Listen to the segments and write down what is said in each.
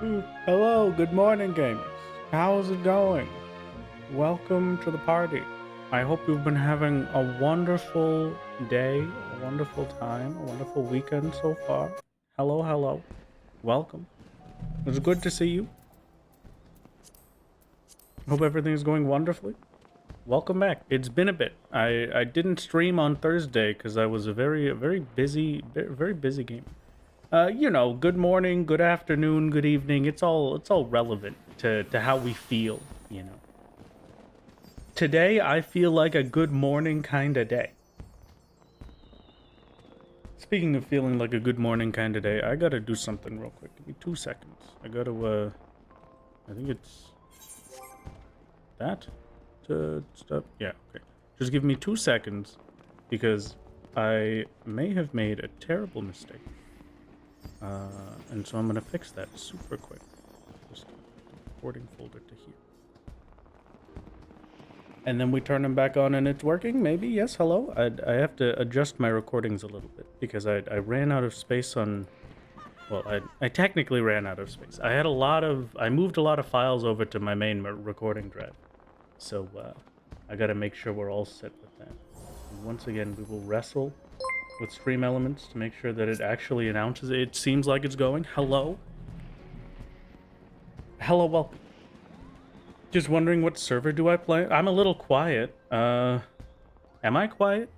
Hello, good morning, gamers. How's it going? Welcome to the party. I hope you've been having a wonderful day, a wonderful time, a wonderful weekend so far. Hello, hello. Welcome. It's good to see you. Hope everything's going wonderfully. Welcome back. It's been a bit. I didn't stream on Thursday because I was a very busy game. Good morning, good afternoon, good evening. It's all relevant to how we feel, you know. Today I feel like a good morning kind of day. Speaking of feeling like a good morning kind of day, I gotta do something real quick. Give me 2 seconds. I gotta I think it's that to stop. Yeah, okay. Just give me 2 seconds because I may have made a terrible mistake. And so I'm gonna fix that super quick. Just the recording folder to here. And then we turn them back on and it's working, maybe? Yes, hello? I have to adjust my recordings a little bit because I ran out of space on... Well, I technically ran out of space. I moved a lot of files over to my main recording drive. So, I gotta make sure we're all set with that. And once again, we will wrestle with stream elements to make sure that it actually announces it. It seems like it's going. Hello? Hello, welcome. Just wondering what server do I play? I'm a little quiet. Am I quiet?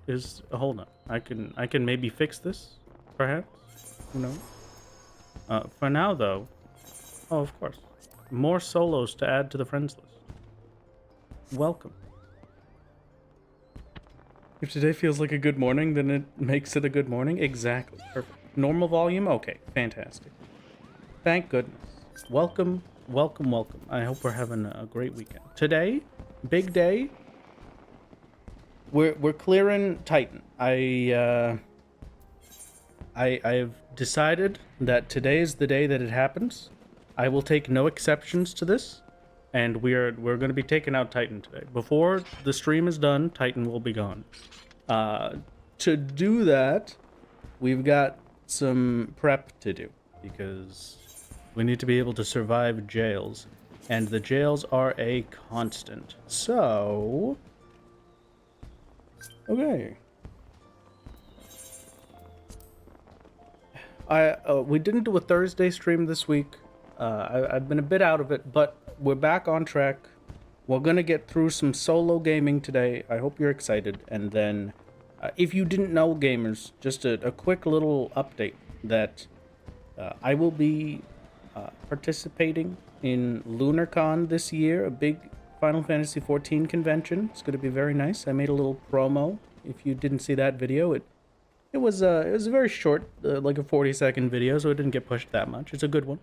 Hold on. I can maybe fix this, perhaps? Who knows? For now though, oh, of course. More solos to add to the friends list. Welcome. If today feels like a good morning, then it makes it a good morning. Exactly. Perfect. Normal volume? Okay, fantastic. Thank goodness. Welcome, welcome, welcome. I hope we're having a great weekend. Today, big day. We're clearing Titan. I've decided that today is the day that it happens. I will take no exceptions to this, and we're going to be taking out Titan today. Before the stream is done, Titan will be gone. To do that, we've got some prep to do because we need to be able to survive jails, and the jails are a constant. So, okay. We didn't do a Thursday stream this week. I've been a bit out of it, but we're back on track. We're gonna get through some solo gaming today. I hope you're excited. And then, if you didn't know, gamers, just a quick little update that I will be participating in LunarCon this year, a big Final Fantasy XIV convention. It's gonna be very nice. I made a little promo. If you didn't see that video, it was a very short, like a 40-second video, so it didn't get pushed that much. It's a good one.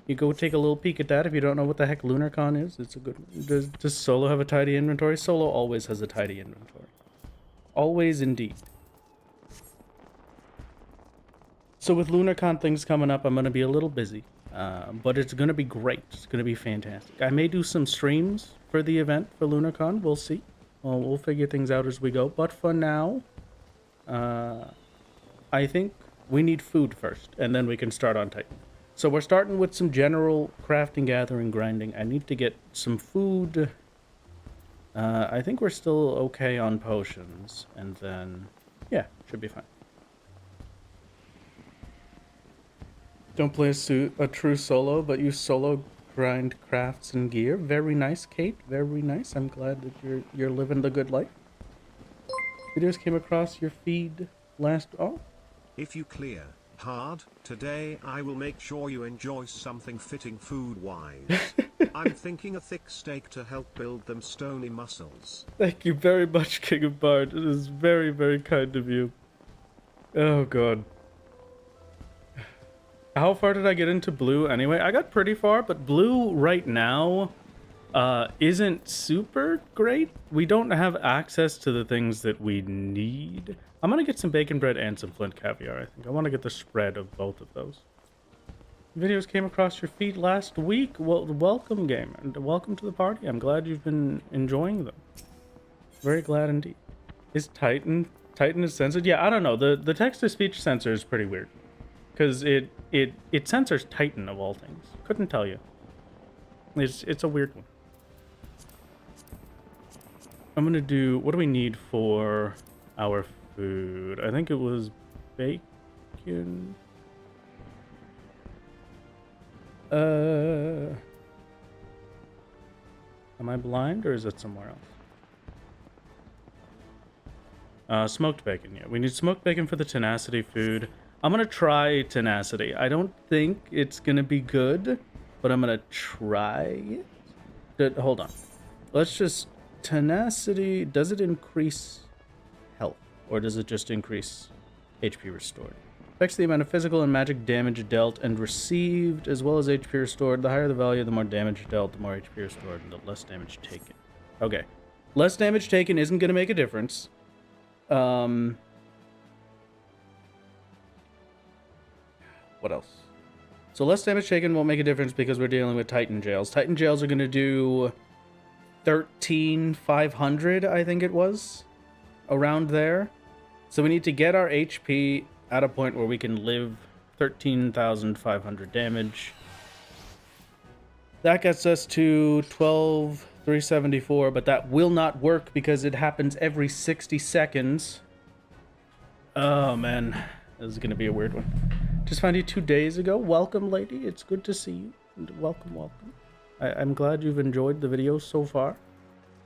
You go take a little peek at that if you don't know what the heck LunarCon is. It's a good one. Does Solo have a tidy inventory? Solo always has a tidy inventory. Always indeed. So with LunarCon things coming up, I'm going to be a little busy. But it's going to be great. It's going to be fantastic. I may do some streams for the event for LunarCon. We'll see. We'll figure things out as we go. But for now, I think we need food first, and then we can start on Titan. So we're starting with some general crafting, gathering, grinding. I need to get some food. I think we're still okay on potions. And then, yeah, should be fine. Don't play a true solo, but you solo grind crafts and gear. Very nice, Kate. Very nice. I'm glad that you're living the good life. Videos came across your feed last... Oh. If you clear hard today, I will make sure you enjoy something fitting food-wise. I'm thinking a thick steak to help build them stony muscles. Thank you very much, King of Bard. It is very, very kind of you. Oh, God. How far did I get into blue anyway? I got pretty far, but blue right now isn't super great. We don't have access to the things that we need. I'm gonna get some bacon bread and some flint caviar, I think. I want to get the spread of both of those. Videos came across your feed last week. Well, welcome, gamer, and welcome to the party. I'm glad you've been enjoying them. Very glad indeed. Is Titan is censored? Yeah, I don't know. The text-to-speech censor is pretty weird. Because it censors Titan of all things. Couldn't tell you. It's a weird one. I'm gonna do, what do we need for our food? I think it was bacon. Am I blind or is it somewhere else? Smoked bacon, yeah. We need smoked bacon for the tenacity food. I'm gonna try tenacity. I don't think it's gonna be good, but I'm gonna try it. Hold on. Let's just... Tenacity, does it increase health? Or does it just increase HP restored? Affects the amount of physical and magic damage dealt and received, as well as HP restored. The higher the value, the more damage dealt, the more HP restored, and the less damage taken. Okay. Less damage taken isn't going to make a difference. What else? So less damage taken won't make a difference because we're dealing with Titan jails. Titan jails are going to do 13,500, I think it was. Around there. So we need to get our HP at a point where we can live 13,500 damage. That gets us to 12,374, but that will not work because it happens every 60 seconds. Oh man, this is gonna be a weird one. Just found you 2 days ago. Welcome, lady. It's good to see you. Welcome, welcome. I'm glad you've enjoyed the video so far.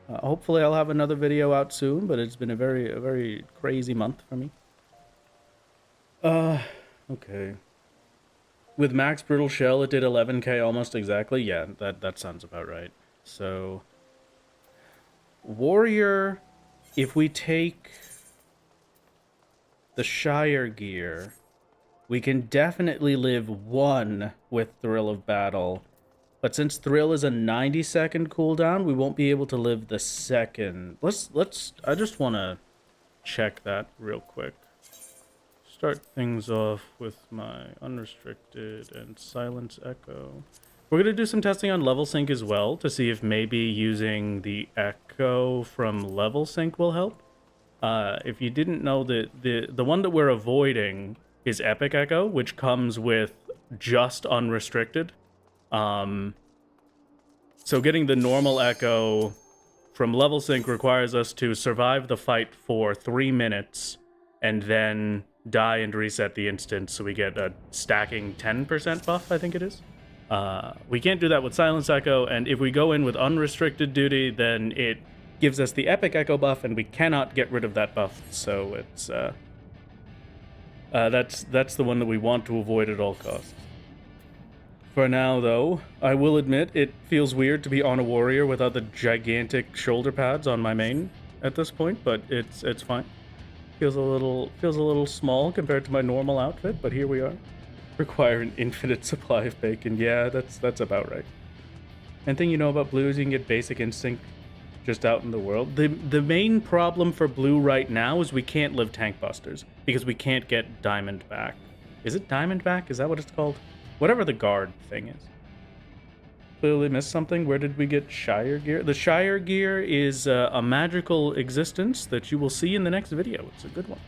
Hopefully I'll have another video out soon, but it's been a very crazy month for me. Okay. With Max Brutal Shell, it did 11k almost exactly. Yeah, that sounds about right. So, Warrior, if we take the Shire gear, we can definitely live 1 with Thrill of Battle. But since Thrill is a 90-second cooldown, we won't be able to live the second. I just want to check that real quick. Start things off with my unrestricted and silence echo. We're going to do some testing on level sync as well to see if maybe using the echo from level sync will help. If you didn't know, the one that we're avoiding is Epic Echo, which comes with just unrestricted. So getting the normal echo from level sync requires us to survive the fight for 3 minutes and then die and reset the instance, so we get a stacking 10% buff, I think it is. We can't do that with Silence Echo, and if we go in with unrestricted duty, then it gives us the Epic Echo buff, and we cannot get rid of that buff, so it's that's the one that we want to avoid at all costs. For now, though, I will admit it feels weird to be on a warrior without the gigantic shoulder pads on my main at this point, but it's fine. Feels a little small compared to my normal outfit, but here we are. Require an infinite supply of bacon. Yeah, that's about right. And thing you know about blue is you can get basic instinct just out in the world. The main problem for blue right now is we can't live tank busters because we can't get diamond back. Is it diamond back? Is that what it's called? Whatever the guard thing is. Clearly missed something. Where did we get Shire gear? The Shire gear is a magical existence that you will see in the next video. It's a good one.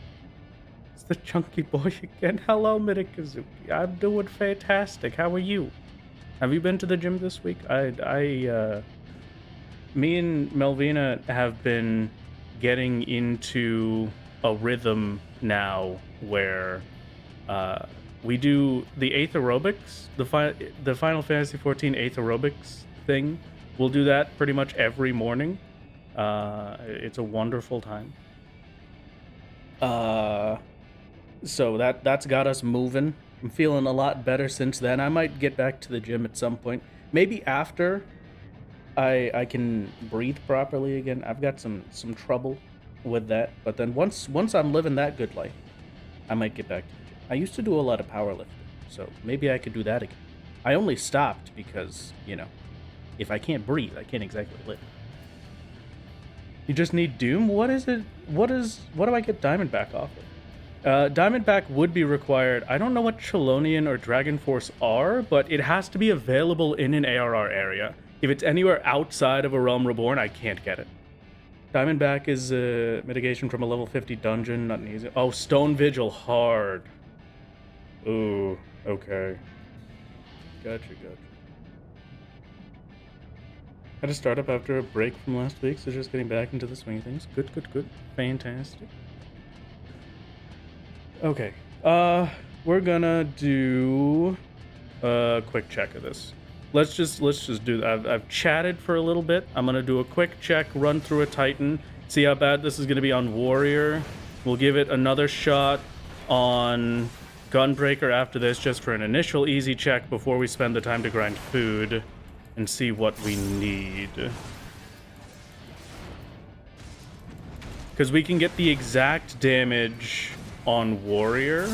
It's the chunky boy again. Hello, Midikazuki. I'm doing fantastic. How are you? Have you been to the gym this week? Me and Melvina have been getting into a rhythm now where we do the 8th aerobics, the Final Fantasy XIV 8th aerobics thing. We'll do that pretty much every morning. It's a wonderful time. So that's got us moving. I'm feeling a lot better since then. I might get back to the gym at some point. Maybe after I can breathe properly again. I've got some trouble with that. But then once I'm living that good life, I might get back to the gym. I used to do a lot of powerlifting, so maybe I could do that again. I only stopped because, you know, if I can't breathe, I can't exactly live. You just need Doom? What is it? What do I get Diamondback off of? Diamondback would be required. I don't know what Chelonian or Dragon Force are, but it has to be available in an ARR area. If it's anywhere outside of a Realm Reborn, I can't get it. Diamondback is mitigation from a level 50 dungeon, not an easy. Oh, Stone Vigil, hard. Ooh, Okay. Gotcha. Had to start up after a break from last week, so just getting back into the swing of things. Good. Fantastic. Okay. We're gonna do a quick check of this. Let's just do that. I've chatted for a little bit. I'm gonna do a quick check, run through a Titan, see how bad this is gonna be on Warrior. We'll give it another shot on Gunbreaker after this, just for an initial easy check before we spend the time to grind food and see what we need. Because we can get the exact damage on Warrior,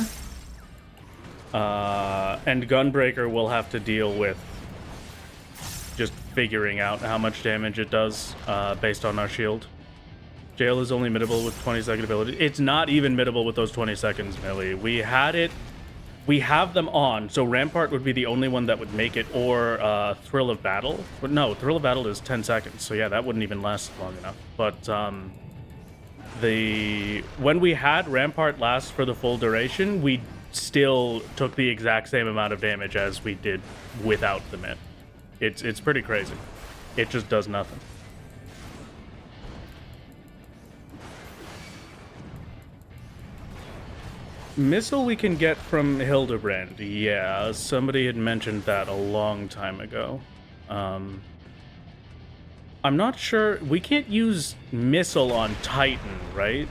and Gunbreaker will have to deal with just figuring out how much damage it does based on our shield. Jail is only mittable with 20-second ability. It's not even mittable with those 20 seconds, Millie. We have them on, so Rampart would be the only one that would make it, or Thrill of Battle. But no, Thrill of Battle is 10 seconds, so yeah, that wouldn't even last long enough. But when we had Rampart last for the full duration, we still took the exact same amount of damage as we did without the mitt. It's pretty crazy. It just does nothing. Missile we can get from Hildebrand. Yeah, somebody had mentioned that a long time ago. I'm not sure. We can't use Missile on Titan, right?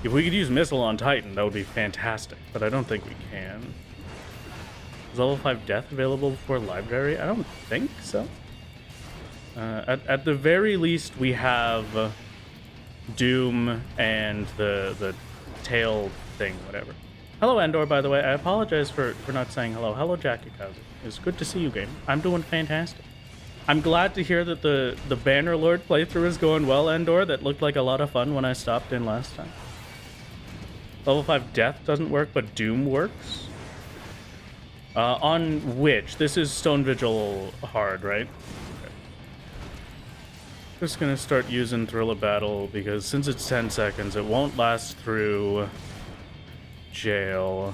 If we could use Missile on Titan, that would be fantastic, but I don't think we can. Is level 5 Death available before Library? I don't think so. At the very least, we have Doom and the tail thing, whatever. Hello, Andor, by the way. I apologize for not saying hello. Hello, Jackie Kazu. It's good to see you, game. I'm doing fantastic. I'm glad to hear that the Bannerlord playthrough is going well, Andor. That looked like a lot of fun when I stopped in last time. Level 5 Death doesn't work, but Doom works. On which? This is Stone Vigil hard, right? Okay. Just gonna start using Thrill of Battle, because since it's 10 seconds, it won't last through jail.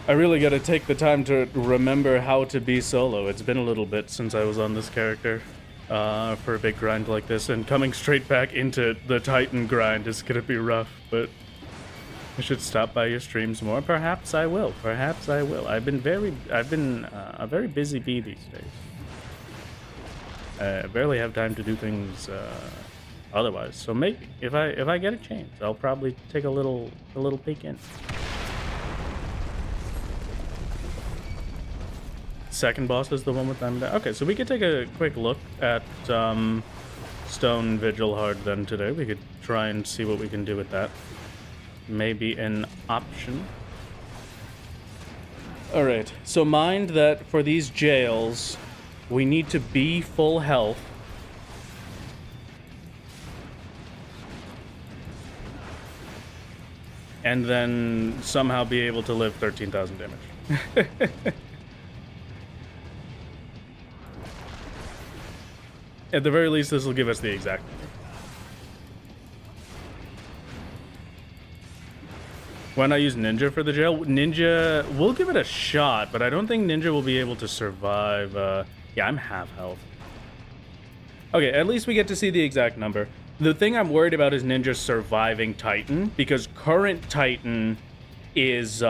I really gotta take the time to remember how to be solo. It's been a little bit since I was on this character for a big grind like this, and coming straight back into the Titan grind is gonna be rough, but I should stop by your streams more. Perhaps I will. I've been a very busy bee these days. I barely have time to do things otherwise. So maybe if I get a chance, I'll probably take a little peek in. Second boss is the one with them. Okay, so we could take a quick look at Stone Vigil hard then today. We could try and see what we can do with that. Maybe an option. Alright, so mind that for these jails, we need to be full health. And then somehow be able to live 13,000 damage. At the very least, this will give us the exact number. Why not use Ninja for the jail? Ninja, we'll give it a shot, but I don't think Ninja will be able to survive. Yeah, I'm half health. Okay, at least we get to see the exact number. The thing I'm worried about is Ninja surviving Titan, because current Titan is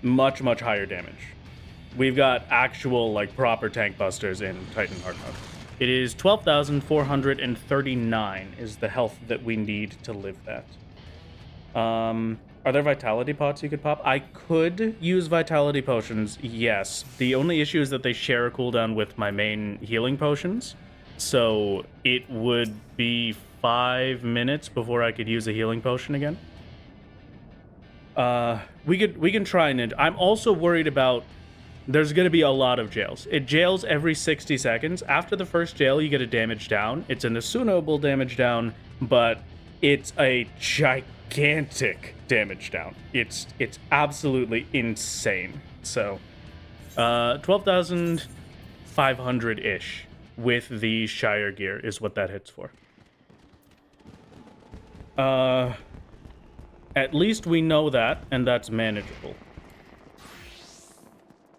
much, much higher damage. We've got actual, like, proper tank busters in Titan hard mode. It is 12,439 is the health that we need to live that. Are there vitality pots you could pop? I could use vitality potions, yes. The only issue is that they share a cooldown with my main healing potions. So it would be 5 minutes before I could use a healing potion again. We can try and... I'm also worried about... There's going to be a lot of jails. It jails every 60 seconds. After the first jail, you get a damage down. It's an assumable damage down, but it's a gigantic damage down. It's absolutely insane. So, 12,500-ish with the Shire gear is what that hits for. At least we know that, and that's manageable.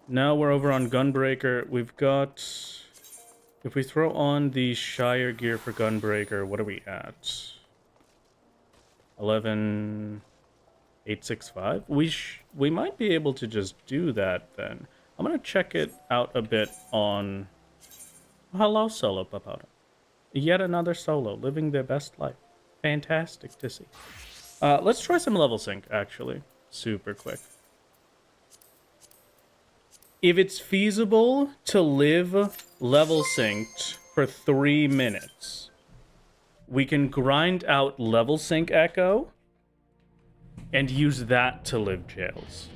Now we're over on Gunbreaker. We've got... If we throw on the Shire gear for Gunbreaker, what are we at? 11,865? We might be able to just do that then. I'm gonna check it out a bit on... Hello, Solo Papato. Yet another solo, living their best life. Fantastic to see. Let's try some level sync, actually. Super quick. If it's feasible to live level synced for 3 minutes, we can grind out level sync echo and use that to live jails.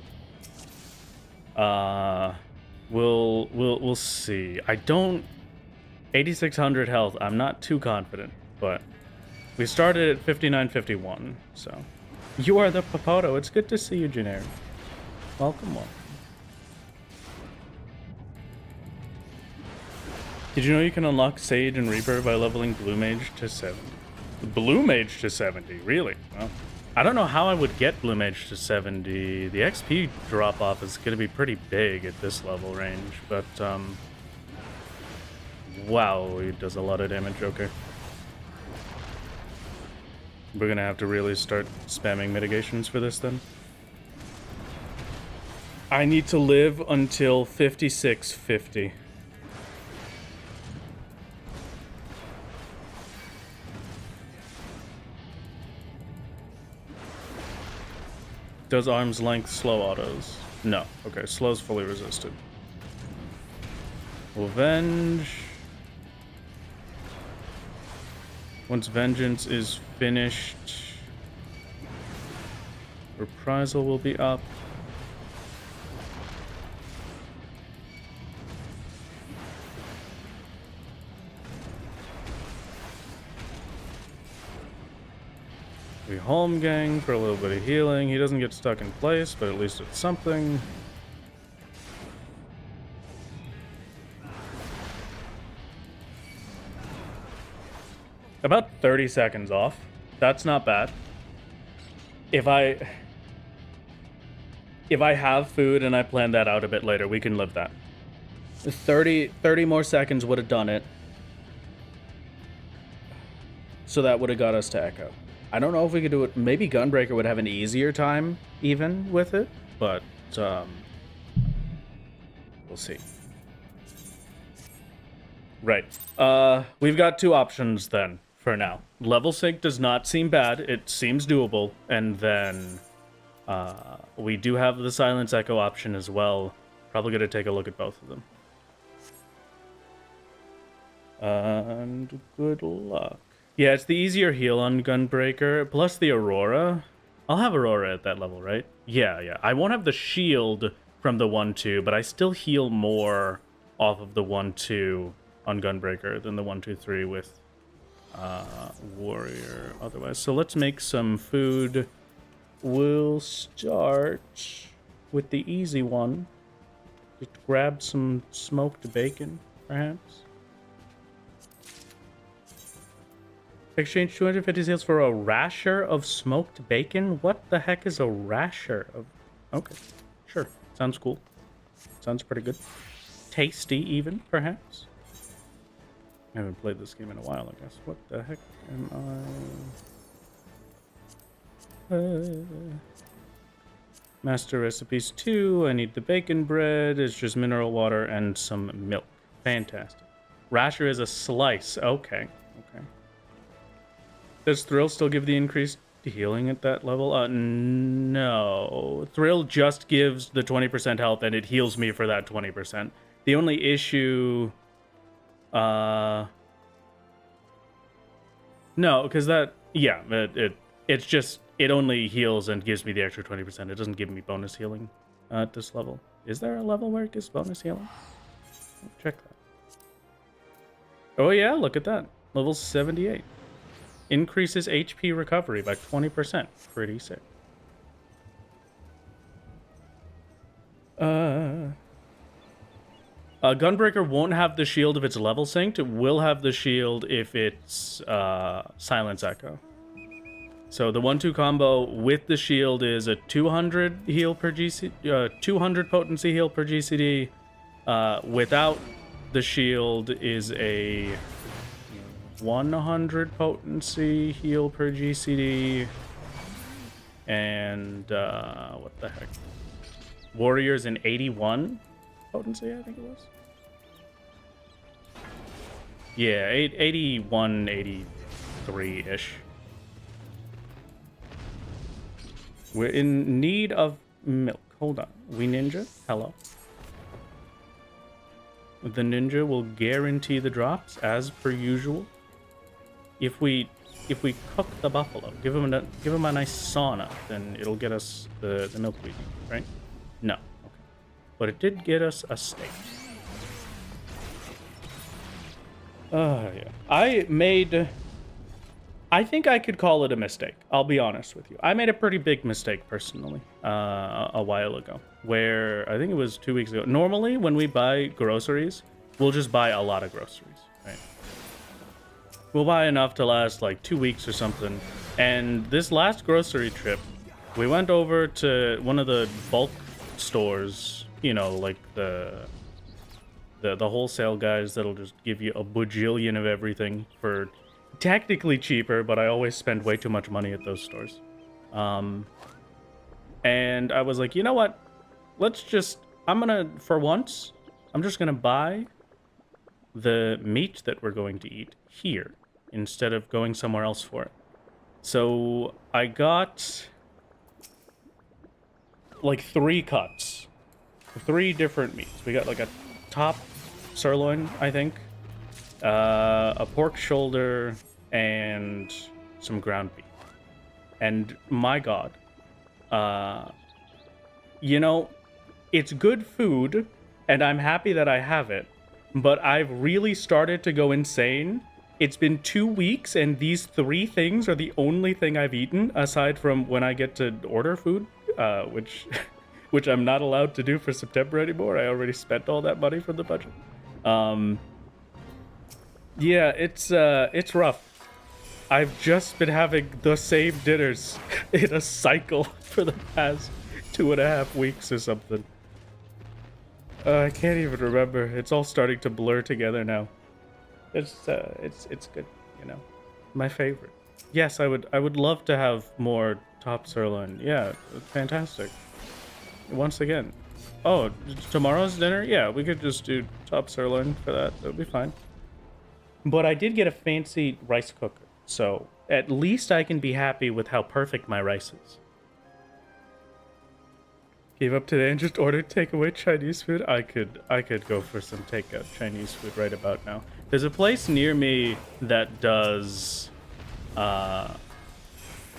We'll see. I don't... 8,600 health, I'm not too confident, but we started at 5951, so... You are the Papoto. It's good to see you, Generic. Welcome. Did you know you can unlock Sage and Reaper by leveling Blue Mage to 70? Blue Mage to 70? Really? Well, I don't know how I would get Blue Mage to 70. The XP drop-off is going to be pretty big at this level range, but, wow, it does a lot of damage, okay. We're going to have to really start spamming mitigations for this, then. I need to live until 5650. Does arm's length slow autos? No. Okay, slow's fully resisted. Revenge. Once vengeance is finished, reprisal will be up. We home gang for a little bit of healing. He doesn't get stuck in place, but at least it's something. About 30 seconds off. That's not bad. If I have food and I plan that out a bit later, we can live that. 30 more seconds would have done it. So that would have got us to Echo. I don't know if we could do it. Maybe Gunbreaker would have an easier time even with it, but we'll see. Right. We've got two options then for now. Level sync does not seem bad. It seems doable. And then we do have the silence echo option as well. Probably going to take a look at both of them. And good luck. Yeah, it's the easier heal on Gunbreaker, plus the Aurora. I'll have Aurora at that level, right? Yeah. I won't have the shield from the 1-2, but I still heal more off of the 1-2 on Gunbreaker than the 1-2-3 with Warrior otherwise. So let's make some food. We'll start with the easy one. Just grab some smoked bacon, perhaps. Exchange 250 seals for a rasher of smoked bacon? What the heck is a rasher of... Okay, sure. Sounds cool. Sounds pretty good. Tasty, even, perhaps. I haven't played this game in a while, I guess. What the heck am I... Master recipes 2. I need the bacon bread. It's just mineral water and some milk. Fantastic. Rasher is a slice. Okay. Does Thrill still give the increased healing at that level? No. Thrill just gives the 20% health, and it heals me for that 20%. The only issue... No, because that... Yeah, it's just... It only heals and gives me the extra 20%. It doesn't give me bonus healing at this level. Is there a level where it gives bonus healing? Check that. Oh yeah, look at that. Level 78. Increases HP recovery by 20%. Pretty sick. Gunbreaker won't have the shield if it's level synced. It will have the shield if it's Silence Echo. So the 1-2 combo with the shield is a 200 heal per GC, 200 potency heal per GCD. Without the shield is a 100 potency heal per GCD. And what the heck? Warriors in 81 potency, I think it was. Yeah, 81, 83-ish. We're in need of milk. Hold on. We ninja? Hello. The ninja will guarantee the drops as per usual. If we cook the buffalo, give him a nice sauna, then it'll get us the milk we need, right? No. Okay. But it did get us a steak. Yeah. I think I could call it a mistake. I'll be honest with you. I made a pretty big mistake personally a while ago, where I think it was 2 weeks ago. Normally, when we buy groceries, we'll just buy a lot of groceries, right? We'll buy enough to last like 2 weeks or something. And this last grocery trip, we went over to one of the bulk stores, you know, like the wholesale guys that'll just give you a bajillion of everything for technically cheaper, but I always spend way too much money at those stores. And I was like, you know what? For once, I'm just gonna buy the meat that we're going to eat here instead of going somewhere else for it. So I got like 3 cuts, 3 different meats. We got like a top sirloin, I think, a pork shoulder, and some ground beef. And my god, you know, it's good food, and I'm happy that I have it, but I've really started to go insane. It's been 2 weeks, and these 3 things are the only thing I've eaten, aside from when I get to order food, which I'm not allowed to do for September anymore. I already spent all that money from the budget. Yeah, it's rough. I've just been having the same dinners in a cycle for the past 2.5 weeks or something. I can't even remember. It's all starting to blur together now. It's good, you know. My favorite. Yes, I would love to have more top sirloin. Yeah, fantastic. Once again. Oh, tomorrow's dinner? Yeah, we could just do top sirloin for that. That'll be fine. But I did get a fancy rice cooker, so at least I can be happy with how perfect my rice is. Gave up today and just ordered takeaway Chinese food. I could go for some takeout Chinese food right about now. There's a place near me that does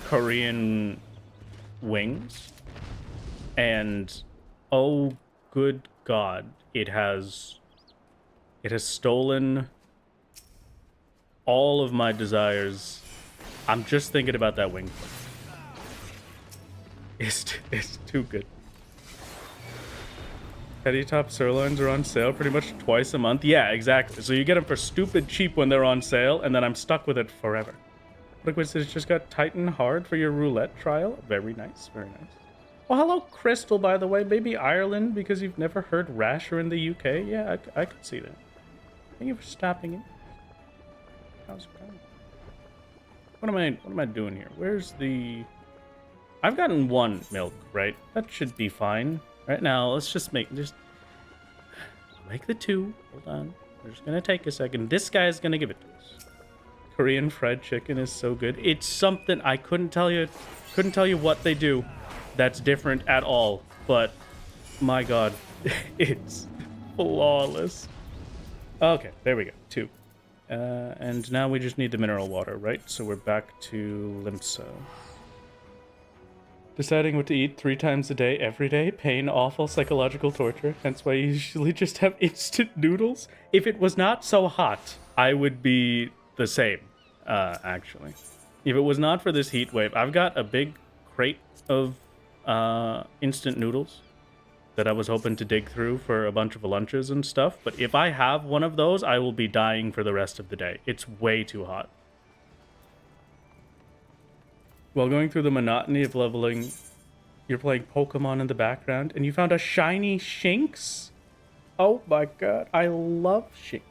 Korean wings, and oh good god, it has stolen all of my desires. I'm just thinking about that wing. It's too good. Petty top sirloins are on sale pretty much twice a month. Yeah, exactly. So you get them for stupid cheap when they're on sale, and then I'm stuck with it forever. Liquid it's just got Titan hard for your roulette trial. Very nice, very nice. Oh, hello, Crystal, by the way. Maybe Ireland, because you've never heard Rasher in the UK. Yeah, I could see that. Thank you for stopping in. How's it going? What am I doing here? Where's the... I've gotten 1 milk, right? That should be fine. Right now, let's just make the 2. Hold on. We're just gonna take a second. This guy's gonna give it to us. Korean fried chicken is so good. It's something I couldn't tell you what they do that's different at all, but my god, it's flawless. Okay, there we go. 2. And now we just need the mineral water, right? So we're back to Limsa. Deciding what to eat 3 times a day, every day, pain, awful psychological torture. Hence why you usually just have instant noodles. If it was not so hot, I would be the same, actually. If it was not for this heat wave, I've got a big crate of instant noodles that I was hoping to dig through for a bunch of lunches and stuff. But if I have one of those, I will be dying for the rest of the day. It's way too hot. While going through the monotony of leveling, you're playing Pokemon in the background, and you found a shiny Shinx? Oh my god, I love Shinx.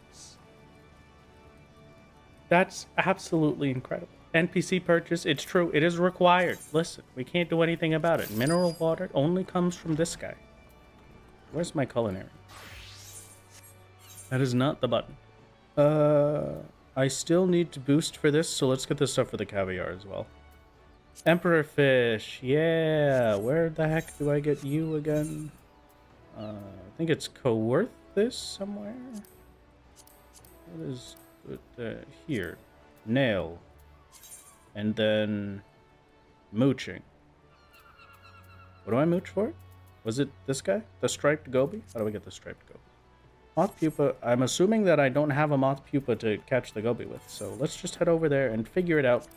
That's absolutely incredible. NPC purchase, it's true, it is required. Listen, we can't do anything about it. Mineral water only comes from this guy. Where's my culinary? That is not the button. I still need to boost for this, so let's get this stuff for the caviar as well. Emperor fish, yeah. Where the heck do I get you again? I think it's Coworth this somewhere. What is it? Here? Nail. And then mooching. What do I mooch for? Was it this guy? The striped goby? How do I get the striped goby? Moth pupa. I'm assuming that I don't have a moth pupa to catch the goby with, so let's just head over there and figure it out.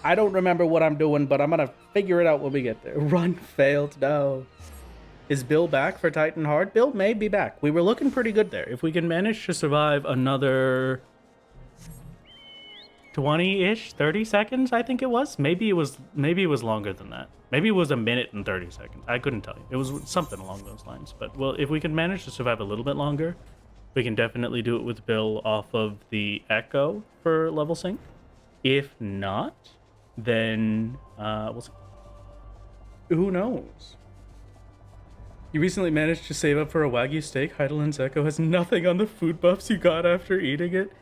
I don't remember what I'm doing, but I'm gonna figure it out when we get there. Run failed. No. Is Bill back for Titan Hard? Bill may be back. We were looking pretty good there. If we can manage to survive another 20-ish, 30 seconds, I think it was. Maybe it was longer than that. Maybe it was a minute and 30 seconds. I couldn't tell you. It was something along those lines. But, well, if we can manage to survive a little bit longer, we can definitely do it with Bill off of the Echo for level sync. If not, then we'll see. Who knows? You recently managed to save up for a Wagyu steak. Heidelin's Echo has nothing on the food buffs you got after eating it.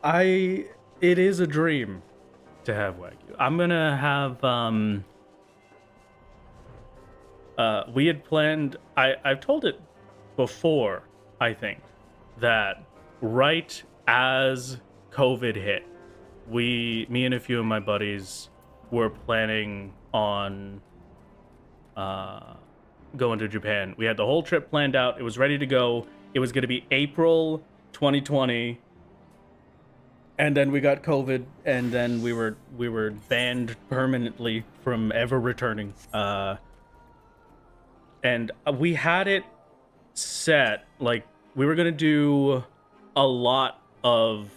It is a dream to have Wagyu. I'm gonna have we had planned, I've told it before, I think, that right as COVID hit, me and a few of my buddies were planning on going to Japan. We had the whole trip planned out. It was ready to go. It was going to be April 2020. And then we got COVID, and then we were banned permanently from ever returning. And we had it set, like, we were going to do a lot of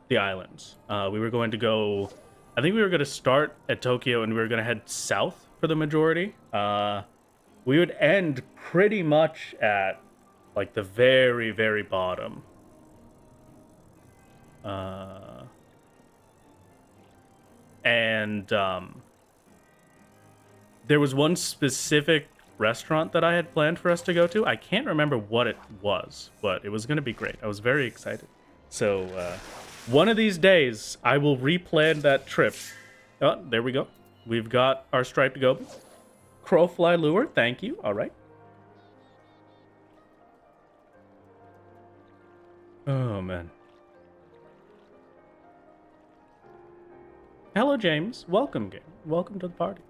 the islands. We were going to go, I think we were going to start at Tokyo, and we were going to head south for the majority. We would end pretty much at, like, the very, very bottom. There was one specific restaurant that I had planned for us to go to. I can't remember what it was, but it was going to be great. I was very excited. So, one of these days, I will replan that trip. Oh, there we go. We've got our striped goby. Crowfly lure, thank you. All right. Oh, man. Hello, James. Welcome, game. Welcome to the party.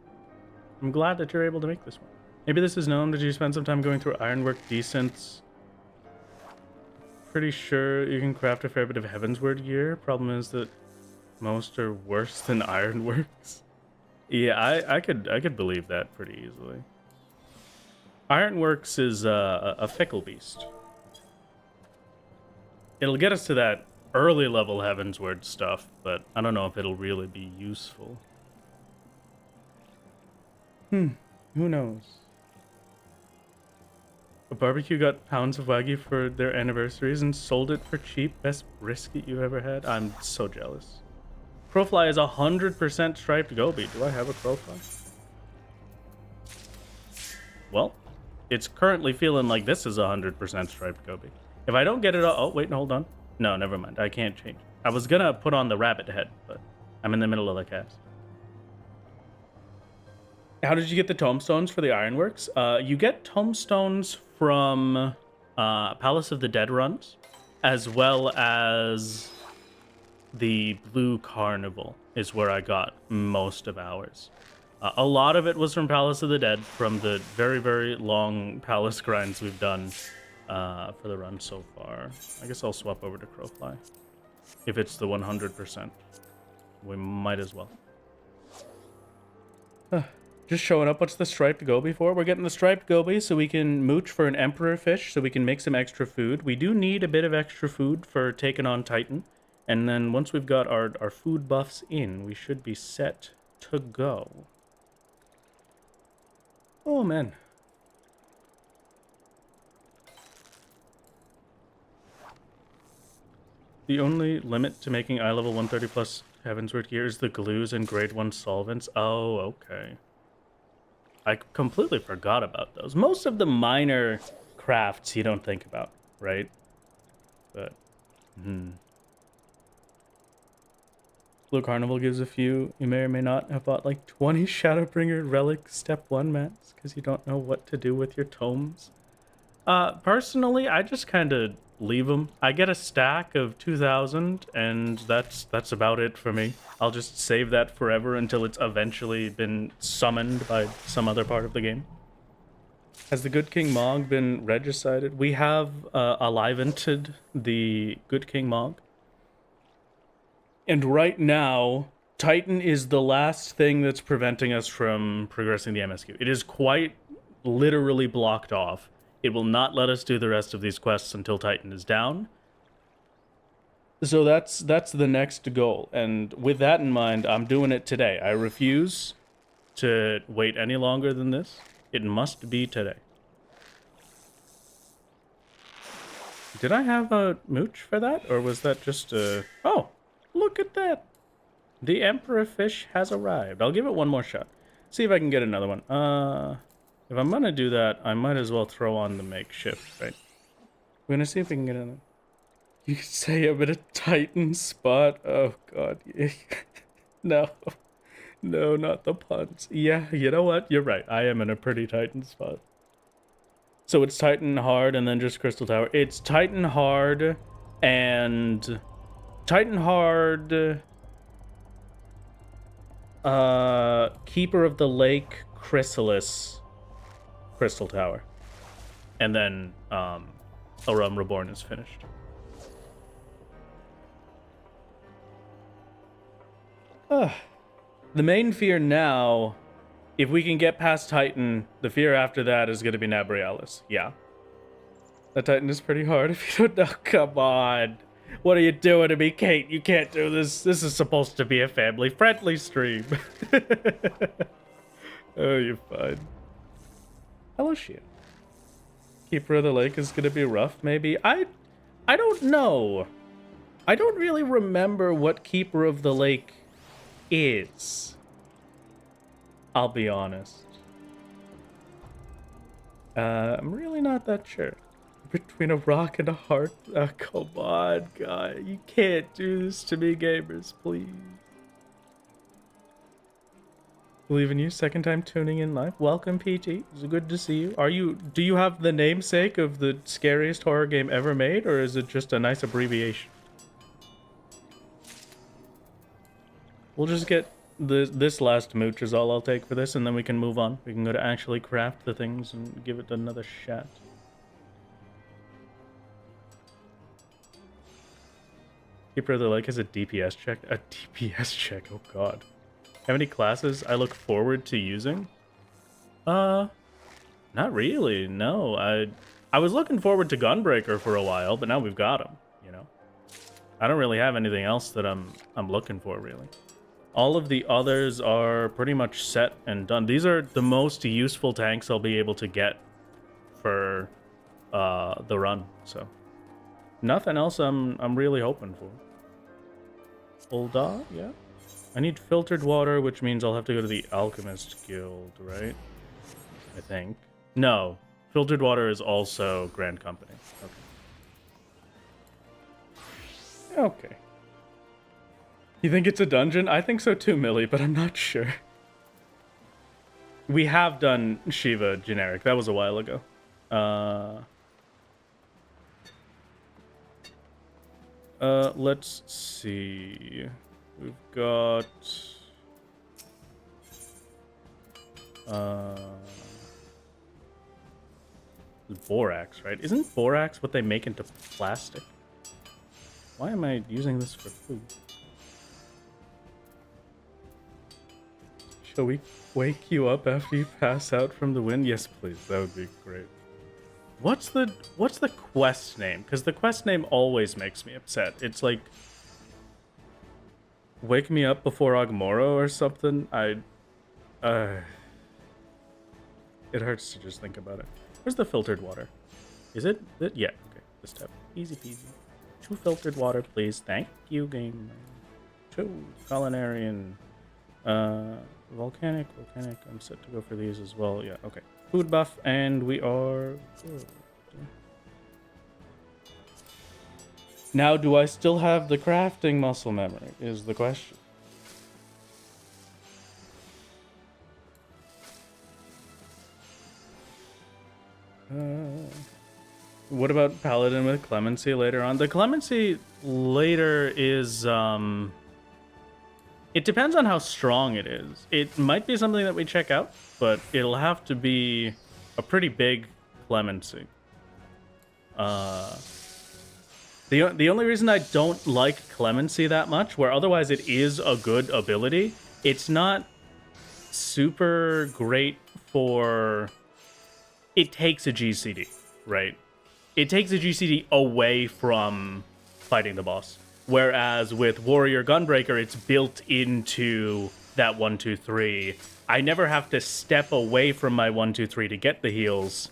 I'm glad that you're able to make this one. Maybe this is known. Did you spend some time going through Ironwork Decents? Pretty sure you can craft a fair bit of Heavensward gear. Problem is that most are worse than Ironworks. Yeah, I could believe that pretty easily. Ironworks is a fickle beast. It'll get us to that early level Heavensward stuff, but I don't know if it'll really be useful. Who knows? A barbecue got pounds of Wagyu for their anniversaries and sold it for cheap. Best brisket you ever had. I'm so jealous. Crowfly is 100% striped goby. Do I have a crowfly? Well, it's currently feeling like this is 100% striped goby. If I don't get it all... Oh, wait, hold on. No, never mind. I can't change. I was gonna put on the rabbit head, but I'm in the middle of the cast. How did you get the tomestones for the Ironworks? You get tomestones from Palace of the Dead runs, as well as the Blue Carnival is where I got most of ours. A lot of it was from Palace of the Dead, from the very, very long palace grinds we've done for the run so far. I guess I'll swap over to Crowfly. If it's the 100%. We might as well. Just showing up. What's the striped goby for? We're getting the striped goby so we can mooch for an emperor fish, so we can make some extra food. We do need a bit of extra food for taking on Titan. And then once we've got our food buffs in, we should be set to go. Oh, man. The only limit to making eye level 130 plus Heavensward gear is the glues and grade 1 solvents. Oh, okay. I completely forgot about those. Most of the minor crafts you don't think about, right? But, Blue Carnival gives a few. You may or may not have bought like 20 Shadowbringer Relic Step 1 mats because you don't know what to do with your tomes. Personally, I just kind of leave them. I get a stack of 2,000, and that's about it for me. I'll just save that forever until it's eventually been summoned by some other part of the game. Has the Good King Mog been regicided? We have alivented the Good King Mog. And right now, Titan is the last thing that's preventing us from progressing the MSQ. It is quite literally blocked off. It will not let us do the rest of these quests until Titan is down. So that's the next goal. And with that in mind, I'm doing it today. I refuse to wait any longer than this. It must be today. Did I have a mooch for that? Or was that just a... Oh, look at that. The Emperor Fish has arrived. I'll give it one more shot. See if I can get another one. If I'm gonna do that, I might as well throw on the makeshift, right? We're gonna see if we can get another. You could say I'm in a Titan spot. Oh, God. No. No, not the puns. Yeah, you know what? You're right. I am in a pretty Titan spot. So it's Titan hard and then just Crystal Tower. It's Titan hard and... Titan hard... Keeper of the Lake, Chrysalis, Crystal Tower. And then, Arum Reborn is finished. The main fear now, if we can get past Titan, the fear after that is going to be Nabrialis. Yeah. That Titan is pretty hard if you don't know. Come on. What are you doing to me, Kate? You can't do this. This is supposed to be a family-friendly stream. Oh, you're fine. Hello, Shia. Keeper of the Lake is going to be rough, maybe? I don't know. I don't really remember what Keeper of the Lake is. I'll be honest. I'm really not that sure. Between a rock and a heart. Oh, come on, God. You can't do this to me, gamers, please. Believe in you. Second time tuning in live. Welcome, PT. It's good to see you. Do you have the namesake of the scariest horror game ever made, or is it just a nice abbreviation? We'll just get this last mooch is all I'll take for this, and then we can move on. We can go to actually craft the things and give it another shot. Keeper of the Lake has a DPS check. A DPS check, oh god. Have any classes I look forward to using? Not really, no. I was looking forward to Gunbreaker for a while, but now we've got him, you know. I don't really have anything else that I'm looking for, really. All of the others are pretty much set and done. These are the most useful tanks I'll be able to get for the run, so nothing else I'm really hoping for. Ulda, yeah. I need filtered water, which means I'll have to go to the Alchemist Guild, right? I think. No, filtered water is also Grand Company. Okay. Okay. You think it's a dungeon? I think so too, Millie, but I'm not sure. We have done Shiva generic. That was a while ago. Let's see. We've got... borax, right? Isn't borax what they make into plastic? Why am I using this for food? Shall we wake you up after you pass out from the wind? Yes, please. That would be great. What's the quest name? Because the quest name always makes me upset. It's like wake me up before Agmoro or something. It hurts to just think about it. Where's the filtered water? Is it? Yeah. Okay. This tab. Easy peasy. 2 filtered water, please. Thank you, game. 2 culinarian. Volcanic. I'm set to go for these as well. Yeah. Okay. Food buff, and we are good. Now, do I still have the crafting muscle memory? Is the question. What about Paladin with Clemency later on? The Clemency later is, it depends on how strong it is. It might be something that we check out, but it'll have to be a pretty big Clemency. The only reason I don't like Clemency that much, where otherwise it is a good ability, it's not super great for... It takes a GCD, right? It takes a GCD away from fighting the boss. Whereas with Warrior Gunbreaker, it's built into that 1, 2, 3. I never have to step away from my 1, 2, 3 to get the heals.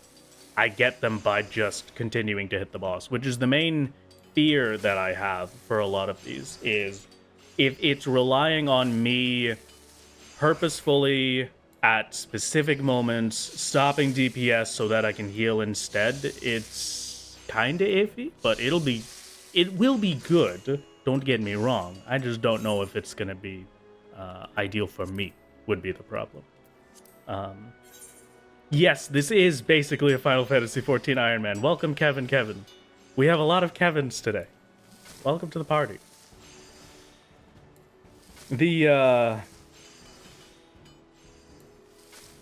I get them by just continuing to hit the boss, which is the main fear that I have for a lot of these, is if it's relying on me purposefully at specific moments stopping DPS so that I can heal instead, it's kind of iffy, but it will be good, don't get me wrong. I just don't know if it's gonna be ideal for me, would be the problem. Yes, this is basically a Final Fantasy XIV Iron Man. Welcome, Kevin. We have a lot of Kevins today. Welcome to the party. The,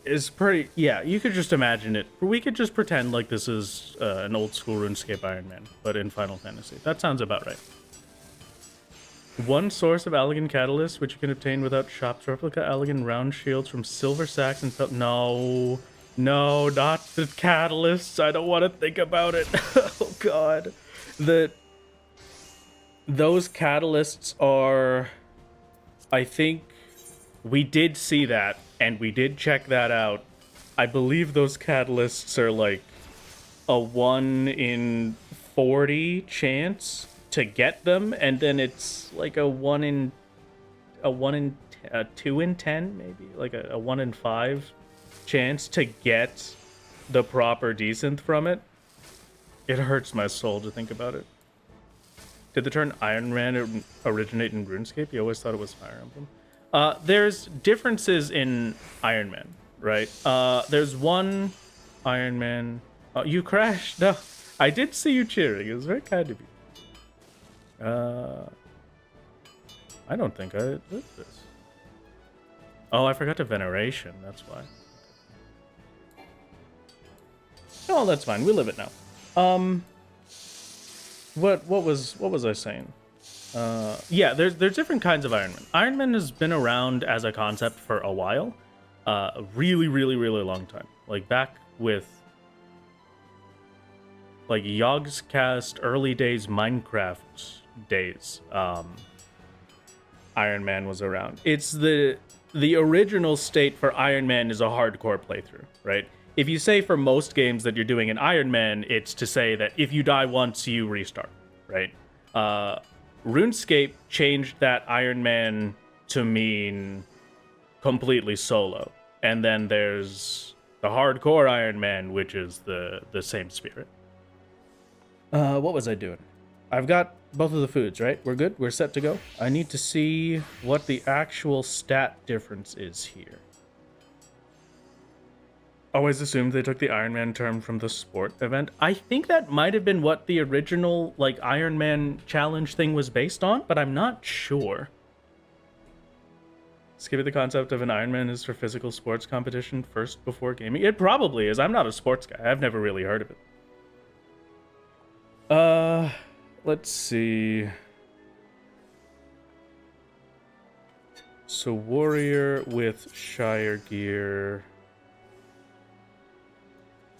is pretty... Yeah, you could just imagine it. We could just pretend like this is an old school RuneScape Iron Man, but in Final Fantasy. That sounds about right. 1 source of Allegan Catalyst, which you can obtain without shops. Replica Allegan round shields from silver sacks and... No, not the catalysts. I don't want to think about it. Oh, God. Those catalysts are... I think we did see that, and we did check that out. I believe those catalysts are like a 1 in 40 chance to get them, and then it's like a 2 in 10, maybe like a 1 in 5 chance to get the proper desynth from it. It hurts my soul to think about it. Did the term Iron Man originate in RuneScape? You always thought it was Fire Emblem. There's differences in Iron Man, right? There's one Iron Man... Oh, you crashed? No, I did see you cheering. It was very kind of you. I don't think I lived this. Oh, I forgot to Veneration. That's why. Oh, that's fine. We live it now. What was I saying? Yeah, there's different kinds of Iron Man. Iron Man has been around as a concept for a while. A really long time. Like back with like Yogscast early days Minecraft days. Iron Man was around. It's the original state for Iron Man is a hardcore playthrough, right? If you say for most games that you're doing an Iron Man, it's to say that if you die once, you restart, right? RuneScape changed that Iron Man to mean completely solo. And then there's the hardcore Iron Man, which is the same spirit. What was I doing? I've got both of the foods, right? We're good? We're set to go? I need to see what the actual stat difference is here. Always assumed they took the Iron Man term from the sport event. I think that might have been what the original, like, Iron Man challenge thing was based on, but I'm not sure. Skipping the concept of an Iron Man is for physical sports competition first before gaming. It probably is. I'm not a sports guy. I've never really heard of it. Let's see. So Warrior with Shire Gear.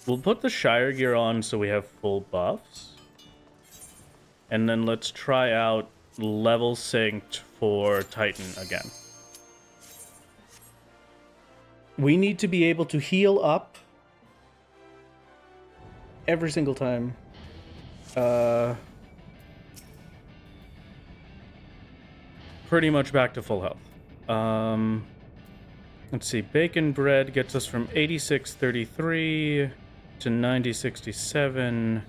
We'll put the Shire Gear on so we have full buffs. And then let's try out level synced for Titan again. We need to be able to heal up every single time. Pretty much back to full health. Let's see. Bacon bread gets us from 86.33 to 90.67.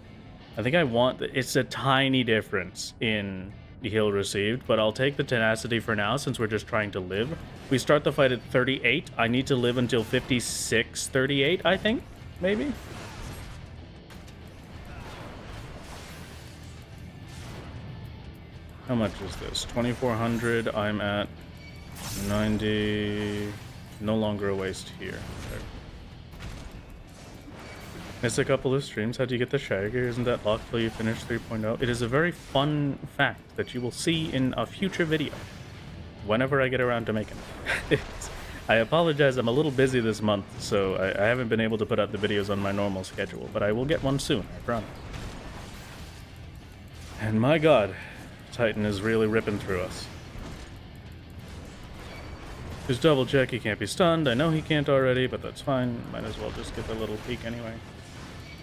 I think I want... It's a tiny difference in the heal received, but I'll take the tenacity for now since we're just trying to live. We start the fight at 38. I need to live until 56.38, I think? Maybe? How much is this? 2,400. I'm at 90. No longer a waste here. There. Missed a couple of streams. How'd you get the Shagger? Isn't that locked till you finish 3.0? It is a very fun fact that you will see in a future video. Whenever I get around to making it. I apologize, I'm a little busy this month, so I haven't been able to put out the videos on my normal schedule, but I will get one soon, I promise. And my god, Titan is really ripping through us. Just double check he can't be stunned. I know he can't already, but that's fine. Might as well just get a little peek anyway.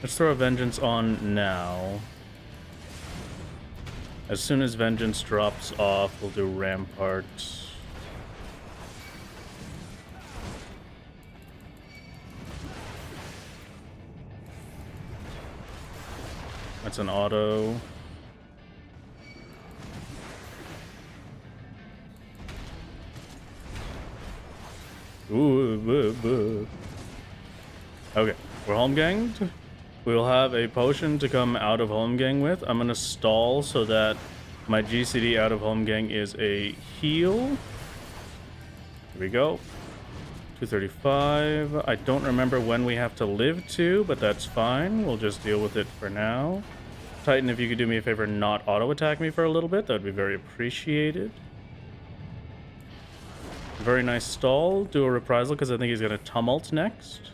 Let's throw a Vengeance on now. As soon as Vengeance drops off, we'll do Rampart. That's an auto. Ooh, okay, we're home ganged. We'll have a potion to come out of home gang with. I'm gonna stall so that my GCD out of home gang is a heal. Here we go. 235. I don't remember when we have to live to, but that's fine. We'll just deal with it for now. Titan, if you could do me a favor, not auto attack me for a little bit, that would be very appreciated. Very nice stall. Do a reprisal because I think he's going to tumult next.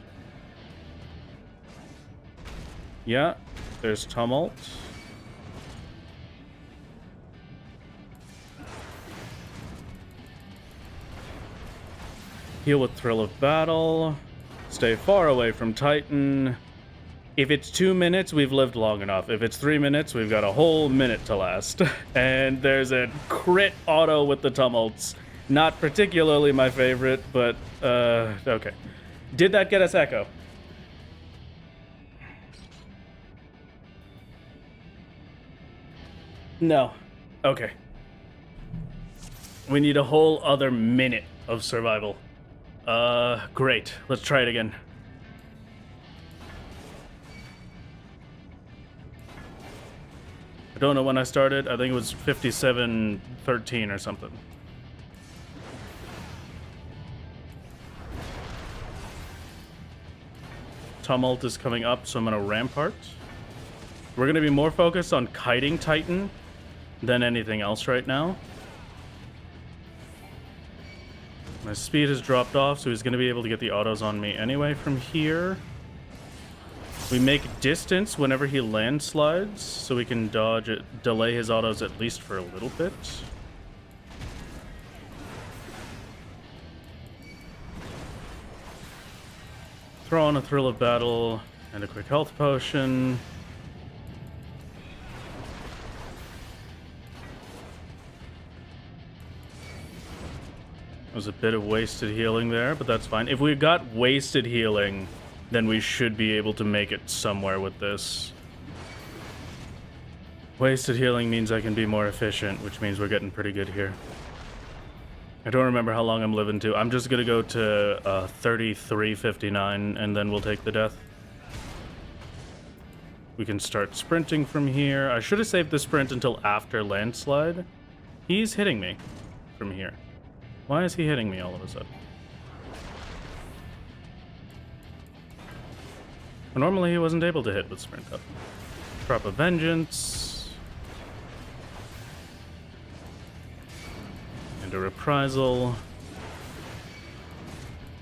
Yeah, there's tumult. Heal with Thrill of Battle. Stay far away from Titan. If it's 2 minutes, we've lived long enough. If it's 3 minutes, we've got a whole minute to last. And there's a crit auto with the tumults. Not particularly my favorite, but, okay. Did that get us Echo? No. Okay. We need a whole other minute of survival. Great. Let's try it again. I don't know when I started. I think it was 57:13 or something. Tumult is coming up, so I'm gonna Rampart. We're gonna be more focused on kiting Titan than anything else right now. My speed has dropped off, so he's gonna be able to get the autos on me anyway from here. We make distance whenever he landslides, so we can dodge it, delay his autos at least for a little bit. Throw on a Thrill of Battle and a quick health potion. There's a bit of wasted healing there, but that's fine. If we got wasted healing, then we should be able to make it somewhere with this. Wasted healing means I can be more efficient, which means we're getting pretty good here. I don't remember how long I'm living to. I'm just gonna go to 33:59 and then we'll take the death. We can start sprinting from here. I should have saved the sprint until after landslide. He's hitting me from here. Why is he hitting me all of a sudden? Normally he wasn't able to hit with sprint up. Drop a Vengeance. And a Reprisal.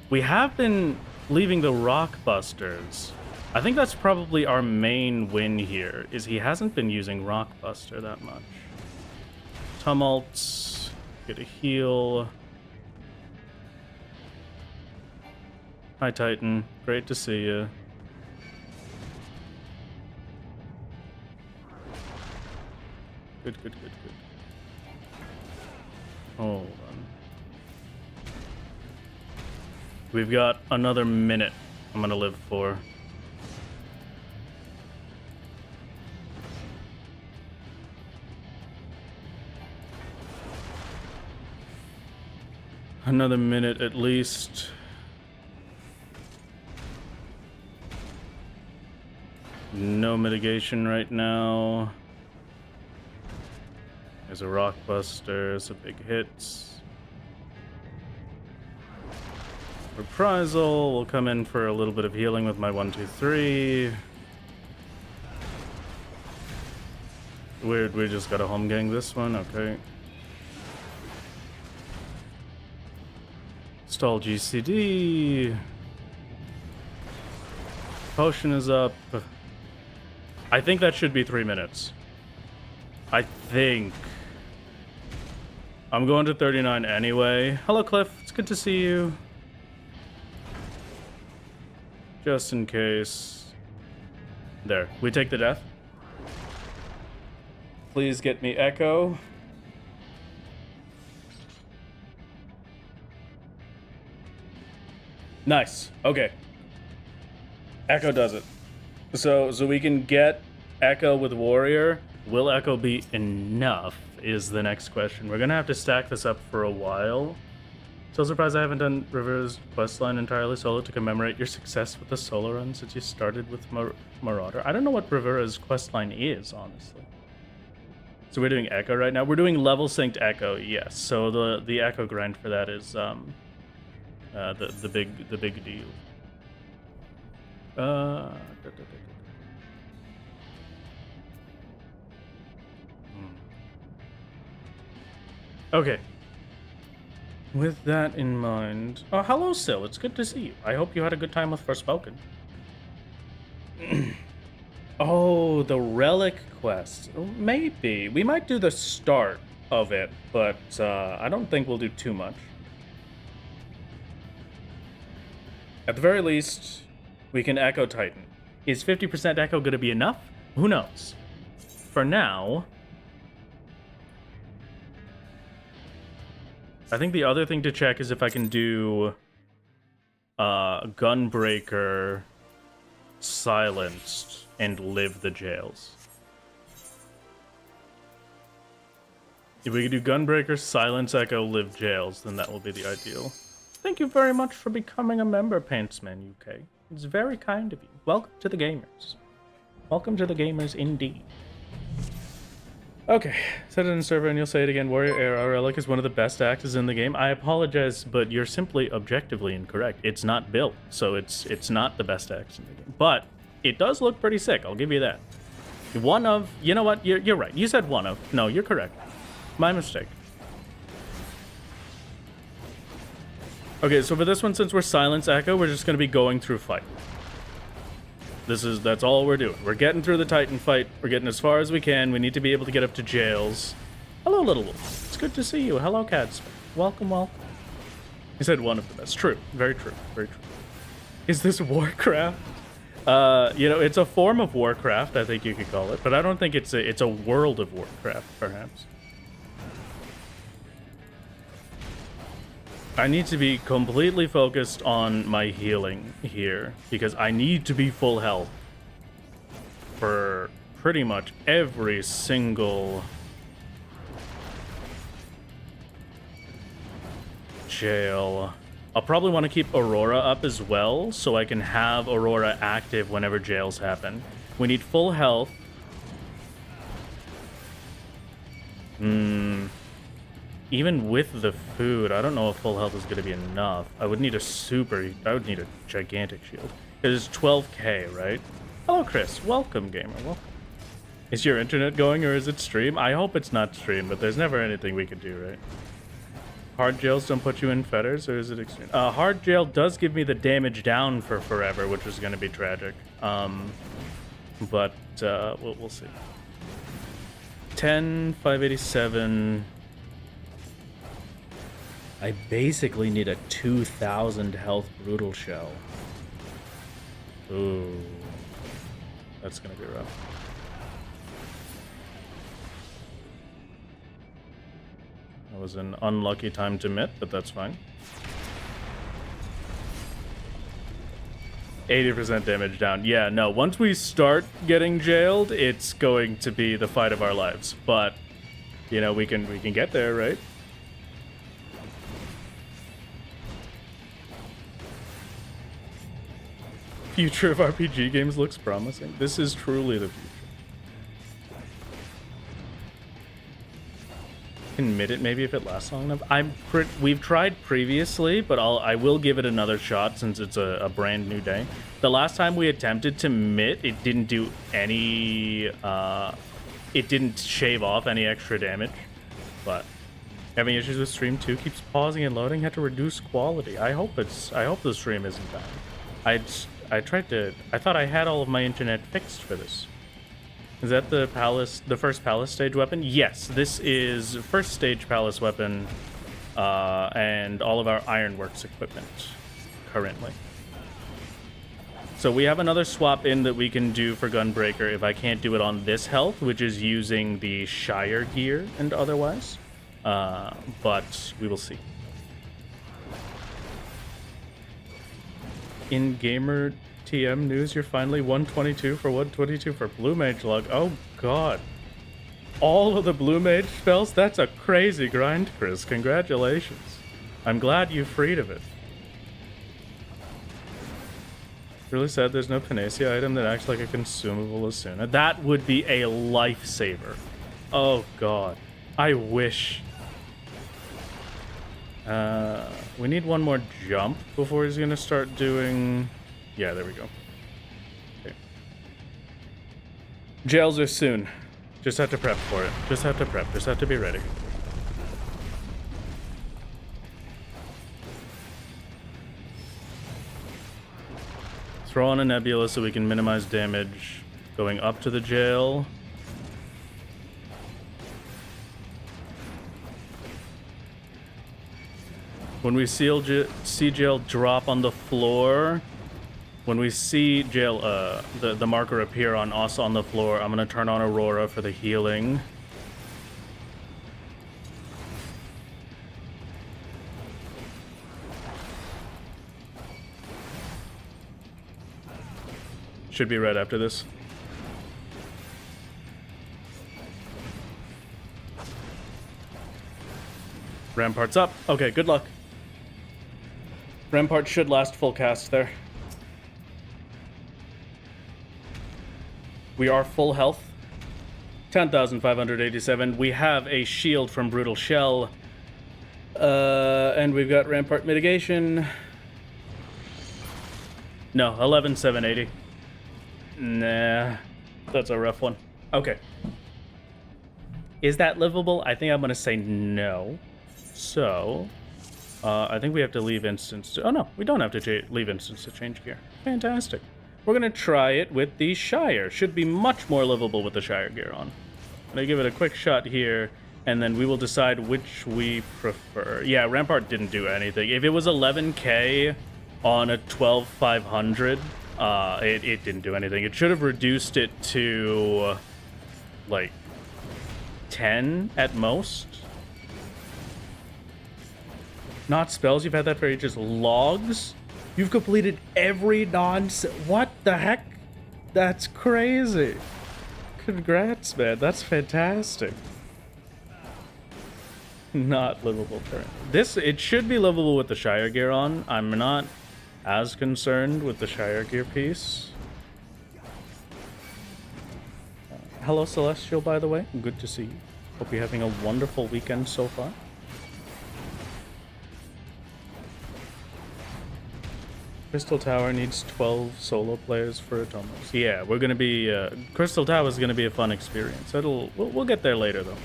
We have been leaving the Rockbusters. I think that's probably our main win here, is he hasn't been using Rockbuster that much. Tumult. Get a heal. Hi, Titan. Great to see you. Good, good, good, good. Hold on. We've got another minute I'm gonna live for. Another minute at least. No mitigation right now. There's a rock buster, some big hits. Reprisal will come in for a little bit of healing with my 1, 2, 3. Weird, we just got a home gang this one, okay. Stall GCD. Potion is up. I think that should be 3 minutes. I think. I'm going to 39 anyway. Hello, Cliff. It's good to see you. Just in case. There. We take the death. Please get me Echo. Nice. Okay. Echo does it. So we can get Echo with Warrior. Will Echo be enough is the next question. We're gonna have to stack this up for a while. So surprised I haven't done River's questline entirely solo to commemorate your success with the solo run since you started with Marauder. I don't know what Rivera's questline is, honestly. So we're doing Echo right now. We're doing level synced Echo, yes. So the Echo grind for that is the big deal. Okay. With that in mind... Oh, hello, Sil. It's good to see you. I hope you had a good time with Forspoken. Oh, the Relic quest. Maybe. We might do the start of it, but I don't think we'll do too much. At the very least, we can Echo Titan. Is 50% Echo going to be enough? Who knows? For now... I think the other thing to check is if I can do Gunbreaker silenced and live the jails. If we can do Gunbreaker, silence Echo, live jails, then that will be the ideal. Thank you very much for becoming a member, Pantsman UK. It's very kind of you. Welcome to the gamers. Welcome to the gamers indeed. Okay, set it in server and you'll say it again. Warrior Air Relic is one of the best axes in the game. I apologize, but you're simply objectively incorrect. It's not built, so it's not the best axe in the game. But it does look pretty sick, I'll give you that. One of... You know what? You're right. You said one of. No, you're correct. My mistake. Okay, so for this one, since we're Silence Echo, we're just going to be going through fight. That's all we're doing. We're getting through the Titan fight. We're getting as far as we can. We need to be able to get up to jails. Hello, Little Wolf. It's good to see you. Hello, Cats. Welcome, welcome. He said one of the best. True. Very true. Very true. Is this Warcraft? You know, it's a form of Warcraft, I think you could call it. But I don't think it's a world of Warcraft, perhaps. I need to be completely focused on my healing here, because I need to be full health for pretty much every single jail. I'll probably want to keep Aurora up as well, so I can have Aurora active whenever jails happen. We need full health. Even with the food, I don't know if full health is going to be enough. I would need a gigantic shield. It is 12k, right? Hello, Chris. Welcome, gamer. Welcome. Is your internet going or is it stream? I hope it's not stream, but there's never anything we could do, right? Hard jails don't put you in fetters, or is it extreme? Hard jail does give me the damage down for forever, which is going to be tragic. But we'll see. 10, 587... I basically need a 2,000 health brutal shell. Ooh. That's gonna be rough. It was an unlucky time to mit, but that's fine. 80% damage down. Yeah, no, once we start getting jailed, it's going to be the fight of our lives. But, you know, we can get there, right? Future of RPG games looks promising. This is truly the future. Can mid it maybe if it lasts long enough. We've tried previously, but I will give it another shot since it's a brand new day. The last time we attempted to mid, it didn't do any it didn't shave off any extra damage. But having issues with stream 2 keeps pausing and loading, had to reduce quality. I hope the stream isn't bad. I thought I had all of my internet fixed for this. Is that the first palace stage weapon? Yes, this is first stage palace weapon, and all of our ironworks equipment currently. So we have another swap in that we can do for Gunbreaker if I can't do it on this health, which is using the Shire gear and otherwise. But we will see. In gamer TM news, you're finally 122 for 122 for Blue Mage Lug. Oh god. All of the Blue Mage spells? That's a crazy grind, Chris. Congratulations. I'm glad you freed of it. Really sad there's no Panacea item that acts like a consumable as soon. That would be a lifesaver. Oh god. I wish. We need one more jump before he's gonna start doing... Yeah, there we go. Okay. Jails are soon. Just have to prep for it. Just have to prep. Just have to be ready. Throw on a nebula so we can minimize damage going up to the jail. When we see jail drop on the floor, when we see jail, the marker appear on us on the floor, I'm gonna turn on Aurora for the healing. Should be right after this. Rampart's up. Okay, good luck. Rampart should last full cast there. We are full health. 10,587. We have a shield from Brutal Shell. And we've got Rampart mitigation. No, 11,780. Nah, that's a rough one. Okay. Is that livable? I think I'm gonna say no. So, I think we have to leave instance to... Oh no, we don't have to leave instance to change gear. Fantastic. We're gonna try it with the Shire. Should be much more livable with the Shire gear on. I'm gonna give it a quick shot here, and then we will decide which we prefer. Yeah, Rampart didn't do anything. If it was 11k on a 12,500, it didn't do anything. It should have reduced it to, like, 10 at most. Not spells, you've had that for ages. Logs? You've completed every what the heck? That's crazy. Congrats, man. That's fantastic. Not livable currently. It should be livable with the Shire gear on. I'm not as concerned with the Shire gear piece. Hello, Celestial, by the way. Good to see you. Hope you're having a wonderful weekend so far. Crystal Tower needs 12 solo players for Atomos. Yeah, we're gonna be... Crystal Tower is gonna be a fun experience. We'll get there later, though.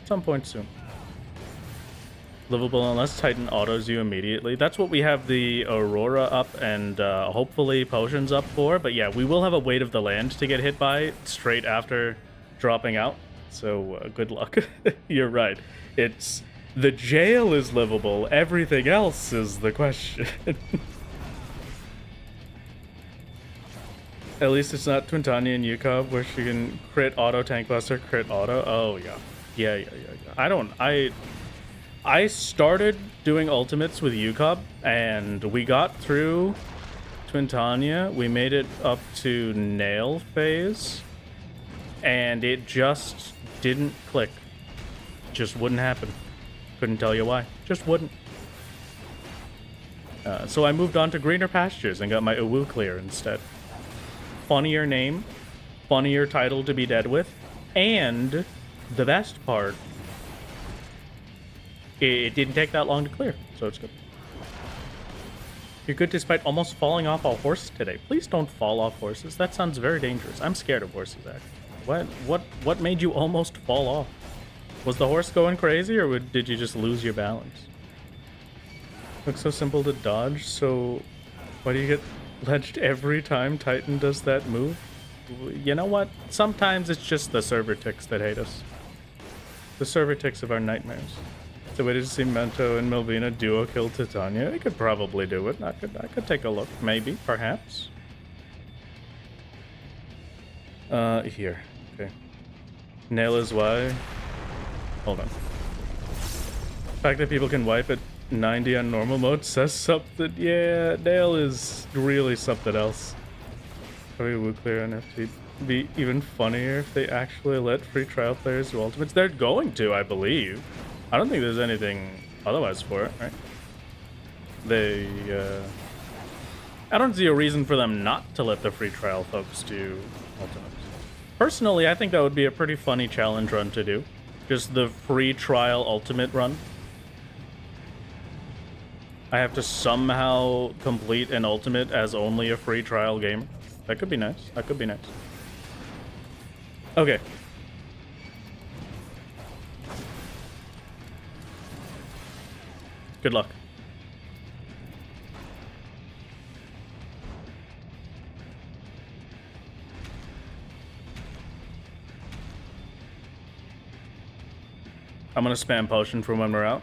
Some point soon. Livable unless Titan autos you immediately. That's what we have the Aurora up and hopefully Potions up for. But yeah, we will have a Weight of the Land to get hit by straight after dropping out. So good luck. You're right. It's... The jail is livable. Everything else is the question. At least it's not Twintania and Yukov where she can crit auto, tank buster, crit auto. Oh, yeah. Yeah. I started doing ultimates with UCOB, and we got through Twintania. We made it up to nail phase, and it just didn't click. Just wouldn't happen. Couldn't tell you why. Just wouldn't. So I moved on to greener pastures and got my Uwu clear instead. Funnier name, funnier title to be dead with, and the best part, it didn't take that long to clear, so it's good. You're good despite almost falling off a horse today. Please don't fall off horses. That sounds very dangerous. I'm scared of horses, actually. What made you almost fall off? Was the horse going crazy, or did you just lose your balance? Looks so simple to dodge, so why do you get ledged every time Titan does that move? You know what? Sometimes it's just the server ticks that hate us. The server ticks of our nightmares. So we just see Mento and Melvina duo kill Titania. They could probably do it. I could take a look. Maybe, perhaps. Here. Okay. Nail is why. Hold on. The fact that people can wipe at 90 on normal mode says something. Yeah, Nail is really something else. Probably would clear enough to be even funnier if they actually let free trial players do ultimates. They're going to, I believe. I don't think there's anything otherwise for it, right? I don't see a reason for them not to let the free trial folks do ultimates. Personally, I think that would be a pretty funny challenge run to do. Just the free trial ultimate run. I have to somehow complete an ultimate as only a free trial gamer. That could be nice. That could be nice. Okay. Good luck. I'm gonna spam potion for when we're out.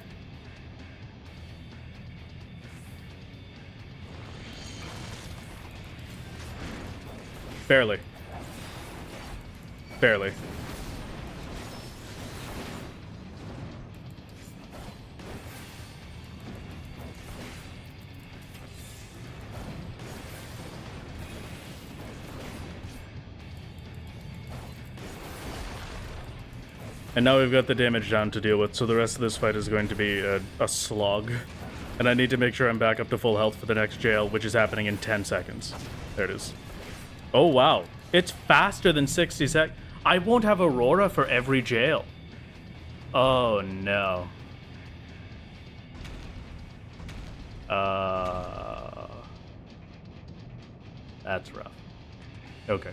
Barely. Barely. And now we've got the damage down to deal with, so the rest of this fight is going to be a slog. And I need to make sure I'm back up to full health for the next jail, which is happening in 10 seconds. There it is. Oh, wow. It's faster than 60 seconds. I won't have Aurora for every jail. Oh, no. That's rough. Okay.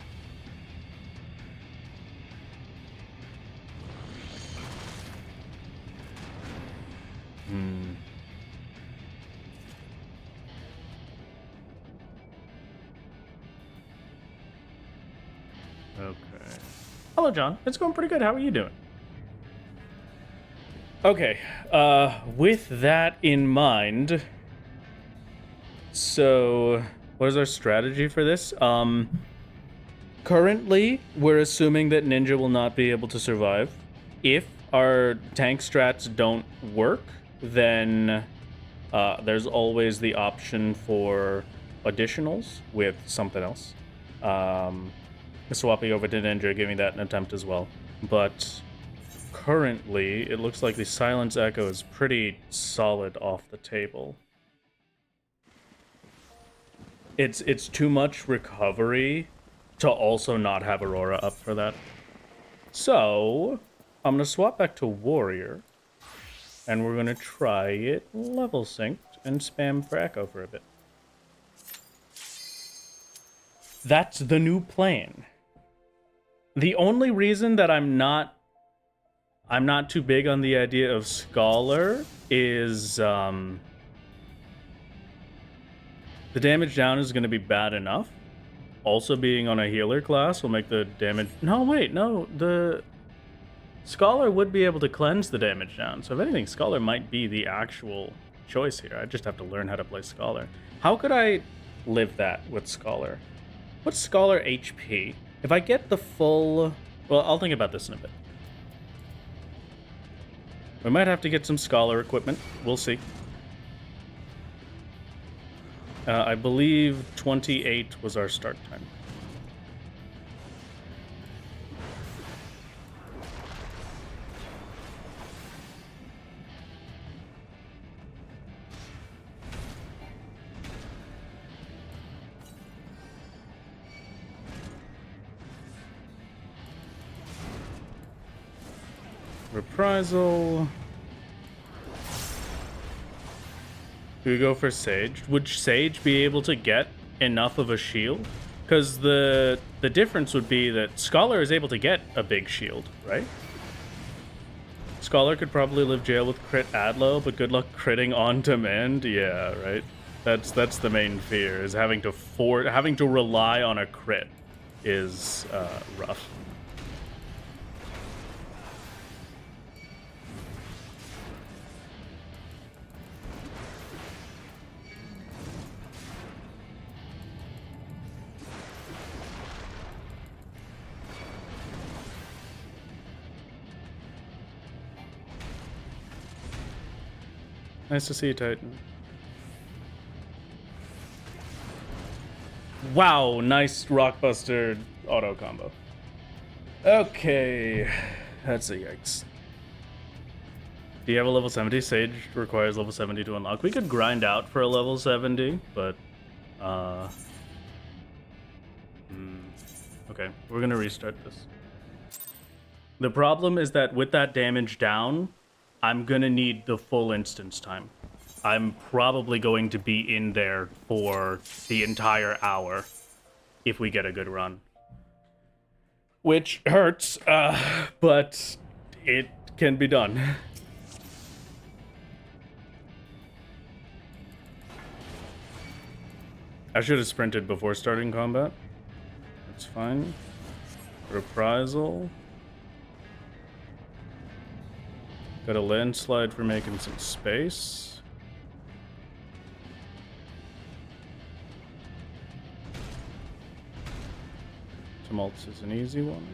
Okay. Hello, John. It's going pretty good. How are you doing? Okay. With that in mind, so what is our strategy for this? Currently, we're assuming that Ninja will not be able to survive. If our tank strats don't work, then there's always the option for additionals with something else. Swapping over to Ninja, giving that an attempt as well. But currently, it looks like the Silence Echo is pretty solid off the table. It's too much recovery to also not have Aurora up for that. So, I'm going to swap back to Warrior. And we're going to try it level synced and spam for Echo for a bit. That's the new plan. The only reason that I'm not too big on the idea of Scholar is the damage down is going to be bad enough. Also being on a healer class will make the damage... No, wait, no. The Scholar would be able to cleanse the damage down. So if anything, Scholar might be the actual choice here. I just have to learn how to play Scholar. How could I live that with Scholar? What's Scholar HP? If I get the full... Well, I'll think about this in a bit. We might have to get some scholar equipment. We'll see. I believe 28 was our start time. Reprisal. Do we go for Sage? Would Sage be able to get enough of a shield? Because the difference would be that Scholar is able to get a big shield, right? Scholar could probably live jail with crit Adlo, but good luck critting on demand. Yeah, right. That's the main fear, is having to rely on a crit is rough. Nice to see you, Titan. Wow, nice Rockbuster auto combo. Okay, that's a yikes. Do you have a level 70? Sage requires level 70 to unlock. We could grind out for a level 70, but okay, we're gonna restart this. The problem is that with that damage down, I'm gonna need the full instance time. I'm probably going to be in there for the entire hour if we get a good run. Which hurts, but it can be done. I should have sprinted before starting combat. That's fine. Reprisal. Got a landslide for making some space. Tumults is an easy one.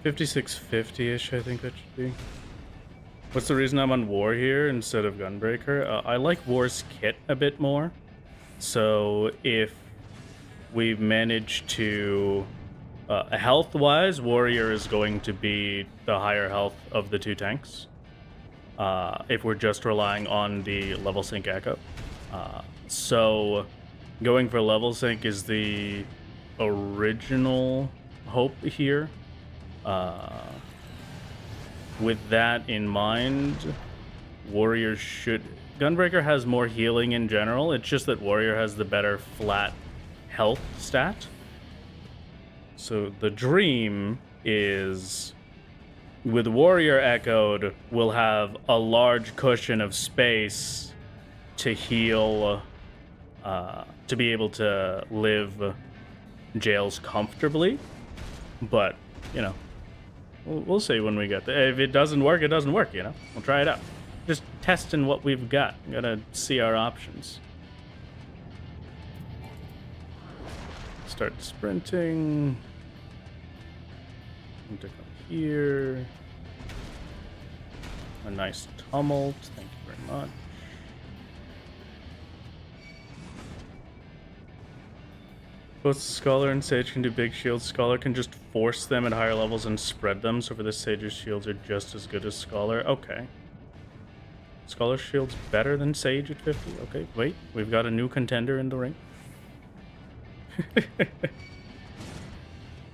$56.50-ish, I think that should be. What's the reason I'm on War here instead of Gunbreaker? I like War's kit a bit more. So if we manage to... health-wise, Warrior is going to be the higher health of the two tanks. If we're just relying on the level sync echo. So going for level sync is the original hope here. With that in mind, Warrior should... Gunbreaker has more healing in general. It's just that Warrior has the better flat health stat. So the dream is, with Warrior echoed, we'll have a large cushion of space to heal, to be able to live jails comfortably. But, you know, we'll see when we get there. If it doesn't work, it doesn't work, you know? We'll try it out. Just testing what we've got. Gotta see our options. Start sprinting. To come here. A nice tumult. Thank you very much. Both Scholar and Sage can do big shields. Scholar can just force them at higher levels and spread them, so for this Sage's shields are just as good as Scholar. Okay. Scholar's shield's better than Sage at 50? Okay, wait. We've got a new contender in the ring.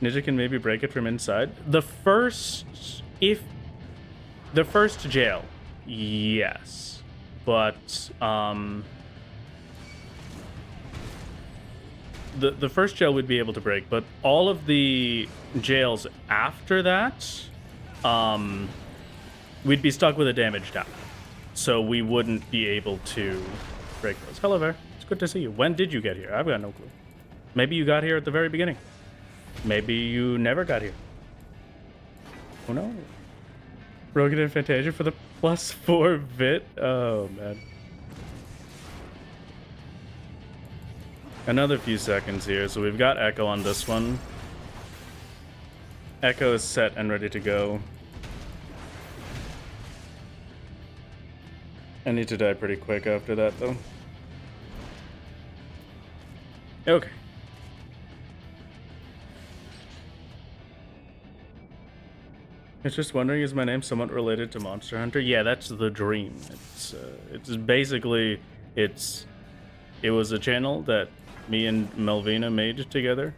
Ninja can maybe break it from inside. The first jail, yes. But, the first jail would be able to break, but all of the jails after that, we'd be stuck with a damage down. So we wouldn't be able to break those. Hello there. It's good to see you. When did you get here? I've got no clue. Maybe you got here at the very beginning. Maybe you never got here. Oh no. Rogan and Fantasia for the +4 bit. Oh man. Another few seconds here. So we've got Echo on this one. Echo is set and ready to go. I need to die pretty quick after that, though. Okay. I was just wondering, is my name somewhat related to Monster Hunter? Yeah, that's the dream. It's basically, it was a channel that me and Melvina made together.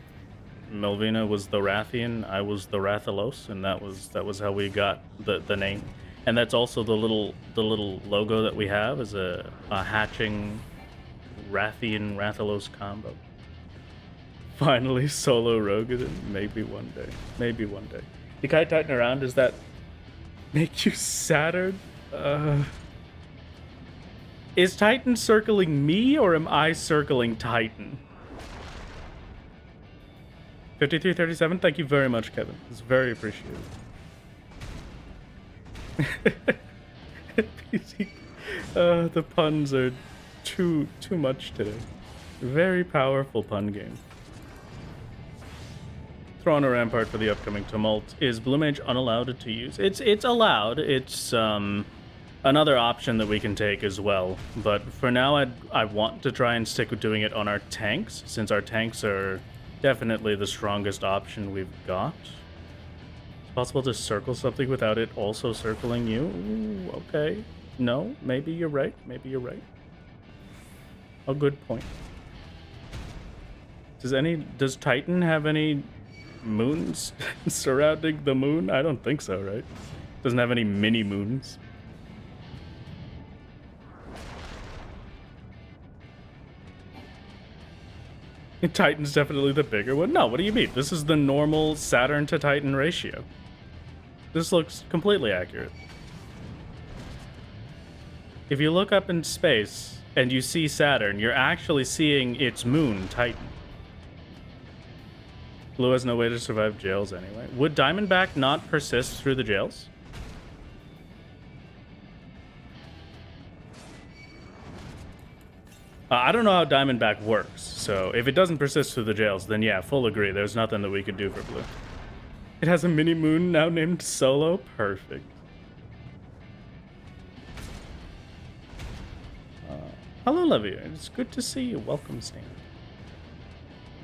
Melvina was the Rathian, I was the Rathalos, and that was how we got the name. And that's also the little logo that we have is a hatching Rathian Rathalos combo. Finally, solo Rogan. Maybe one day. Maybe one day. The Kite Titan around, does that make you Saturn? Is Titan circling me or am I circling Titan? 5337, thank you very much, Kevin. It's very appreciated. The puns are too much today. Very powerful pun game. Throw on a rampart for the upcoming tumult. Is Blue Mage unallowed to use? It's allowed. It's another option that we can take as well. But for now, I want to try and stick with doing it on our tanks, since our tanks are definitely the strongest option we've got. It's possible to circle something without it also circling you. Ooh, okay. No, maybe you're right. Maybe you're right. A good point. Does Titan have any moons surrounding the moon? I don't think so, right? Doesn't have any mini moons. Titan's definitely the bigger one. No, what do you mean? This is the normal Saturn to Titan ratio. This looks completely accurate. If you look up in space and you see Saturn, you're actually seeing its moon, Titan. Blue has no way to survive jails anyway. Would Diamondback not persist through the jails? I don't know how Diamondback works, so if it doesn't persist through the jails, then yeah, full agree. There's nothing that we could do for Blue. It has a mini moon now named Solo. Perfect. Hello, Levy. It's good to see you. Welcome, Stan.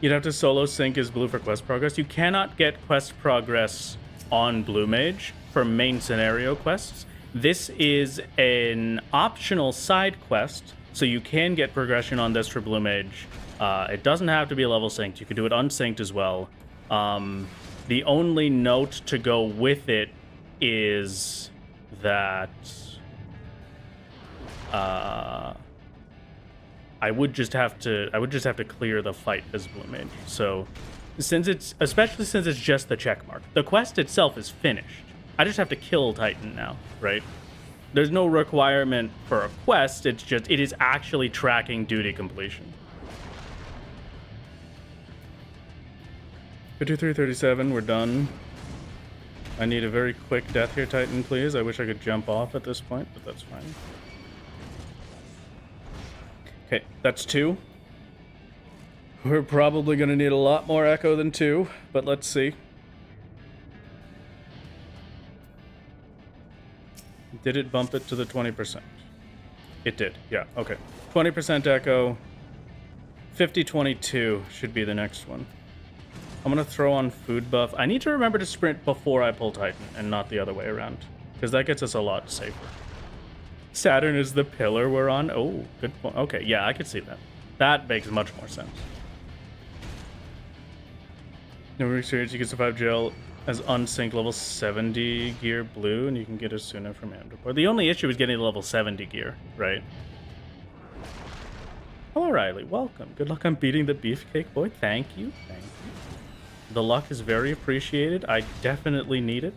You'd have to solo sync as Blue for quest progress. You cannot get quest progress on Blue Mage for main scenario quests. This is an optional side quest, so you can get progression on this for Blue Mage. It doesn't have to be level synced. You can do it unsynced as well. The only note to go with it is that I would just have to clear the fight as Blue Mage. So especially since it's just the check mark. The quest itself is finished. I just have to kill Titan now, right? There's no requirement for a quest, it is actually tracking duty completion. 5337, we're done. I need a very quick death here, Titan, please. I wish I could jump off at this point, but that's fine. Okay, that's 2. We're probably gonna need a lot more echo than 2, but let's see. Did it bump it to the 20%? It did, yeah, okay. 20% echo. 50-22 should be the next one. I'm gonna throw on food buff. I need to remember to sprint before I pull Titan and not the other way around, because that gets us a lot safer. Saturn is the pillar we're on. Oh, good point. Okay, yeah, I could see that. That makes much more sense. No experience, you can survive jail as unsynced level 70 gear Blue, and you can get Asuna from Amdapor. The only issue is getting the level 70 gear, right? Hello, Riley. Welcome. Good luck on beating the Beefcake Boy. Thank you. Thank you. The luck is very appreciated. I definitely need it.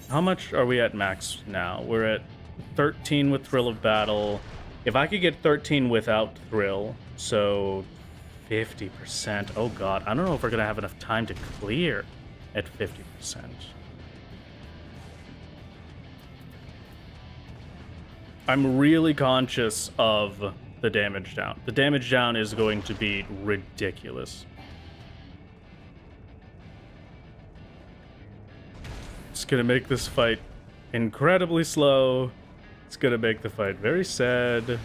How much are we at max now? We're at 13 with Thrill of Battle. If I could get 13 without Thrill, so 50%. Oh god, I don't know if we're gonna have enough time to clear at 50%. I'm really conscious of the damage down. The damage down is going to be ridiculous. It's gonna make this fight incredibly slow. It's gonna make the fight very sad.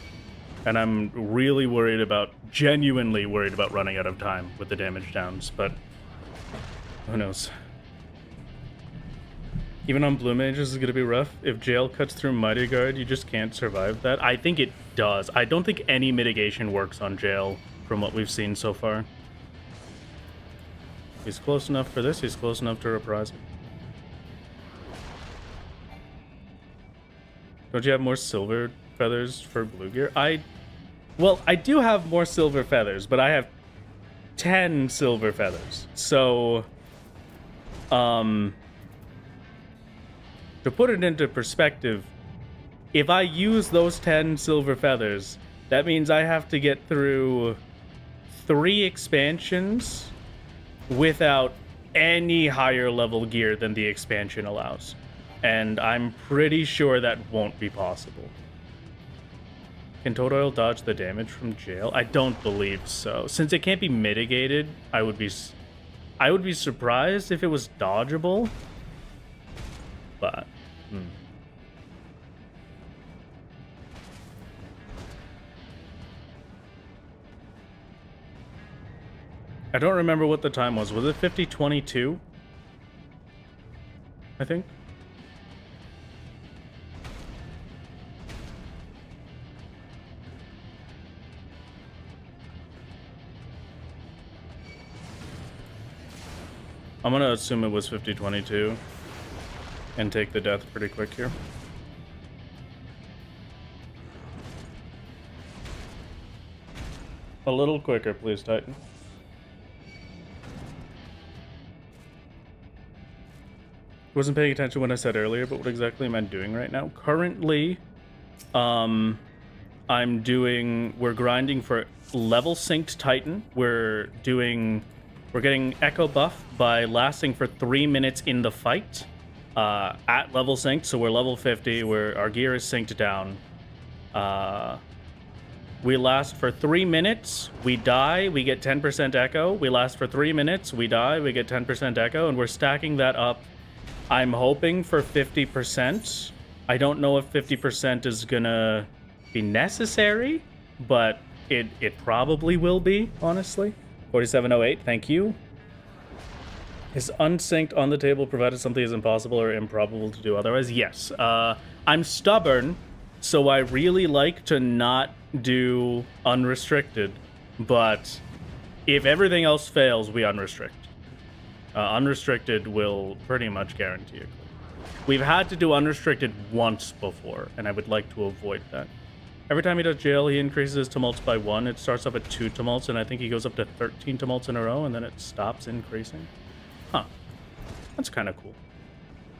And I'm really worried about, genuinely worried about running out of time with the damage downs, but who knows. Even on Blue Mages, this is gonna be rough. If Jail cuts through Mighty Guard, you just can't survive that. I think it does. I don't think any mitigation works on Jail from what we've seen so far. He's close enough for this, he's close enough to reprise it. Don't you have more silver feathers for blue gear? Well, I do have more silver feathers, but I have 10 silver feathers. So, to put it into perspective, if I use those 10 silver feathers, that means I have to get through 3 expansions without any higher level gear than the expansion allows. And I'm pretty sure that won't be possible. Can Toad Oil dodge the damage from Jail? I don't believe so. Since it can't be mitigated, I would be surprised if it was dodgeable. But, I don't remember what the time was. Was it 50:22? I think. I'm gonna assume it was 50:22 and take the death pretty quick here. A little quicker, please, Titan. Wasn't paying attention when I said earlier, but what exactly am I doing right now? Currently, we're grinding for level synced Titan. We're getting Echo buff by lasting for 3 minutes in the fight at level synced. So we're level 50, our gear is synced down. We last for 3 minutes, we die, we get 10% Echo. We last for 3 minutes, we die, we get 10% Echo, and we're stacking that up. I'm hoping for 50%. I don't know if 50% is gonna be necessary, but it probably will be, honestly. 4708, thank you. Is unsynced on the table provided something is impossible or improbable to do otherwise? Yes. I'm stubborn, so I really like to not do unrestricted, but if everything else fails, we unrestrict. Unrestricted will pretty much guarantee it. We've had to do unrestricted once before, and I would like to avoid that. Every time he does Jail, he increases his tumults by 1. It starts off at 2 tumults, and I think he goes up to 13 tumults in a row, and then it stops increasing. Huh. That's kind of cool.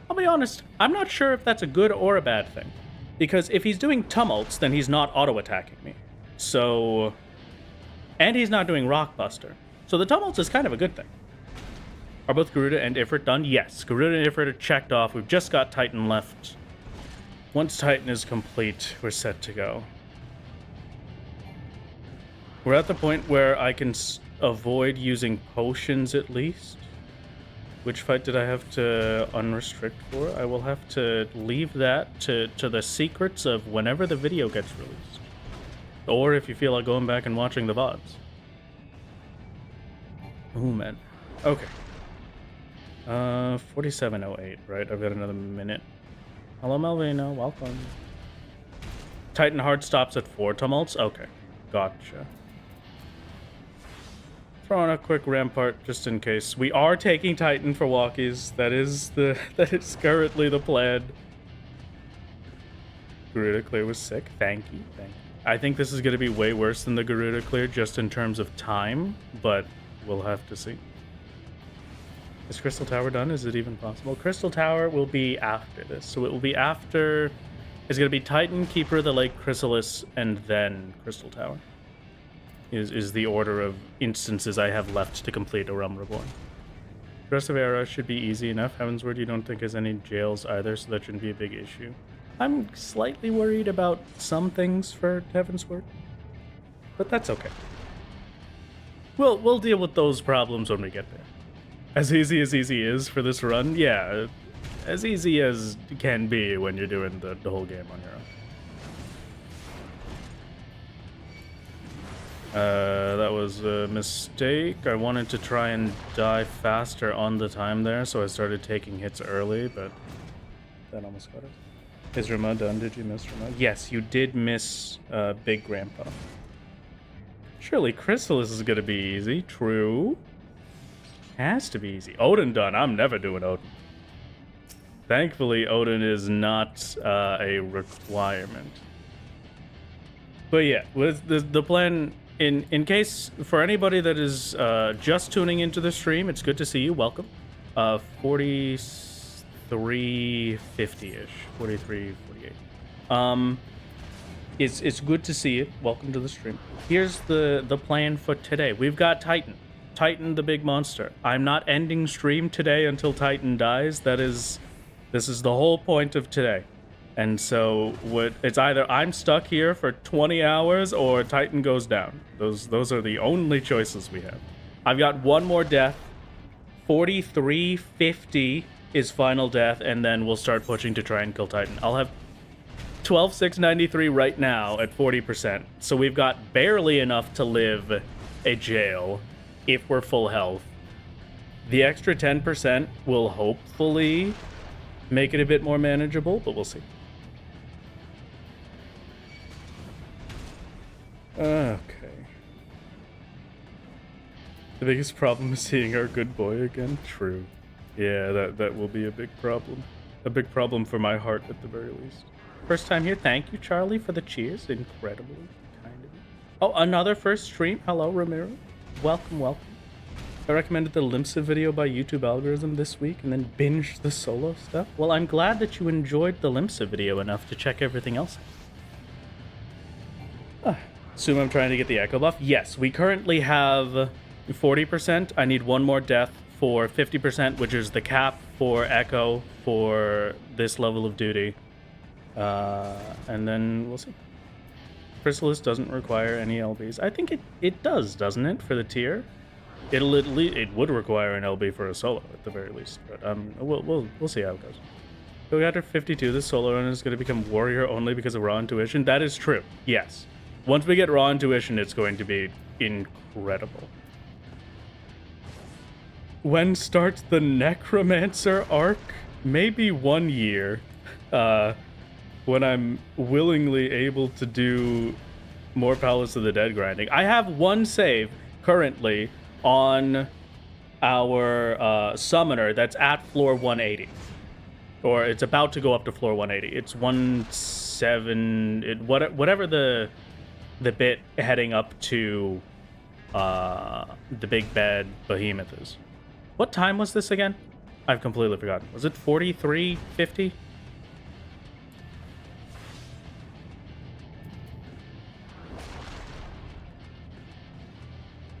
I'll be honest, I'm not sure if that's a good or a bad thing. Because if he's doing tumults, then he's not auto-attacking me. So... And he's not doing Rockbuster. So the tumults is kind of a good thing. Are both Garuda and Ifrit done? Yes, Garuda and Ifrit are checked off. We've just got Titan left. Once Titan is complete, we're set to go. We're at the point where I can avoid using potions at least. Which fight did I have to unrestrict for? I will have to leave that to the secrets of whenever the video gets released. Or if you feel like going back and watching the VODs. Oh man. Okay. 4708, right? I've got another minute. Hello Melvino, welcome. Titan hard stops at 4 tumults? Okay. Gotcha. Throw on a quick rampart just in case. We are taking Titan for walkies. That is currently the plan. Garuda clear was sick. Thank you. I think this is going to be way worse than the Garuda clear just in terms of time, but we'll have to see. Is Crystal Tower done? Is it even possible? Crystal Tower will be after this. So it will be after... It's going to be Titan, Keeper of the Lake, Chrysalis, and then Crystal Tower. Is the order of instances I have left to complete A Realm Reborn. The rest of Era should be easy enough. Heavensward you don't think has any jails either, so that shouldn't be a big issue. I'm slightly worried about some things for Heaven's Word, but that's okay. We'll deal with those problems when we get there. As easy is for this run, yeah, as easy as it can be when you're doing the whole game on your own. That was a mistake. I wanted to try and die faster on the time there, so I started taking hits early, but that almost got us. Is Rama done? Did you miss Rama? Yes, you did miss Big Grandpa. Surely Chrysalis is gonna be easy. True. Has to be easy. Odin done. I'm never doing Odin. Thankfully, Odin is not a requirement. But yeah, with the plan, in case for anybody that is just tuning into the stream, it's good to see you. Welcome. 4350-ish, 4348. It's good to see you. Welcome to the stream. Here's the plan for today. We've got Titan the big monster. I'm not ending stream today until Titan dies. This is the whole point of today. And so it's either I'm stuck here for 20 hours or Titan goes down. Those are the only choices we have. I've got one more death. 4350 is final death, and then we'll start pushing to try and kill Titan. I'll have 12,693 right now at 40%. So we've got barely enough to live a jail if we're full health. The extra 10% will hopefully make it a bit more manageable, but we'll see. Okay. The biggest problem is seeing our good boy again. True. Yeah, that will be a big problem. A big problem for my heart at the very least. First time here. Thank you, Charlie, for the cheers. Incredibly kind of you. Oh, another first stream. Hello, Ramiro. Welcome. I recommended the Limsa video by YouTube algorithm this week and then binged the solo stuff. Well, I'm glad that you enjoyed the Limsa video enough to check everything else out. Assume I'm trying to get the echo buff. Yes, we currently have 40%. I need one more death for 50%, which is the cap for echo for this level of duty. And then we'll see. Chrysalis doesn't require any LBs. I think it does, doesn't it, for the tier? It would require an LB for a solo at the very least, but we'll see how it goes. So we got to 52. This solo run is going to become warrior only because of raw intuition. That is true. Yes. Once we get raw intuition, it's going to be incredible. When starts the Necromancer arc? Maybe 1 year. When I'm willingly able to do more Palace of the Dead grinding. I have one save currently on our summoner that's at floor 180. Or it's about to go up to floor 180. It's whatever the bit heading up to the big bad behemoth is. What time was this again? I've completely forgotten. Was it 4350?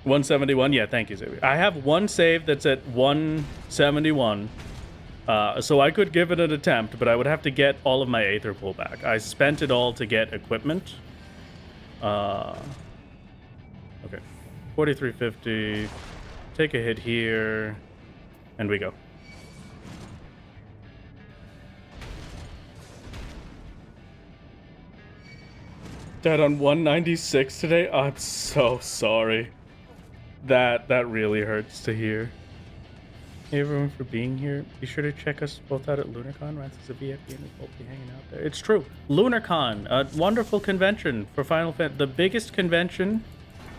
$171. Yeah, thank you, Xavier. I have one save that's at 171. So I could give it an attempt, but I would have to get all of my Aether Pool back. I spent it all to get equipment. Okay. 4350. Take a hit here. And we go. Dead on 196 today? Oh, I'm so sorry. That really hurts to hear. Hey everyone for being here. Be sure to check us both out at LunarCon. Rance is a VIP and we'll both be hanging out there. It's true. LunarCon, a wonderful convention for Final Fantasy. The biggest convention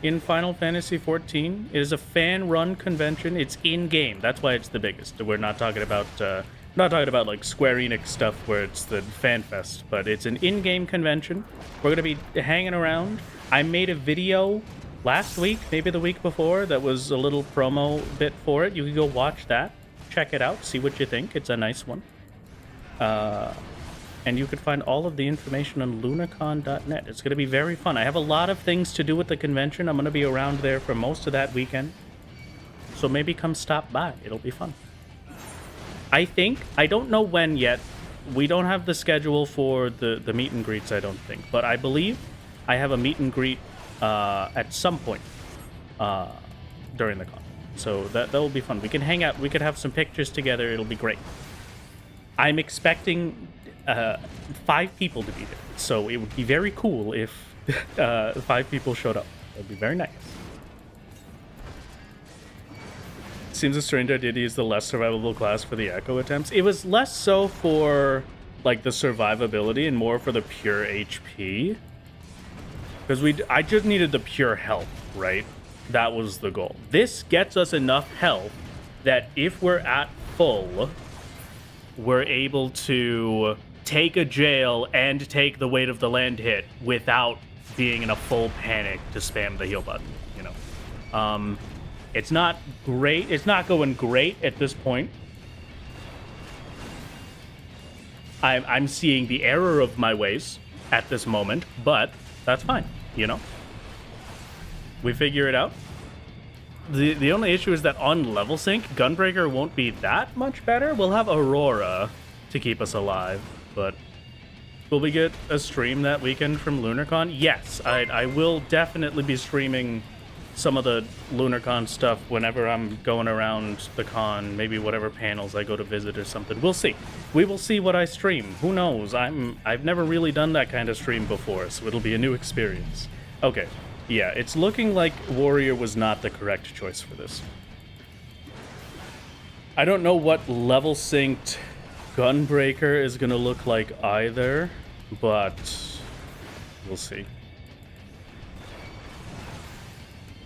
in Final Fantasy XIV. It is a fan-run convention. It's in-game. That's why it's the biggest. We're not talking about like Square Enix stuff where it's the fan fest, but it's an in-game convention. We're gonna be hanging around. I made a video last week, maybe the week before, that was a little promo bit for it. You can go watch that, check it out, see what you think. It's a nice one. And you can find all of the information on lunacon.net. It's going to be very fun. I have a lot of things to do with the convention. I'm going to be around there for most of that weekend. So maybe come stop by. It'll be fun. I don't know when yet, we don't have the schedule for the meet and greets, I don't think, but I believe I have a meet and greet at some point during the con. So that will be fun. We can hang out. We could have some pictures together. It'll be great. I'm expecting 5 people to be there, so it would be very cool if 5 people showed up. That'd be very nice. Seems a strange idea to use the less survivable class for the echo attempts. It was less so for like the survivability and more for the pure HP. Because I just needed the pure health, right? That was the goal. This gets us enough health that if we're at full, we're able to take a jail and take the weight of the land hit without being in a full panic to spam the heal button, you know. It's not great. It's not going great at this point. I'm seeing the error of my ways at this moment, but that's fine, you know. We figure it out. The only issue is that on level sync, Gunbreaker won't be that much better. We'll have Aurora to keep us alive, but will we get a stream that weekend from LunarCon? Yes, I will definitely be streaming some of the LunarCon stuff whenever I'm going around the con, maybe whatever panels I go to visit or something. We'll see. We will see what I stream. Who knows? I've never really done that kind of stream before, so it'll be a new experience. Okay. Yeah, it's looking like Warrior was not the correct choice for this. I don't know what level synced Gunbreaker is gonna look like either, but we'll see.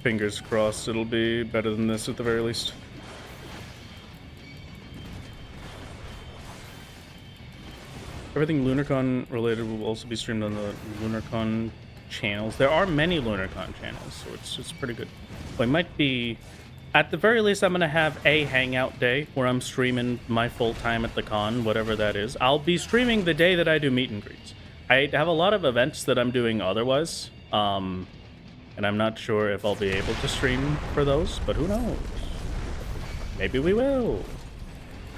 Fingers crossed it'll be better than this at the very least. Everything LunarCon related will also be streamed on the LunarCon channels. There are many LunarCon channels, so it's pretty good. Well, I might be, at the very least, I'm gonna have a hangout day where I'm streaming my full time at the con, whatever that is. I'll be streaming the day that I do meet and greets. I have a lot of events that I'm doing otherwise, and I'm not sure if I'll be able to stream for those, but who knows? Maybe we will.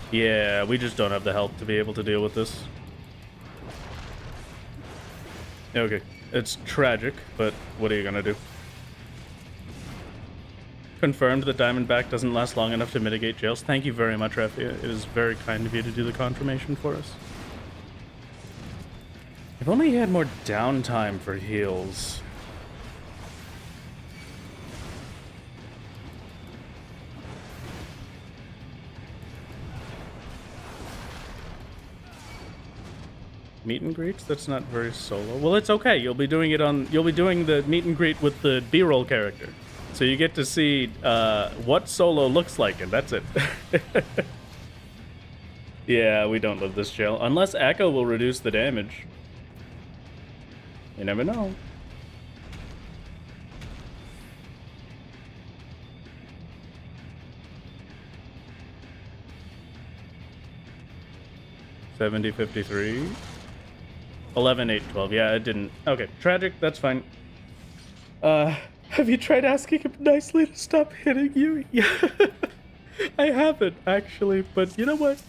Yeah, we just don't have the help to be able to deal with this. Okay. It's tragic, but what are you gonna do? Confirmed that Diamondback doesn't last long enough to mitigate jails. Thank you very much, Raffia. It is very kind of you to do the confirmation for us. If only he had more downtime for heals. Meet and greets? That's not very solo. Well, it's okay. You'll be doing the meet and greet with the B-roll character. So you get to see what solo looks like, and that's it. Yeah, we don't love this jail. Unless Echo will reduce the damage. You never know. $70.53. 11, 8, 12. Yeah, it didn't. Okay, tragic. That's fine. Have you tried asking him nicely to stop hitting you? Yeah, I haven't actually, but you know what?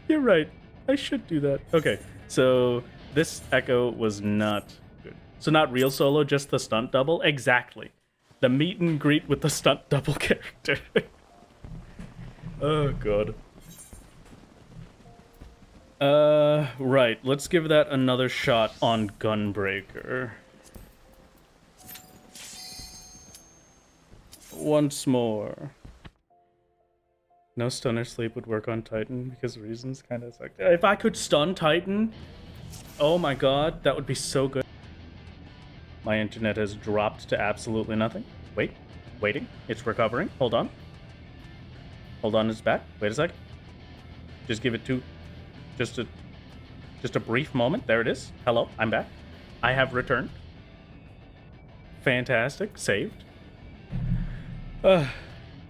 You're right. I should do that. Okay, so this Echo was not good. So not real solo, just the stunt double. Exactly. The meet and greet with the stunt double character. Oh god. Right, let's give that another shot on Gunbreaker. Once more. No stunner sleep would work on Titan because reasons kind of suck. If I could stun Titan, oh my god, that would be so good. My internet has dropped to absolutely nothing. Waiting, it's recovering. Hold on, it's back. Wait a second. Just give it just a brief moment. There it is. Hello, I'm back. I have returned. Fantastic, saved.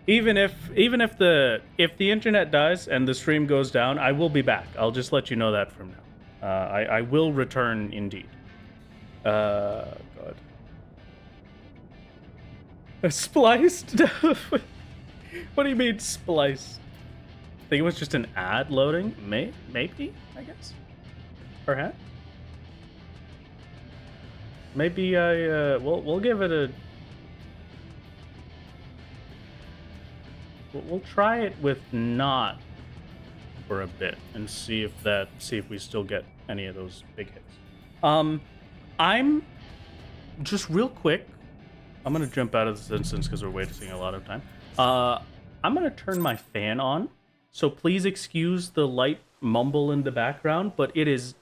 Even if the internet dies and the stream goes down, I will be back. I'll just let you know that from now. I will return indeed. God. Spliced? What do you mean spliced? I think it was just an ad loading. Maybe, I guess. Perhaps. Maybe we'll give it a. We'll try it with not for a bit and see if we still get any of those big hits. I'm just real quick. I'm gonna jump out of this instance because we're wasting a lot of time. I'm gonna turn my fan on, so please excuse the light mumble in the background, but it is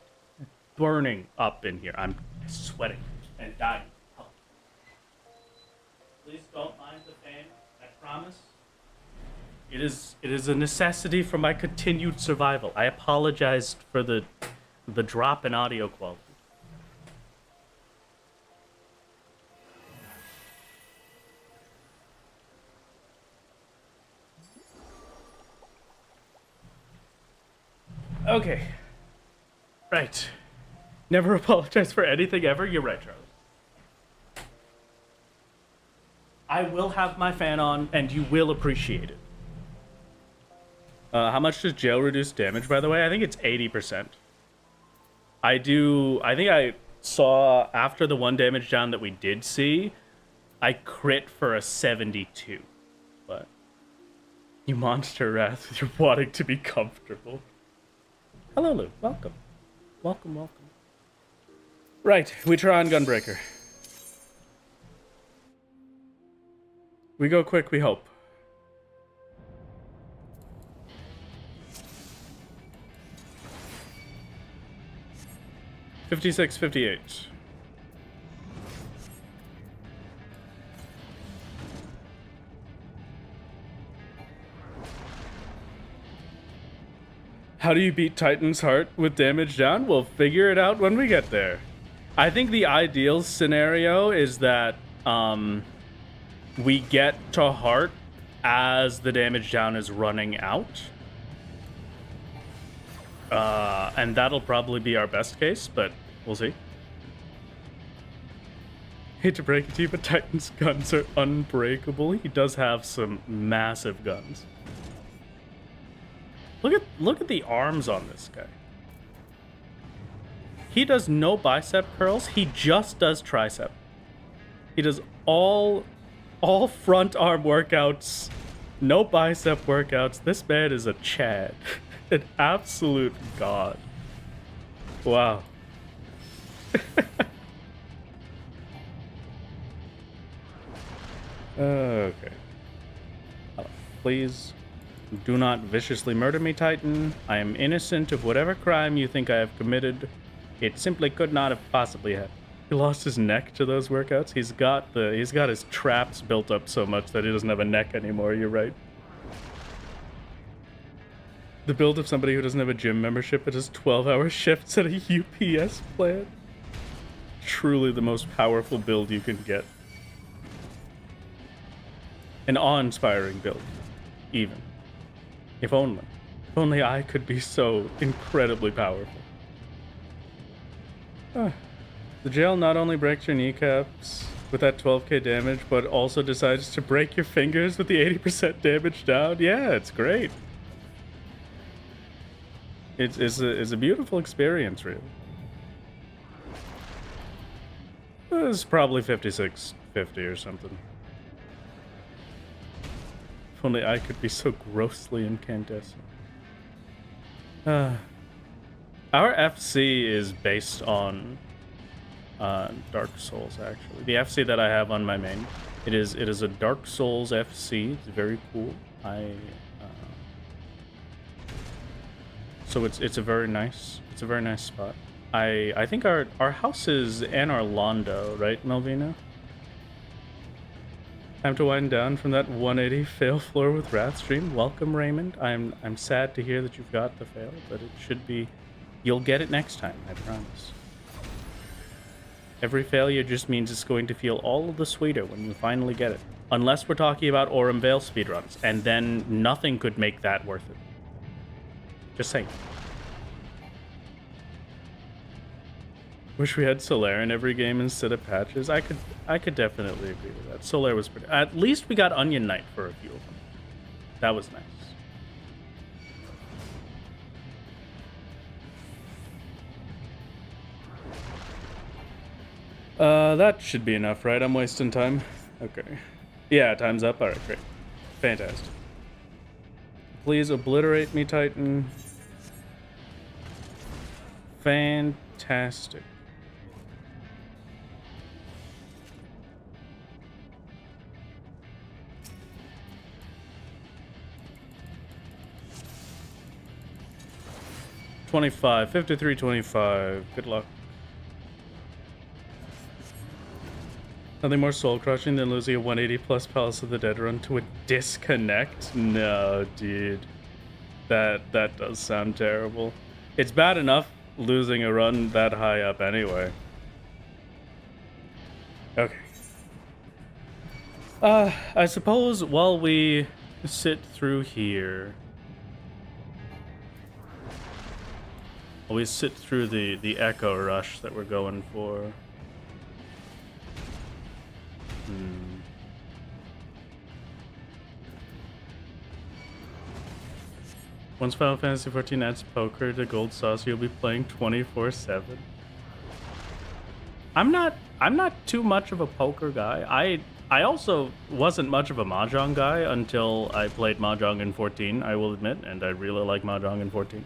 burning up in here. I'm sweating and dying. Please don't mind the fan. I promise. It is a necessity for my continued survival. I apologized for the drop in audio quality. Okay. Right. Never apologize for anything ever. You're right, Charlie. I will have my fan on, and you will appreciate it. How much does jail reduce damage, by the way? I think it's 80%. I think I saw, after the 1 damage down that we did see, I crit for a 72. But, you monster wrath, you're wanting to be comfortable. Hello, Lou. Welcome. Welcome, welcome. Right, we try on Gunbreaker. We go quick, we hope. $56, $58. How do you beat Titan's heart with damage down? We'll figure it out when we get there. I think the ideal scenario is that we get to heart as the damage down is running out. And that'll probably be our best case, but we'll see. Hate to break it to you, but Titan's guns are unbreakable. He does have some massive guns. Look at the arms on this guy. He does no bicep curls. He just does tricep. He does all front arm workouts, no bicep workouts. This man is a Chad. An absolute god. Wow. Okay. Please do not viciously murder me, Titan. I am innocent of whatever crime you think I have committed. It simply could not have possibly happened. He lost his neck to those workouts. He's got his traps built up so much that he doesn't have a neck anymore. You're right. The build of somebody who doesn't have a gym membership but has 12-hour shifts at a UPS plant. Truly the most powerful build you can get. An awe-inspiring build, even. If only I could be so incredibly powerful. The jail not only breaks your kneecaps with that 12k damage, but also decides to break your fingers with the 80% damage down. Yeah, it's great. It's a beautiful experience, really. It's probably 56.50 or something. If only I could be so grossly incandescent. Our FC is based on Dark Souls, actually. The FC that I have on my main, it is a Dark Souls FC. It's very cool. So it's a very nice spot. I think our house is in Orlando, right, Melvina? Time to wind down from that 180 fail floor with Wrath stream. Welcome, Raymond. I'm sad to hear that you've got the fail, but it should be. You'll get it next time, I promise. Every failure just means it's going to feel all the sweeter when you finally get it. Unless we're talking about Aurum Vale speedruns, and then nothing could make that worth it. Just saying. Wish we had Solaire in every game instead of patches. I could definitely agree with that. Solaire was pretty. At least we got Onion Knight for a few of them. That was nice. That should be enough, right? I'm wasting time. Okay. Yeah, time's up. Alright, great. Fantastic. Please obliterate me, Titan. Fantastic. $25, 53.25. Good luck. Nothing more soul crushing than losing a 180 plus Palace of the Dead run to a disconnect. No, dude, that does sound terrible. It's bad enough losing a run that high up anyway. Okay. I suppose while we sit through here, while we sit through the echo rush that we're going for. Once Final Fantasy XIV adds poker to Gold Sauce, you'll be playing 24/7. I'm not too much of a poker guy. I also wasn't much of a mahjong guy until I played mahjong in 14, I will admit, and I really like mahjong in 14.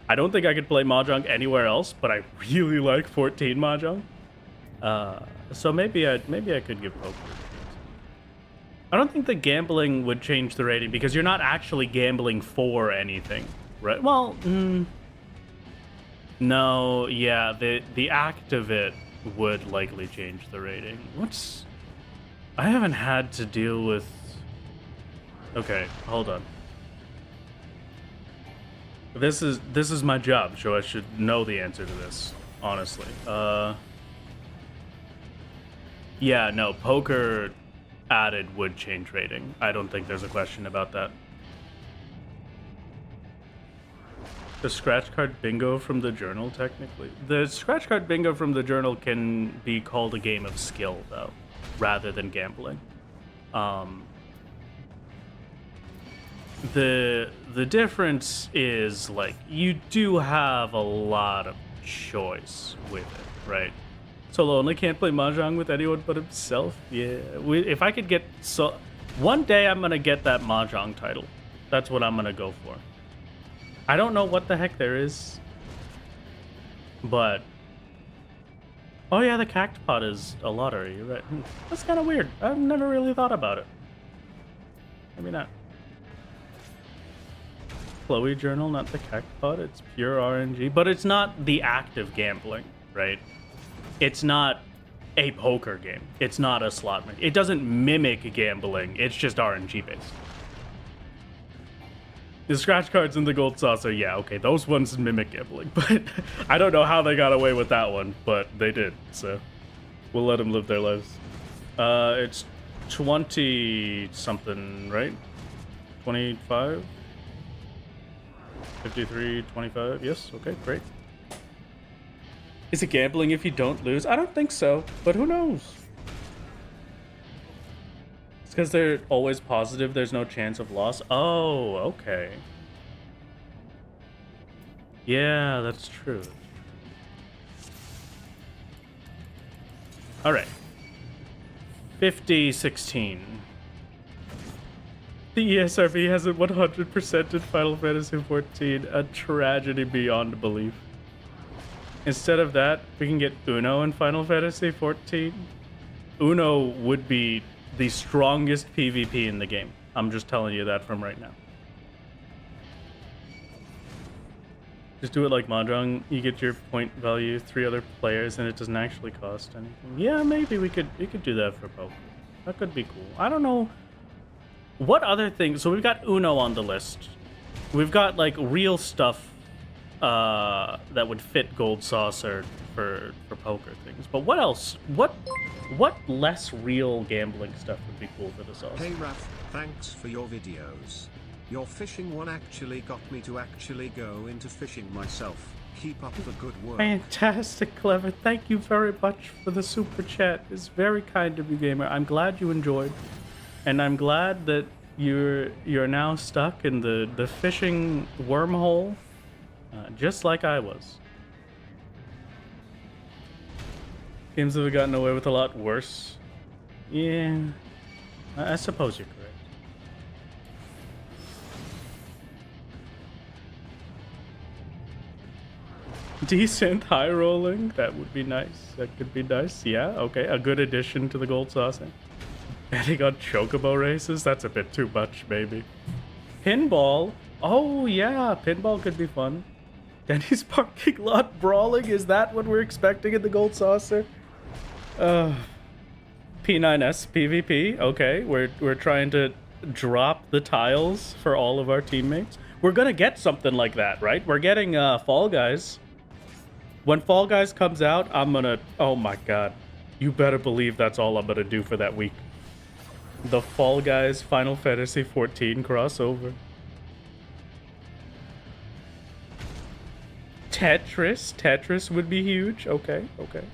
I don't think I could play mahjong anywhere else, but I really like 14 mahjong. So maybe I could give poker. I don't think the gambling would change the rating because you're not actually gambling for anything, right? Well, no, yeah, the act of it would likely change the rating. I haven't had to deal with. Okay, hold on. This is my job, so I should know the answer to this, honestly. Yeah, no, poker added would change rating. I don't think there's a question about that. The scratch card bingo from the journal, technically. The scratch card bingo from the journal can be called a game of skill, though, rather than gambling. The difference is, like, you do have a lot of choice with it, right? Solo only can't play mahjong with anyone but himself. Yeah, if I could get one day I'm gonna get that mahjong title. That's what I'm gonna go for. I don't know what the heck there is, but oh yeah, the cactpot is a lottery. You're right. That's kind of weird. I've never really thought about it. Maybe not. Chloe journal, not the cactpot. It's pure RNG, but it's not the act of gambling, right? It's not a poker game. It's not a slot machine. It doesn't mimic gambling. It's just RNG based. The scratch cards in the gold saucer, yeah, okay, those ones mimic gambling, but I don't know how they got away with that one, but they did, so we'll let them live their lives. It's 20 something, right? 25? 53, 25, yes, okay, great. Is it gambling if you don't lose? I don't think so, but who knows? It's because they're always positive, there's no chance of loss. Oh, okay. Yeah, that's true. All right. 50-16. The ESRB hasn't 100% in Final Fantasy XIV, a tragedy beyond belief. Instead of that, we can get Uno in Final Fantasy XIV. Uno would be the strongest PvP in the game. I'm just telling you that from right now. Just do it like Mahjong. You get your point value, 3 other players, and it doesn't actually cost anything. Yeah, maybe we could do that for poker. That could be cool. I don't know. What other things? So we've got Uno on the list. We've got like real stuff that would fit Gold Saucer for poker things. But what else? What less real gambling stuff would be cool for the sauce? Hey Raph, thanks for your videos. Your fishing one actually got me to actually go into fishing myself. Keep up the good work. Fantastic, Clever. Thank you very much for the super chat. It's very kind of you, gamer. I'm glad you enjoyed. And I'm glad that you're now stuck in the fishing wormhole. Just like I was. Games have gotten away with a lot worse. Yeah, I suppose you're correct. Decent high rolling, that would be nice. That could be nice. Yeah, okay, a good addition to the gold saucing. Betting on chocobo races, that's a bit too much, maybe. Pinball, oh yeah, pinball could be fun. Denny's parking lot brawling, is that what we're expecting in the gold saucer? P9S PvP, okay, we're trying to drop the tiles for all of our teammates. We're gonna get something like that, right? We're getting Fall Guys. When Fall Guys comes out, I'm gonna... Oh my god. You better believe that's all I'm gonna do for that week. The Fall Guys Final Fantasy 14 crossover. Tetris would be huge. Okay, okay.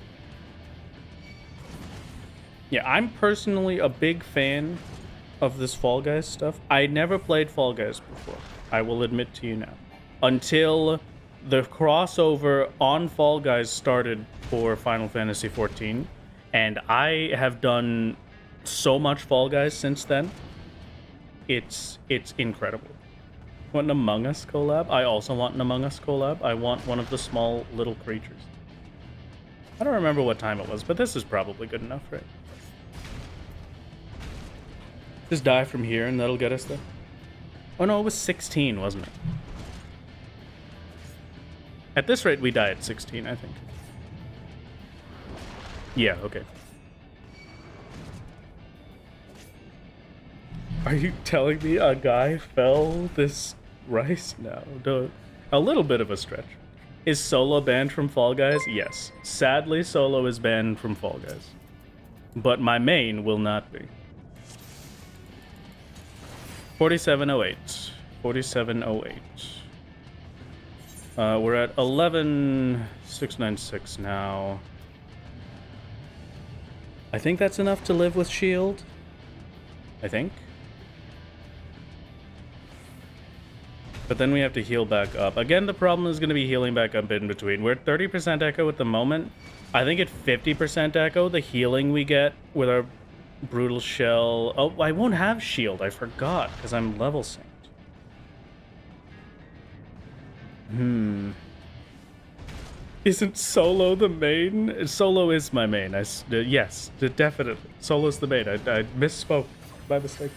Yeah, I'm personally a big fan of this Fall Guys stuff. I never played Fall Guys before. I will admit to you now. Until the crossover on Fall Guys started for Final Fantasy 14, and I have done so much Fall Guys since then. It's incredible. Want an Among Us collab? I also want an Among Us collab. I want one of the small little creatures. I don't remember what time it was, but this is probably good enough, right? Just die from here and that'll get us there. Oh no, it was 16, wasn't it? At this rate, we die at 16, I think. Yeah, okay. Are you telling me a guy fell this rice? No, don't. A little bit of a stretch. Is Solo banned from Fall Guys? Yes. Sadly, Solo is banned from Fall Guys. But my main will not be. 4708. 4708. We're at 11696 now. I think that's enough to live with shield. I think. But then we have to heal back up. Again, the problem is going to be healing back up in between. We're at 30% echo at the moment. I think at 50% echo, the healing we get with our brutal shell... Oh, I won't have shield. I forgot, because I'm level synced. Isn't Solo the main? Solo is my main. Yes, definitely. Solo's the main. I misspoke by mistake.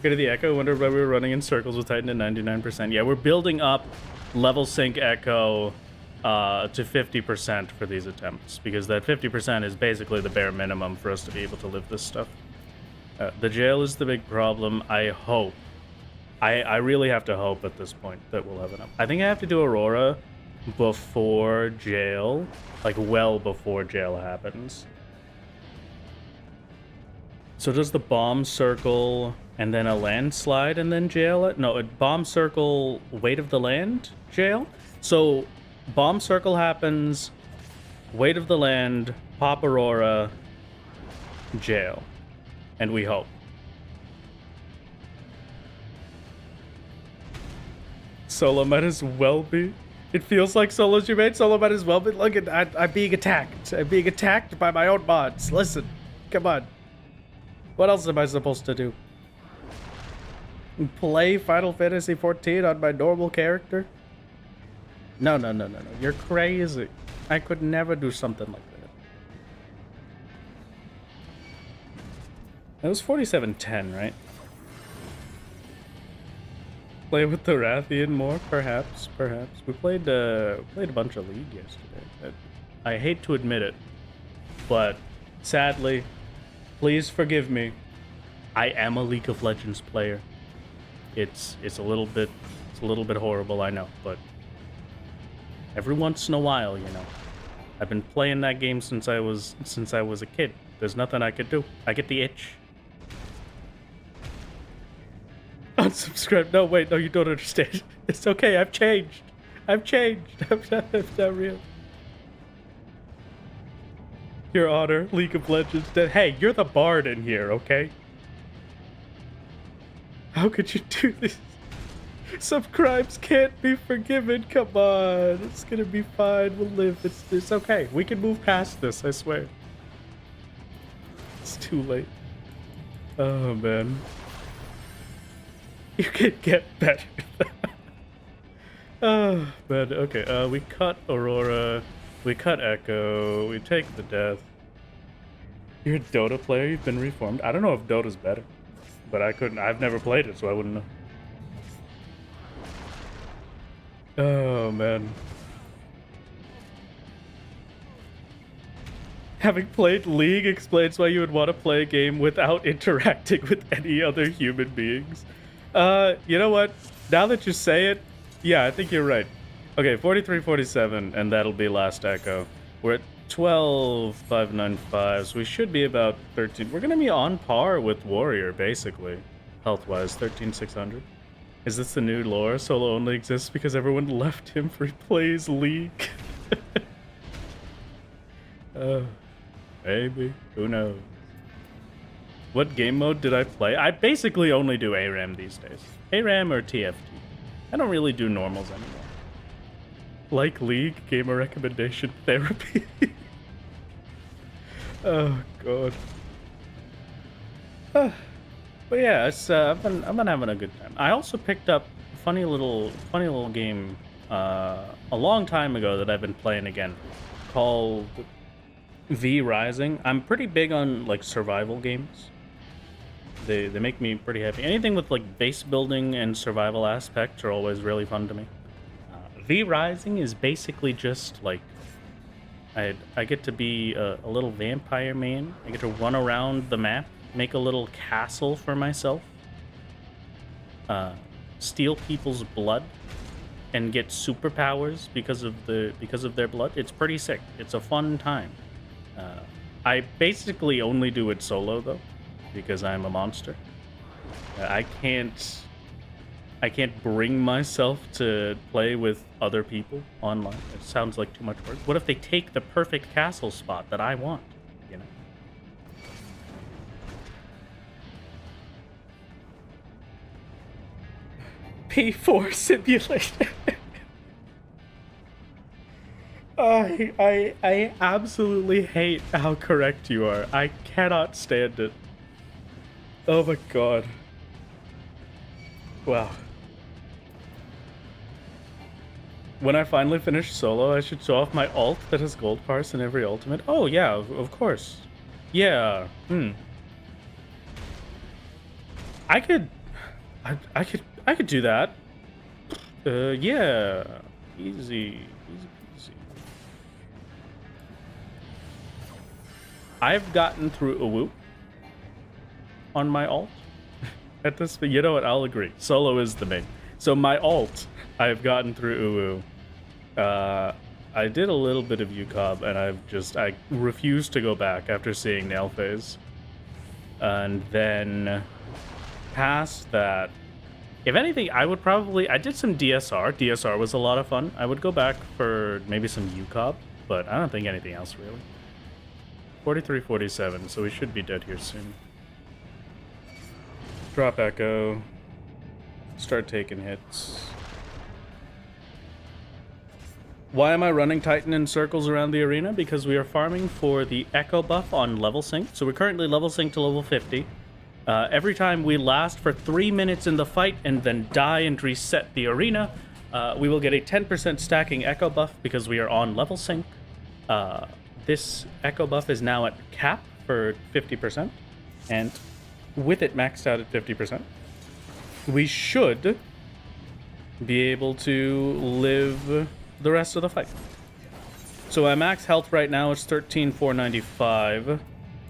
Go to the Echo. Wonder why we were running in circles with Titan at 99%. Yeah, we're building up level sync Echo to 50% for these attempts, because that 50% is basically the bare minimum for us to be able to live this stuff. The jail is the big problem. I hope. I really have to hope at this point that we'll have enough. I think I have to do Aurora before jail, like well before jail happens. So does the bomb circle and then a landslide and then jail it? No, a bomb circle, weight of the land, jail? So bomb circle happens, weight of the land, pop Aurora, jail. And we hope. Solo might as well be. It feels like Solo's your mate. Solo might as well be. Look at I'm being attacked. I'm being attacked by my own mods. Listen, come on. What else am I supposed to do? Play Final Fantasy 14 on my normal character? No. You're crazy. I could never do something like that. It was 4710, right? Play with the Rathian more, perhaps. We played a bunch of League yesterday. I hate to admit it, but sadly, please forgive me. I am a League of Legends player. It's a little bit horrible, I know, but every once in a while, you know. I've been playing that game since I was a kid. There's nothing I could do. I get the itch. Unsubscribe. No, wait, no, you don't understand. It's okay, I've changed. I'm not real. Your Honor, League of Legends. Hey, you're the bard in here, okay? How could you do this? Some crimes can't be forgiven. Come on, it's gonna be fine. We'll live. It's okay. We can move past this, I swear. too late. Oh, man. You could get better. Oh, man. Okay, we cut Aurora. We cut Echo. We take the death. You're a Dota player? You've been reformed? I don't know if Dota's better. But I've never played it, so I wouldn't know. Oh, man. Having played League explains why you would want to play a game without interacting with any other human beings. You know what? Now that you say it, yeah, I think you're right. Okay, 43-47, and that'll be last Echo. We're at 12,595, so we should be about 13. We're gonna be on par with Warrior, basically, health-wise, 13,600. Is this the new lore? Solo only exists because everyone left him for he plays League. Maybe. Who knows? What game mode did I play? I basically only do ARAM these days. ARAM or TFT. I don't really do normals anymore. Like League, gamer recommendation therapy. Oh god. But yeah, it's I've been having a good time. I also picked up a funny little game a long time ago that I've been playing again, called V Rising. I'm pretty big on like survival games. They make me pretty happy. Anything with like base building and survival aspects are always really fun to me. V Rising is basically just like I get to be a little vampire man. I get to run around the map, make a little castle for myself, steal people's blood, and get superpowers because of their blood. It's pretty sick. It's a fun time. I basically only do it solo though, because I'm a monster. I can't bring myself to play with other people online. It sounds like too much work. What if they take the perfect castle spot that I want? You know. P4 simulator. I absolutely hate how correct you are. I cannot stand it. Oh my god. Wow. When I finally finish solo, I should show off my ult that has gold parse in every ultimate. Oh yeah, of course. Yeah. I could do that. Yeah. Easy peasy. I've gotten through Uwu on my ult. At this, you know what? I'll agree. Solo is the main. So my ult, I've gotten through Uwu. I did a little bit of UCOB, and I refused to go back after seeing Nail Phase. And then past that, if anything, I did some DSR. DSR was a lot of fun. I would go back for maybe some UCOB, but I don't think anything else really. 43-47, so we should be dead here soon. Drop Echo. Start taking hits. Why am I running Titan in circles around the arena? Because we are farming for the Echo buff on level sync. So we're currently level sync to level 50. Every time we last for 3 minutes in the fight and then die and reset the arena, we will get a 10% stacking Echo buff because we are on level sync. This Echo buff is now at cap for 50%. And with it maxed out at 50%, we should be able to live the rest of the fight. So my max health right now is 13,495.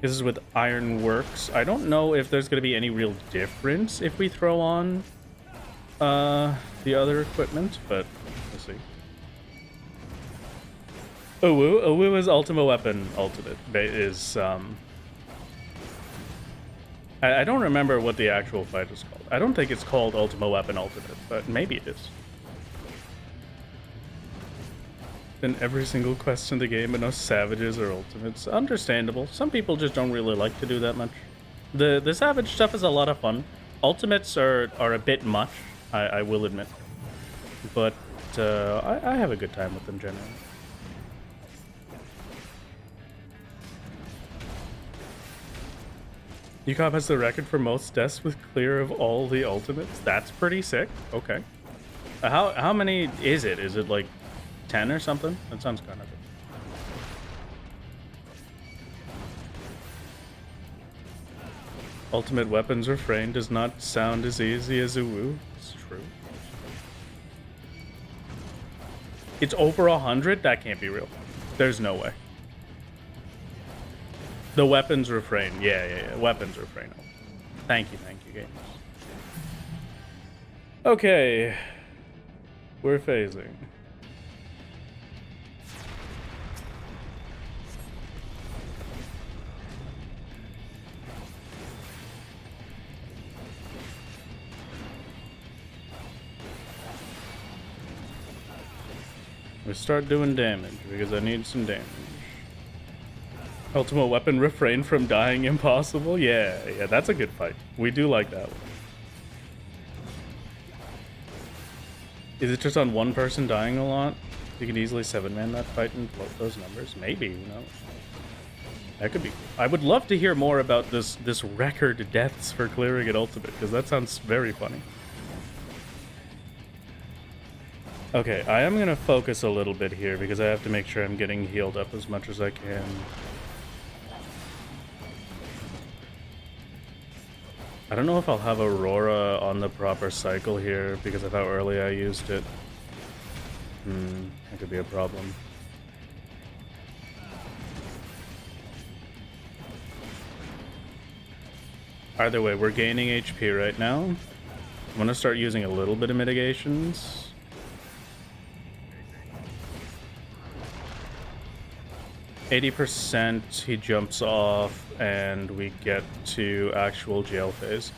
This is with Ironworks. I don't know if there's going to be any real difference if we throw on the other equipment, but we'll see. Uwu is Ultima Weapon Ultimate. I don't remember what the actual fight is called. I don't think it's called Ultima Weapon Ultimate, but maybe it is. In every single quest in the game, but no savages or ultimates. Understandable. Some people just don't really like to do that much. The savage stuff is a lot of fun. Ultimates are a bit much, I will admit. But I have a good time with them generally. UCOP has the record for most deaths with clear of all the ultimates. That's pretty sick. Okay. How many is it? Is it like 10 or something? That sounds kind of good. Ultimate weapons refrain does not sound as easy as Uwu. It's true. It's over 100? That can't be real. There's no way. The weapons refrain. Yeah. Weapons refrain. Thank you, gamers. Okay. We're phasing. We start doing damage because I need some damage. Ultimate weapon refrain from dying impossible. Yeah, that's a good fight. We do like that one. Is it just on one person dying a lot? You could easily 7-man that fight and float those numbers. Maybe, who knows? That could be cool. I would love to hear more about this record deaths for clearing it ultimate, because that sounds very funny. Okay, I am going to focus a little bit here because I have to make sure I'm getting healed up as much as I can. I don't know if I'll have Aurora on the proper cycle here because of how early I used it. That could be a problem. Either way, we're gaining HP right now. I'm going to start using a little bit of mitigations. 80%, he jumps off, and we get to actual jail phase.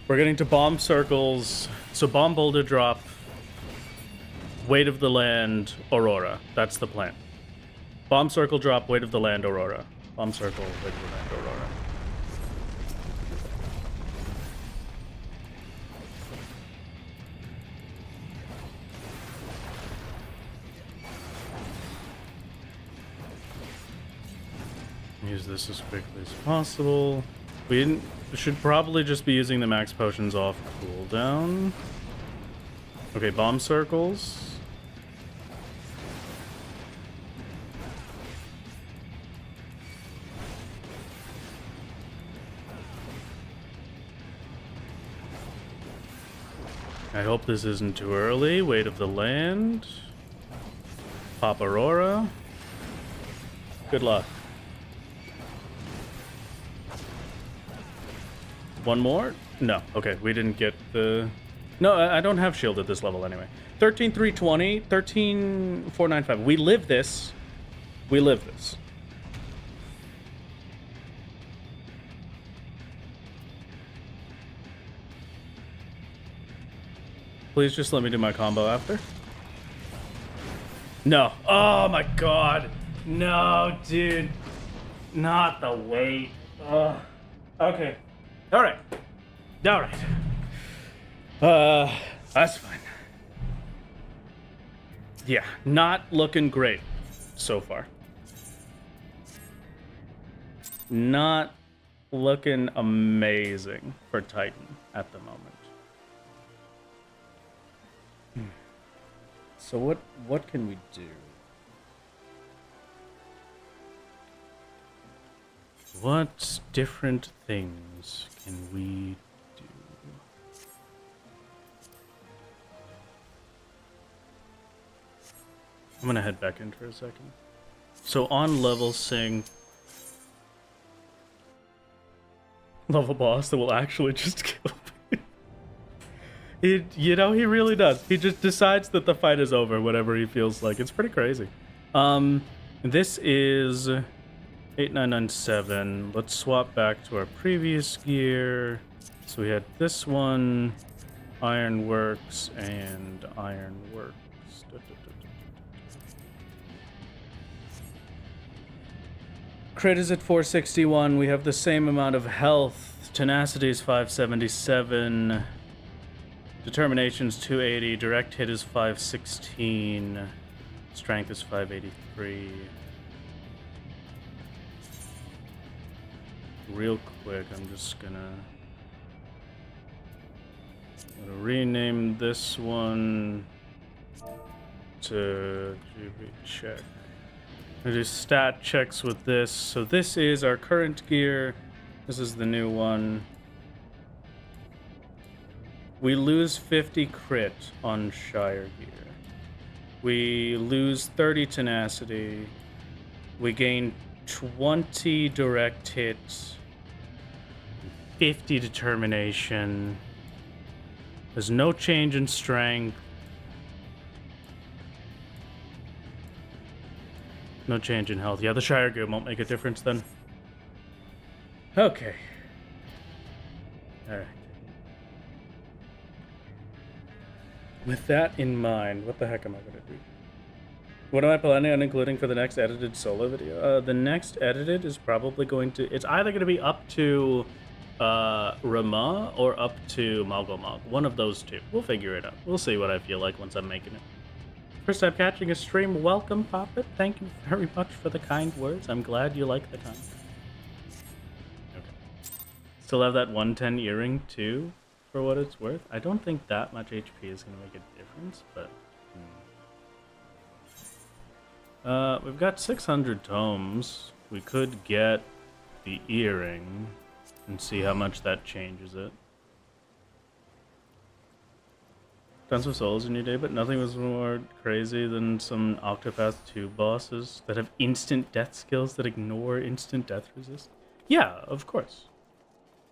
We're getting to bomb circles, so bomb boulder drop, weight of the land, Aurora. That's the plan. Bomb circle drop, weight of the land, Aurora. Bomb circle, weight of the land, Aurora. Use this as quickly as possible. We should probably just be using the max potions off cooldown. Okay, bomb circles. I hope this isn't too early. Weight of the land. Pop Aurora. Good luck. One more? No. Okay, we didn't get the... No, I don't have shield at this level anyway. 13,320, 13,495. We live this. We live this. Please just let me do my combo after. No. Oh my god. No, dude. Not the weight. Ugh. Okay. All right. That's fine. Yeah, not looking great so far. Not looking amazing for Titan at the moment. So what can we do? What different things can we do? I'm gonna head back in for a second. So on level sync, level boss that will actually just kill me. You know, he really does. He just decides that the fight is over whenever he feels like. It's pretty crazy. This is 8997. Let's swap back to our previous gear. So we had this one, Ironworks, and Ironworks. Crit is at 461. We have the same amount of health. Tenacity is 577. Determination's 280. Direct hit is 516. Strength is 583. real quick. I'm just gonna rename this one to GB check. I do stat checks with this. So this is our current gear. This is the new one. We lose 50 crit on Shire gear. We lose 30 tenacity. We gain 20 direct hits. 50 determination. There's no change in strength. No change in health. Yeah, the Shire gear won't make a difference then. Okay. Alright. With that in mind, what the heck am I gonna do? What am I planning on including for the next edited solo video? The next edited is probably going to... It's either going to be up to Rama or up to Malgomog. One of those two. We'll figure it out. We'll see what I feel like once I'm making it. First time catching a stream. Welcome, Poppet. Thank you very much for the kind words. I'm glad you like the content. Okay. Still have that 110 earring too, for what it's worth. I don't think that much HP is going to make a difference, but... we've got 600 tomes. We could get the earring and see how much that changes it. Tons of souls in your day, but nothing was more crazy than some Octopath 2 bosses that have instant death skills that ignore instant death resist. Yeah, of course.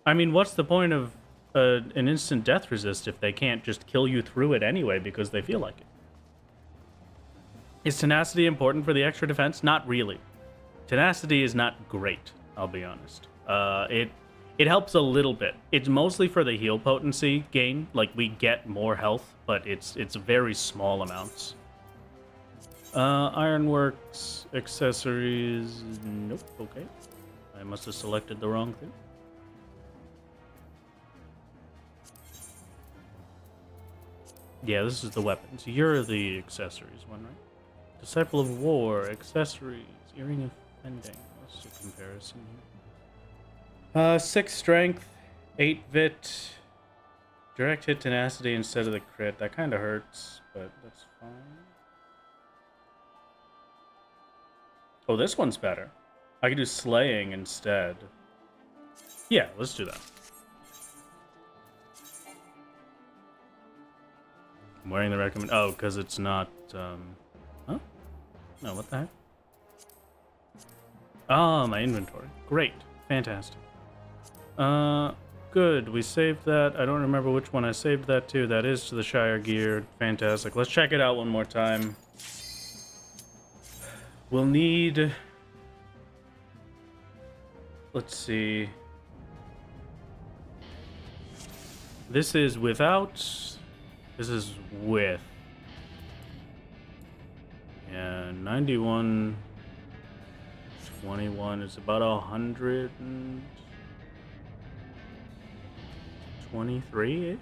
I mean, what's the point of an instant death resist if they can't just kill you through it anyway because they feel like it? Is tenacity important for the extra defense? Not really. Tenacity is not great, I'll be honest. It helps a little bit. It's mostly for the heal potency gain. Like, we get more health, but it's very small amounts. Ironworks, accessories... Nope, okay. I must have selected the wrong thing. Yeah, this is the weapons. You're the accessories one, right? Disciple of War, accessories, Earring of Fending. What's the comparison here? 6 strength, 8 vit, direct hit tenacity instead of the crit. That kind of hurts, but that's fine. Oh, this one's better. I could do slaying instead. Yeah, let's do that. I'm wearing the recommend. Oh, because it's not. Huh? No, what the heck? Oh, my inventory. Great. Fantastic. Good. We saved that. I don't remember which one I saved that to. That is to the Shire gear. Fantastic. Let's check it out one more time. We'll need... Let's see. This is without... This is with... Yeah, 91... 21 is about 123-ish?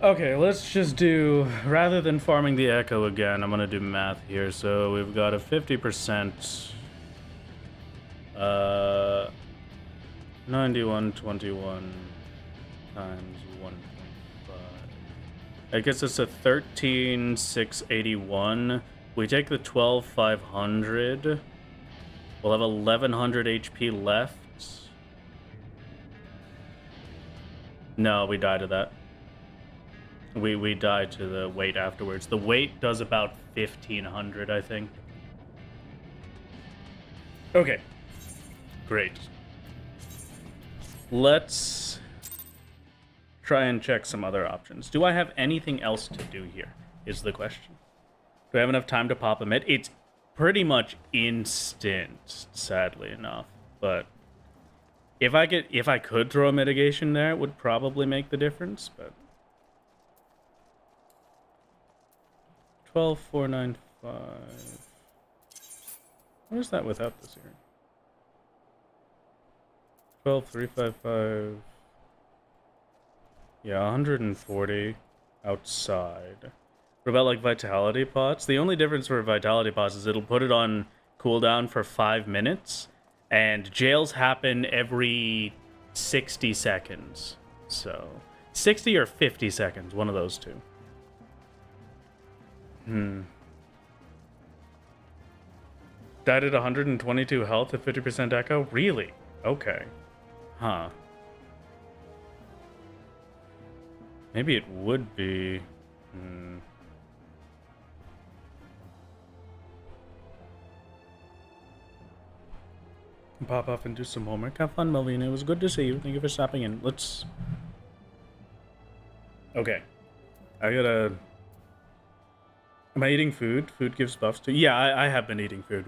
Okay, let's just do, rather than farming the echo again, I'm gonna do math here. So we've got a 50%, 9121 times 1.5. I guess it's a 13,681. We take the 12,500. We'll have 1,100 HP left. No, we die to that. We die to the weight afterwards. The weight does about 1,500, I think. Okay. Great. Let's try and check some other options. Do I have anything else to do here, is the question. Do I have enough time to pop a mid? It's pretty much instant, sadly enough. But if I could throw a mitigation there, it would probably make the difference, but 12,495. What is that without this here? 12,355. Yeah, 140 outside. What about like vitality pots? The only difference for vitality pots is it'll put it on cooldown for 5 minutes, and jails happen every 60 seconds. So 60 or 50 seconds, one of those two. Died at 122 health at 50% echo? Really? Okay. Huh. Maybe it would be... Pop off and do some homework. Have fun, Melvina. It was good to see you. Thank you for stopping in. Let's... Okay. I gotta... Am I eating food? Food gives buffs to... Yeah, I have been eating food.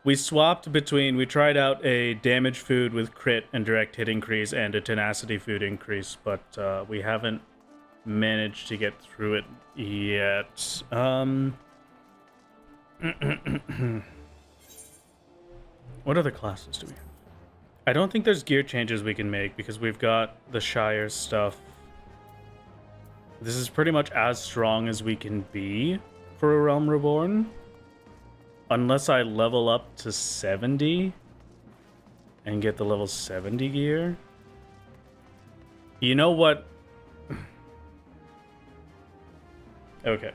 We swapped between... We tried out a damage food with crit and direct hit increase and a tenacity food increase, but we haven't managed to get through it yet. What other classes do we have? I don't think there's gear changes we can make because we've got the Shire stuff. This is pretty much as strong as we can be for a Realm Reborn. Unless I level up to 70 and get the level 70 gear. You know what? Okay.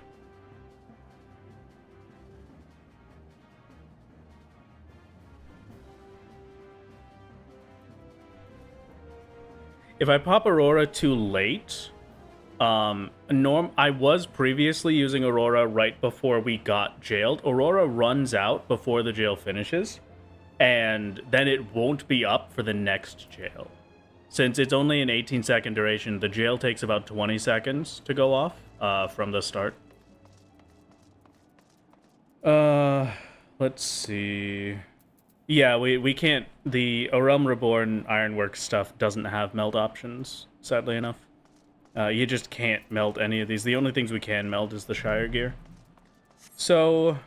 If I pop Aurora too late, I was previously using Aurora right before we got jailed. Aurora runs out before the jail finishes, and then it won't be up for the next jail. Since it's only an 18-second duration, the jail takes about 20 seconds to go off from the start. Let's see... Yeah, we can't... The A Realm Reborn Ironworks stuff doesn't have meld options, sadly enough. You just can't meld any of these. The only things we can meld is the Shire gear. So,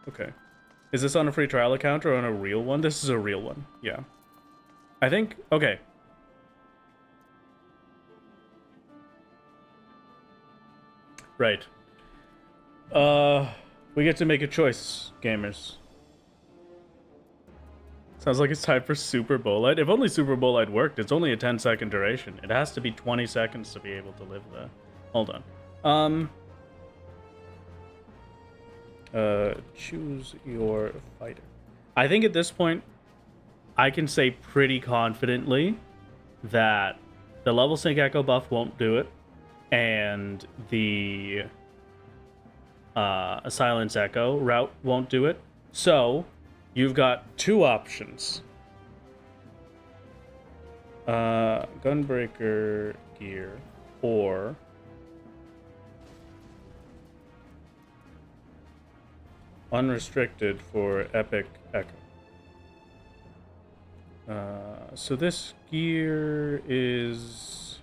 okay. Is this on a free trial account or on a real one? This is a real one, yeah. I think... Okay. Right. We get to make a choice, gamers. Sounds like it's time for Super Bolide. If only Super Bolide worked, it's only a 10-second duration. It has to be 20 seconds to be able to live there. Hold on. Choose your fighter. I think at this point, I can say pretty confidently that the level sync echo buff won't do it, and the silence echo route won't do it. So you've got two options. Gunbreaker gear or unrestricted for epic echo. So this gear is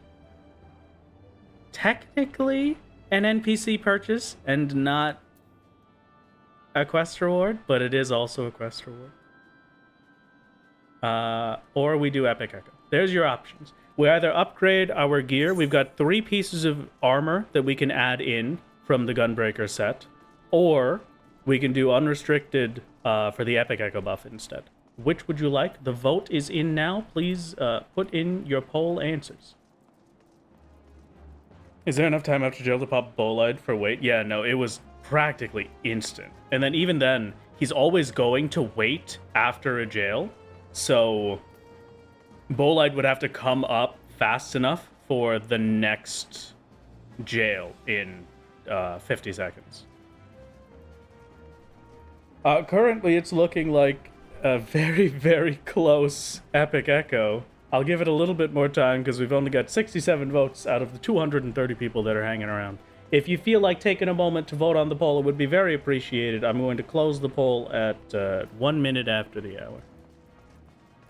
technically an NPC purchase and not a quest reward, but it is also a quest reward. Or we do epic echo. There's your options. We either upgrade our gear. We've got 3 pieces of armor that we can add in from the Gunbreaker set, or we can do unrestricted for the epic echo buff instead. Which would you like? The vote is in now. Please put in your poll answers. Is there enough time after jail to pop Bolide for wait? Yeah, no, it was practically instant. And then even then, he's always going to wait after a jail. So Bolide would have to come up fast enough for the next jail in 50 seconds. Currently, it's looking like a very, very close epic echo. I'll give it a little bit more time because we've only got 67 votes out of the 230 people that are hanging around. If you feel like taking a moment to vote on the poll, it would be very appreciated. I'm going to close the poll at 1 minute after the hour.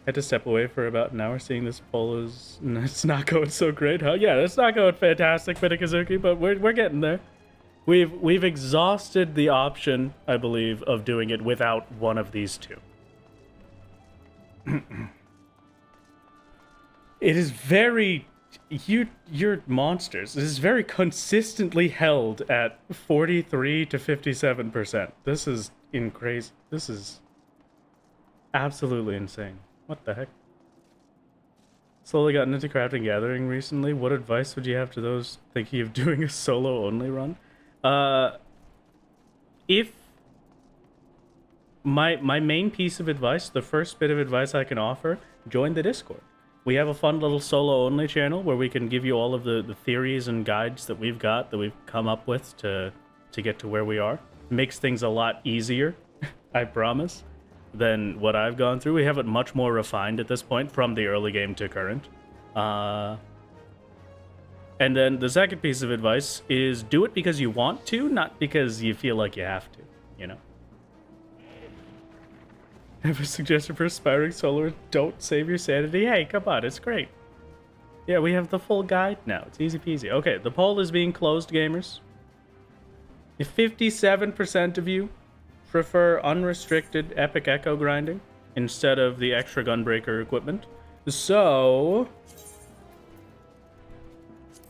I had to step away for about an hour seeing this poll is... It's not going so great, huh? Yeah, it's not going fantastic, Pinakazuki, but we're getting there. We've exhausted the option, I believe, of doing it without one of these two. It is very You're monsters. This is very consistently held at 43 to 57%. This is crazy. This is absolutely insane. What the heck? Slowly gotten into crafting gathering recently. What advice would you have to those thinking of doing a solo only run? If my main piece of advice, the first bit of advice I can offer, join the Discord. We have a fun little solo only channel where we can give you all of the theories and guides that we've come up with to get to where we are. Makes things a lot easier, I promise, than what I've gone through. We have it much more refined at this point from the early game to current. And then the second piece of advice is do it because you want to, not because you feel like you have to, you know? Have a suggestion for aspiring soloists? Don't save your sanity? Hey, come on, it's great. Yeah, we have the full guide now. It's easy peasy. Okay, the poll is being closed, gamers. If 57% of you prefer unrestricted Epic Echo grinding instead of the extra Gunbreaker equipment. So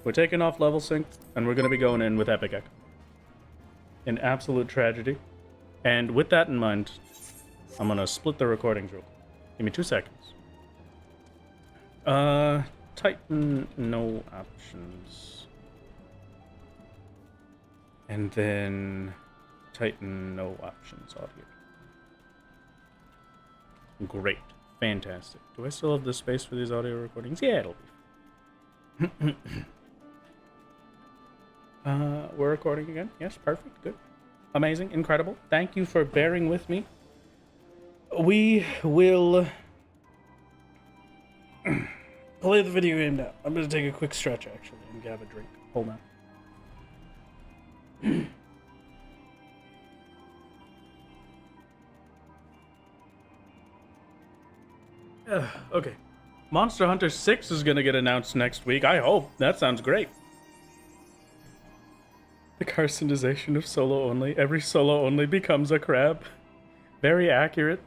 we're taking off level sync and we're going to be going in with Epic Echo. An absolute tragedy. And with that in mind, I'm going to split the recordings real quick. Give me 2 seconds. Titan, no options. And then Titan, no options audio. Great. Fantastic. Do I still have the space for these audio recordings? Yeah, it'll be. We're recording again. Yes, perfect. Good. Amazing. Incredible. Thank you for bearing with me. We will play the video game now. I'm going to take a quick stretch, actually, and grab a drink. Hold on. Okay. Monster Hunter 6 is going to get announced next week. I hope. That sounds great. The carcinization of solo only. Every solo only becomes a crab. Very accurate.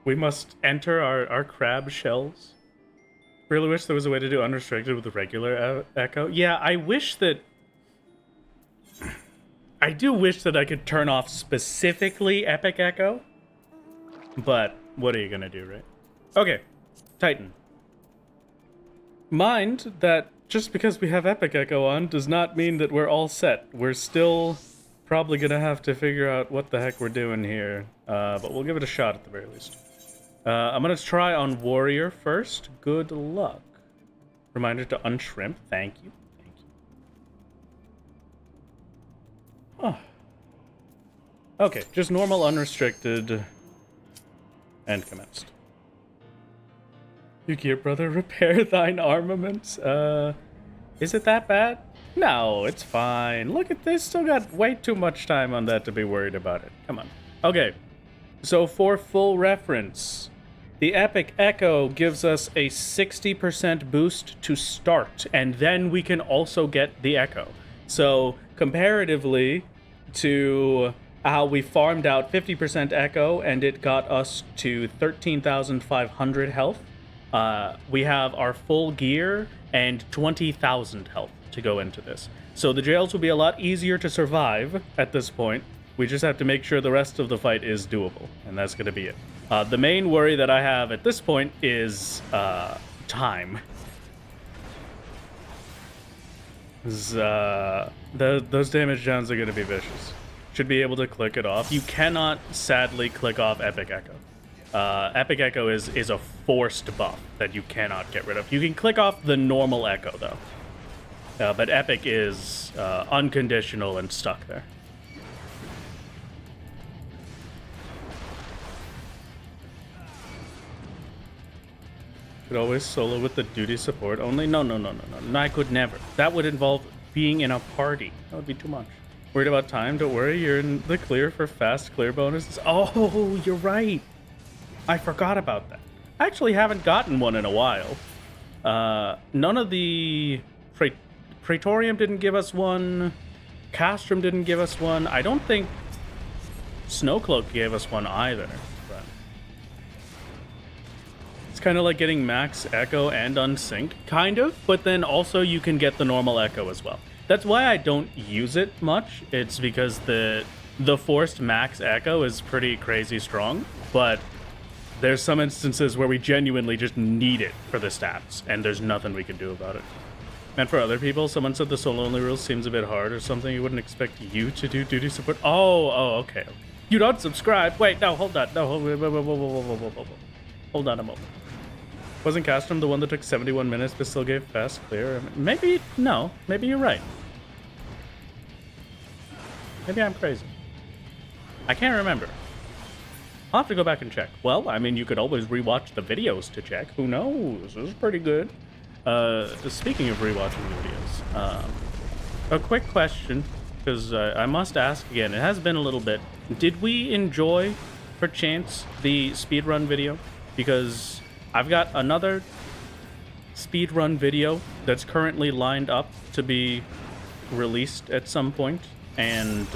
We must enter our crab shells. Really wish there was a way to do unrestricted with regular echo. Yeah, I wish that... I do wish that I could turn off specifically Epic Echo. But what are you gonna do, right? Okay, Titan. Mind that just because we have Epic Echo on does not mean that we're all set. We're still probably gonna have to figure out what the heck we're doing here. But we'll give it a shot at the very least. I'm gonna try on Warrior first. Good luck. Reminder to unshrimp. Thank you. Thank you. Oh. Okay, just normal, unrestricted, and commenced. Yukio, brother, repair thine armaments. Is it that bad? No, it's fine. Look at this. Still got way too much time on that to be worried about it. Come on. Okay. So for full reference, the Epic Echo gives us a 60% boost to start, and then we can also get the Echo. So comparatively to how we farmed out 50% Echo and it got us to 13,500 health, we have our full gear and 20,000 health to go into this. So the jails will be a lot easier to survive at this point. We just have to make sure the rest of the fight is doable, and that's going to be it. The main worry that I have at this point is time. Those damage downs are going to be vicious. Should be able to click it off. You cannot, sadly, click off Epic Echo. Epic Echo is a forced buff that you cannot get rid of. You can click off the normal Echo, though. But Epic is unconditional and stuck there. Could always solo with the duty support only? No, I could never. That would involve being in a party. That would be too much. Worried about time? Don't worry, you're in the clear for fast clear bonuses. Oh, you're right. I forgot about that. I actually haven't gotten one in a while. None of the... Praetorium didn't give us one. Castrum didn't give us one. I don't think Snowcloak gave us one either. But it's kind of like getting max echo and unsync, kind of, but then also you can get the normal echo as well. That's why I don't use it much. It's because the forced max echo is pretty crazy strong, but there's some instances where we genuinely just need it for the stats, and there's nothing we can do about it. And for other people, someone said the solo-only rule seems a bit hard or something. You wouldn't expect you to do duty support. Oh, okay. You don't subscribe. Wait, no, hold on. No, hold on a moment. Wasn't Castrum the one that took 71 minutes but still gave fast clear? Maybe, no. Maybe you're right. Maybe I'm crazy. I can't remember. I'll have to go back and check. Well, I mean, you could always rewatch the videos to check. Who knows? This is pretty good. Speaking of rewatching videos, a quick question, because I must ask again. It has been a little bit. Did we enjoy, perchance, the speedrun video? Because I've got another speedrun video that's currently lined up to be released at some point, and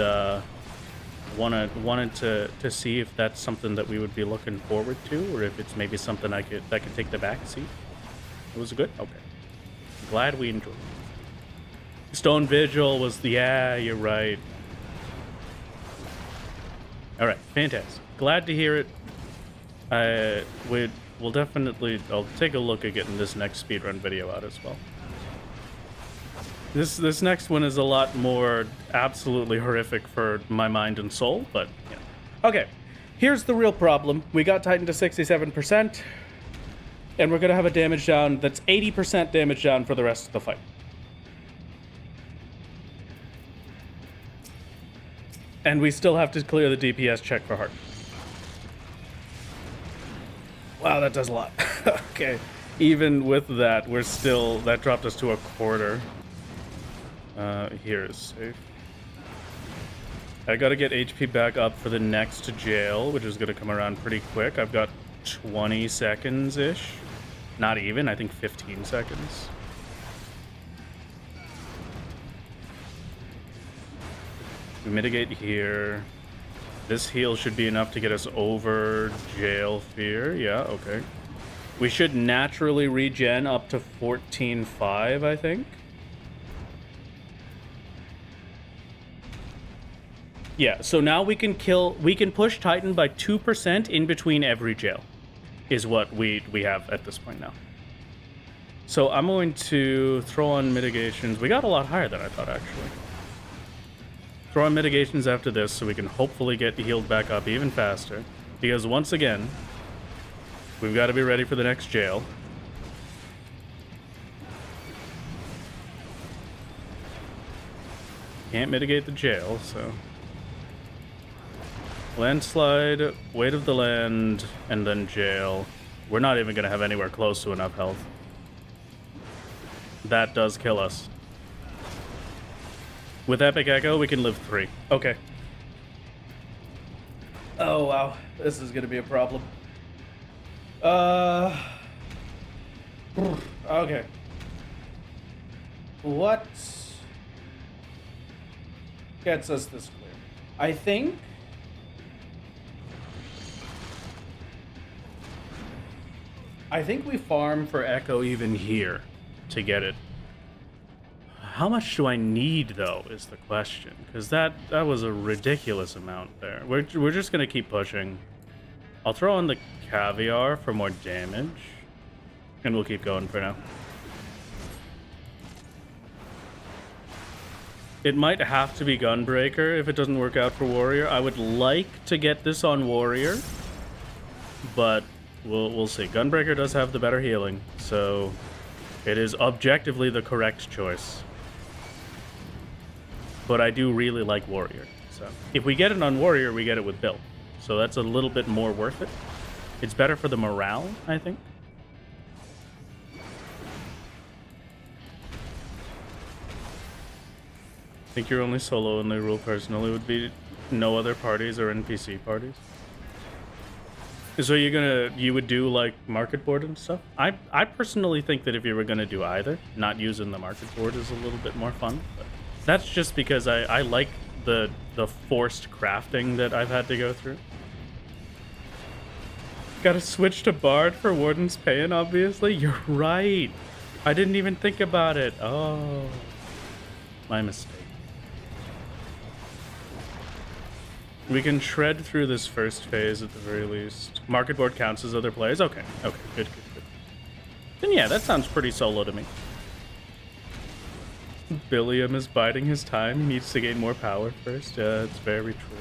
wanted to see if that's something that we would be looking forward to, or if it's maybe something that could take the back seat. It was good? Okay. Glad we enjoyed it. Stone Vigil was yeah, you're right. Alright, fantastic. Glad to hear it. We'll definitely, I'll take a look at getting this next speedrun video out as well. This next one is a lot more absolutely horrific for my mind and soul, but yeah. Okay, here's the real problem. We got Titan to 67%. And we're going to have a damage down that's 80% damage down for the rest of the fight. And we still have to clear the DPS check for Heart. Wow, that does a lot. Okay. Even with that, that dropped us to a quarter. Here is safe. I got to get HP back up for the next jail, which is going to come around pretty quick. I've got 20 seconds-ish. Not even, I think 15 seconds. We mitigate here. This heal should be enough to get us over jail fear. Yeah, okay. We should naturally regen up to 14.5, I think. Yeah, so now we can push Titan by 2% in between every jail. Is what we have at this point now. So I'm going to throw on mitigations. We got a lot higher than I thought, actually. Throw on mitigations after this so we can hopefully get healed back up even faster. Because once again, we've got to be ready for the next jail. Can't mitigate the jail, so... Landslide, weight of the land, and then jail. We're not even going to have anywhere close to enough health. That does kill us. With Epic Echo, we can live 3. Okay. Oh, wow. This is going to be a problem. Okay. What gets us this clear? I think... we farm for Echo even here to get it. How much do I need, though, is the question. Because that was a ridiculous amount there. We're just going to keep pushing. I'll throw on the Caviar for more damage. And we'll keep going for now. It might have to be Gunbreaker if it doesn't work out for Warrior. I would like to get this on Warrior. But... We'll see. Gunbreaker does have the better healing, so it is objectively the correct choice. But I do really like Warrior, so if we get it on Warrior, we get it with Bill. So that's a little bit more worth it. It's better for the morale, I think. I think your only solo-only rule personally would be no other parties or NPC parties. So you would do like market board and stuff? I personally think that if you were gonna do either, not using the market board is a little bit more fun. But that's just because I like the forced crafting that I've had to go through. Gotta switch to Bard for Warden's Pain, obviously. You're right. I didn't even think about it. Oh, my mistake. We can shred through this first phase at the very least. Market board counts as other players. Okay, okay, good. Then yeah, that sounds pretty solo to me. Billiam is biding his time. He needs to gain more power first. Yeah, it's very true.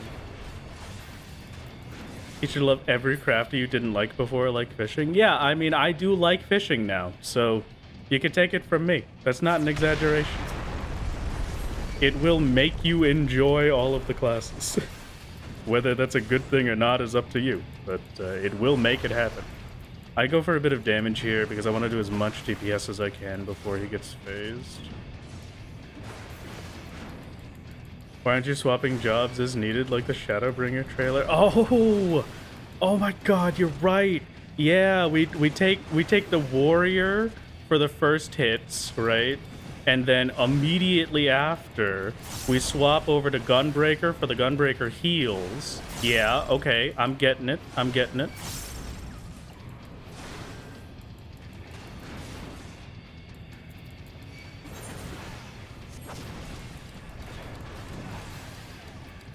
You should love every crafter you didn't like before, like fishing. Yeah, I mean, I do like fishing now, so you can take it from me. That's not an exaggeration. It will make you enjoy all of the classes. Whether that's a good thing or not is up to you, but it will make it happen. I go for a bit of damage here because I want to do as much DPS as I can before he gets phased. Why aren't you swapping jobs as needed like the Shadowbringer trailer? Oh my god, you're right. Yeah, we take the warrior for the first hits, right? And then immediately after, we swap over to Gunbreaker for the Gunbreaker heals. Yeah, okay, I'm getting it.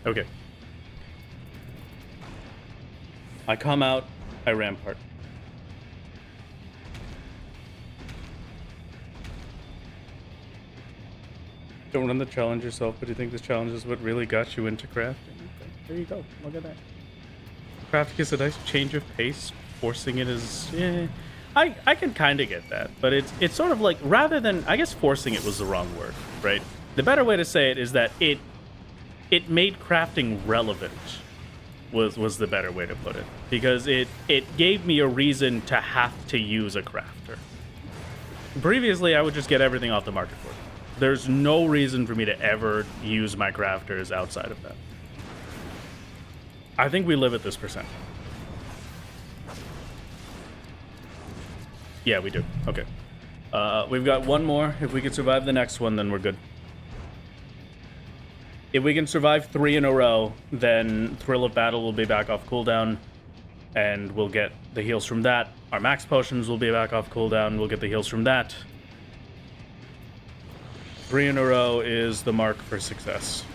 Okay. I come out, I rampart. Don't run the challenge yourself, but do you think this challenge is what really got you into crafting? Okay, there you go. Look at that. Crafting is a nice change of pace. Forcing it is, I can kind of get that, but it's sort of like, rather than, I guess forcing it was the wrong word, right? The better way to say it is that it made crafting relevant, was the better way to put it, because it gave me a reason to have to use a crafter. Previously, I would just get everything off the market board. There's no reason for me to ever use my crafters outside of that. I think we live at this percent. Yeah, we do. Okay. We've got one more. If we can survive the next one, then we're good. If we can survive 3 in a row, then Thrill of Battle will be back off cooldown, and we'll get the heals from that. Our max potions will be back off cooldown, we'll get the heals from that. 3 in a row is the mark for success.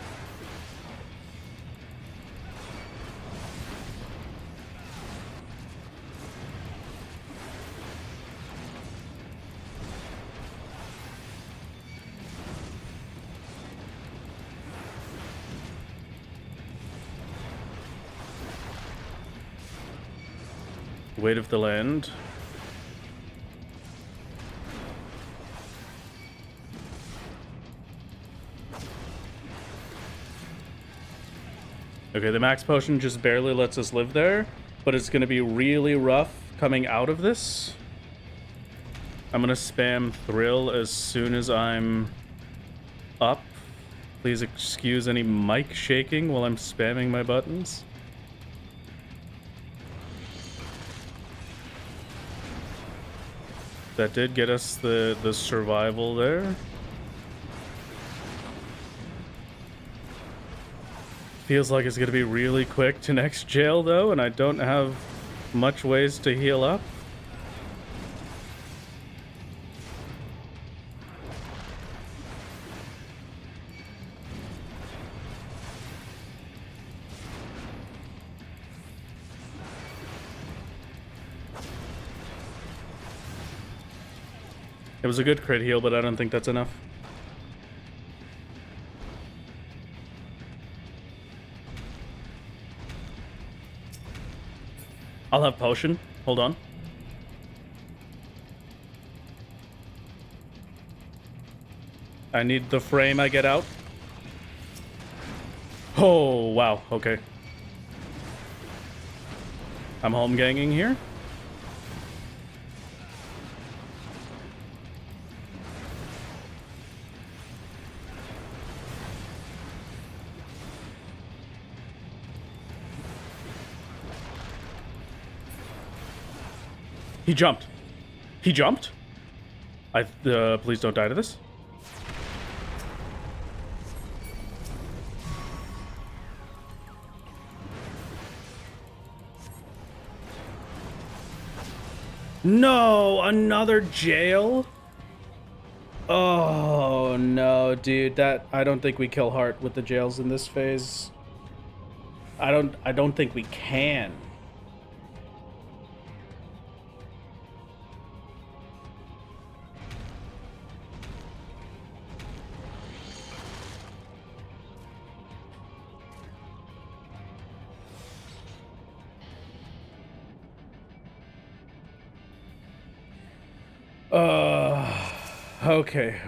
Weight of the land. Okay, the max potion just barely lets us live there, but it's going to be really rough coming out of this. I'm going to spam Thrill as soon as I'm up. Please excuse any mic shaking while I'm spamming my buttons. That did get us the survival there. Feels like it's going to be really quick to next jail, though, and I don't have much ways to heal up. It was a good crit heal, but I don't think that's enough. I'll have potion. Hold on. I need the frame I get out. Oh, wow. Okay. I'm home ganging here. He jumped. He jumped? Please don't die to this. No, another jail? Oh no, dude, that I don't think we kill Heart with the jails in this phase. I don't think we can.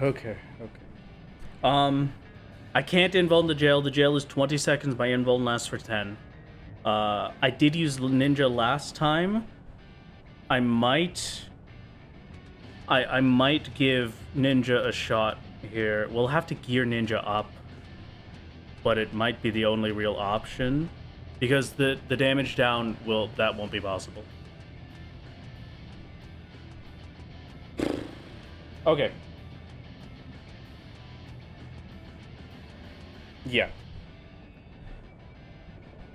Okay. I can't invuln the jail. The jail is 20 seconds. My invuln lasts for 10. I did use Ninja last time. I might give Ninja a shot here. We'll have to gear Ninja up, but it might be the only real option because the damage down that won't be possible. Okay. Yeah.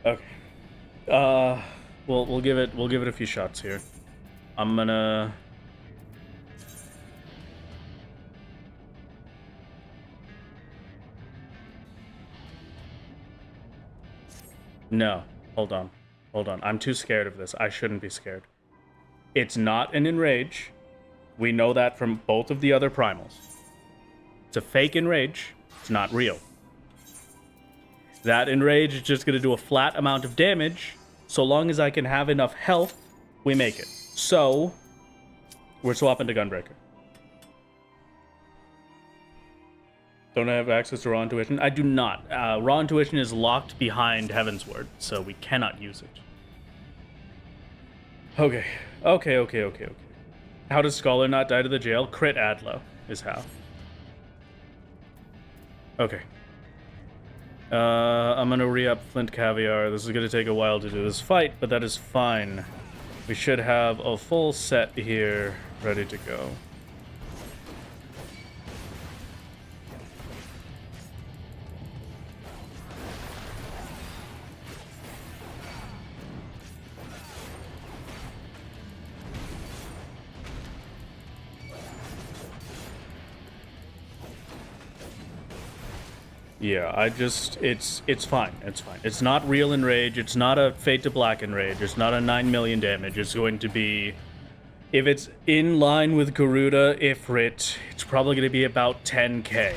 Okay. We'll give it a few shots here. I'm gonna No. Hold on. I'm too scared of this. I shouldn't be scared. It's not an enrage. We know that from both of the other primals. It's a fake enrage. It's not real. That enrage is just going to do a flat amount of damage. So long as I can have enough health, we make it. So, we're swapping to Gunbreaker. Don't I have access to Raw Intuition? I do not. Raw Intuition is locked behind Heaven's Word, so we cannot use it. Okay. How does Scholar not die to the jail? Crit Adlo is how. Okay. I'm gonna re-up Flint Caviar. This is gonna take a while to do this fight, but that is fine. We should have a full set here ready to go. Yeah, it's fine. It's not real enrage. It's not a Fate to Black enrage. It's not a 9 million damage. It's going to be, if it's in line with Garuda Ifrit, it's probably going to be about 10k.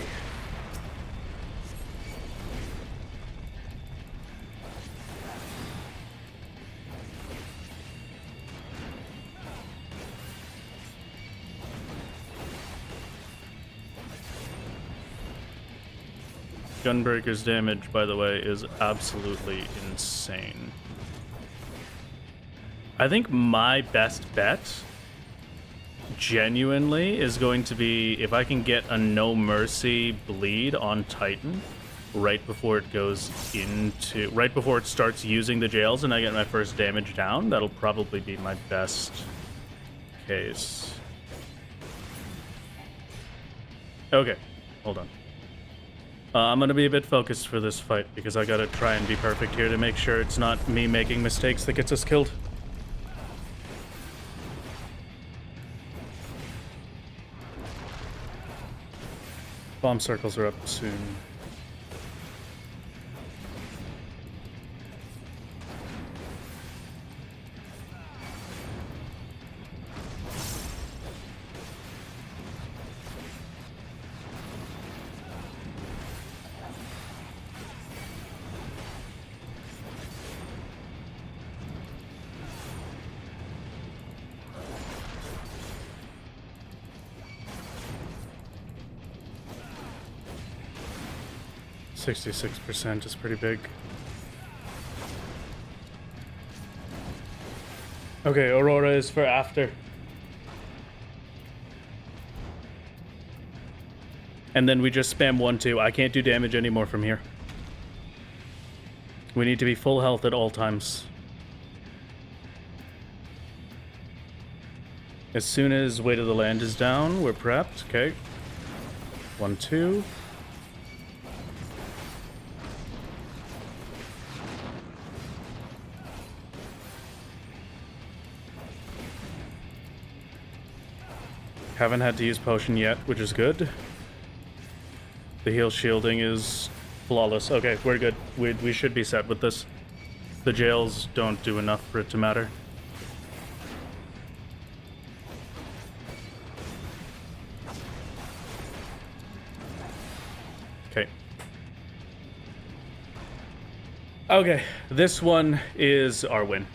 Gunbreaker's damage, by the way, is absolutely insane. I think my best bet, genuinely, is going to be if I can get a No Mercy bleed on Titan right before it goes into... right before it starts using the jails and I get my first damage down, that'll probably be my best case. Okay, hold on. I'm gonna be a bit focused for this fight because I gotta try and be perfect here to make sure it's not me making mistakes that gets us killed. Bomb circles are up soon. %, is pretty big. Okay, Aurora is for after. And then we just spam 1-2. I can't do damage anymore from here. We need to be full health at all times. As soon as Weight of the Land is down, we're prepped. Okay. 1-2. Haven't had to use potion yet, which is good. The heal shielding is flawless. Okay, we're good. We should be set with this. The jails don't do enough for it to matter. Okay. Okay, this one is our win.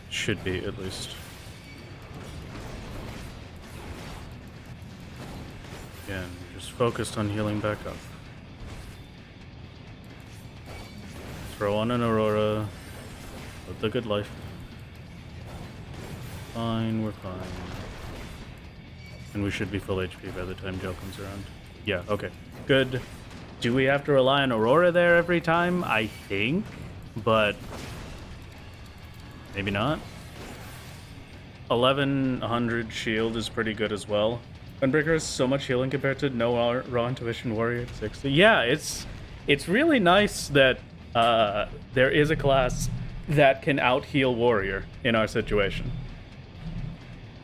Should be, at least. Again, just focused on healing back up. Throw on an Aurora. Live the good life. Fine, we're fine. And we should be full HP by the time Joe comes around. Yeah, okay. Good. Do we have to rely on Aurora there every time? I think, but maybe not. 1100 shield is pretty good as well. Gunbreaker has so much healing compared to no raw intuition warrior at 60. Yeah, it's really nice that there is a class that can out heal warrior in our situation.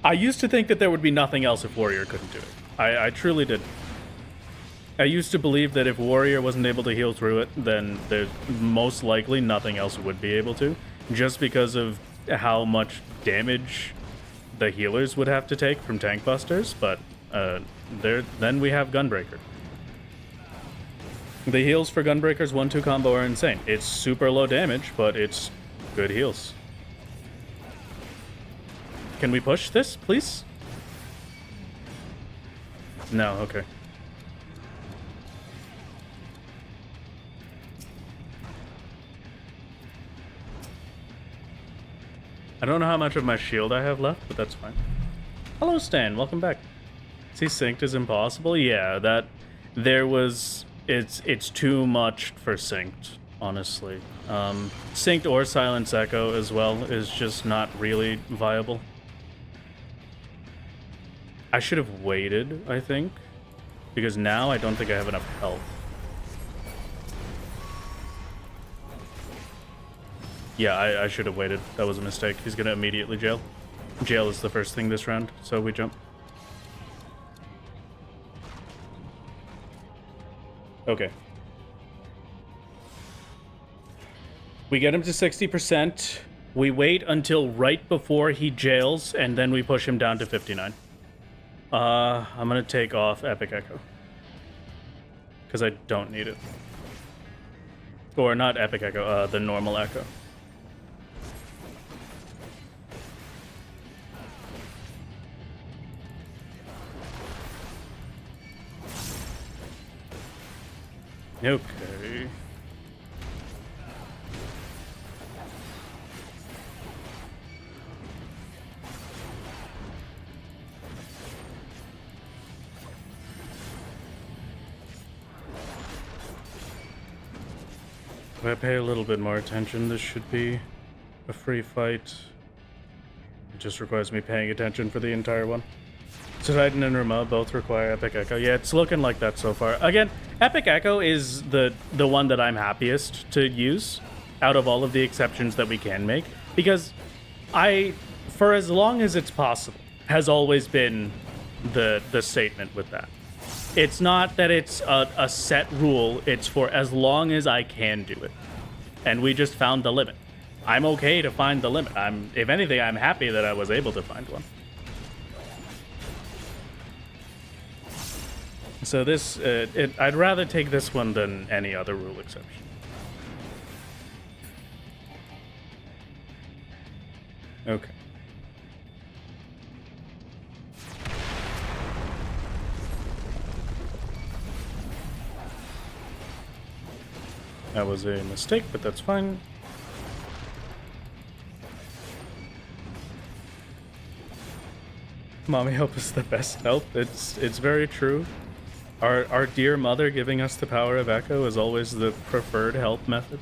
I used to think that there would be nothing else if warrior couldn't do it. I truly did. I used to believe that if warrior wasn't able to heal through it, then there's most likely nothing else would be able to, just because of how much damage the healers would have to take from tank busters, but then we have Gunbreaker. The heals for Gunbreaker's 1-2 combo are insane. It's super low damage, but it's good heals. Can we push this, please? No, okay. I don't know how much of my shield I have left, but that's fine. Hello, Stan. Welcome back. See, synced is impossible? Yeah, that... There was... It's too much for synced, honestly. Synced or Silence Echo as well is just not really viable. I should have waited, I think. Because now I don't think I have enough health. Yeah, I should have waited. That was a mistake. He's gonna immediately jail. Jail is the first thing this round, so we jump. Okay. We get him to 60%. We wait until right before he jails, and then we push him down to 59. I'm gonna take off Epic Echo. Because I don't need it. Or not Epic Echo, the normal Echo. Okay. If I pay a little bit more attention, this should be a free fight. It just requires me paying attention for the entire one. So Titan and Rima both require Epic Echo. Yeah, it's looking like that so far. Again, Epic Echo is the one that I'm happiest to use out of all of the exceptions that we can make, because for as long as it's possible, has always been the statement with that. It's not that it's a set rule, it's for as long as I can do it. And we just found the limit. I'm okay to find the limit. If anything, I'm happy that I was able to find one. So this, I'd rather take this one than any other rule exception. Okay. That was a mistake, but that's fine. Mommy help is the best help. It's very true. Our dear mother giving us the power of Echo is always the preferred help method.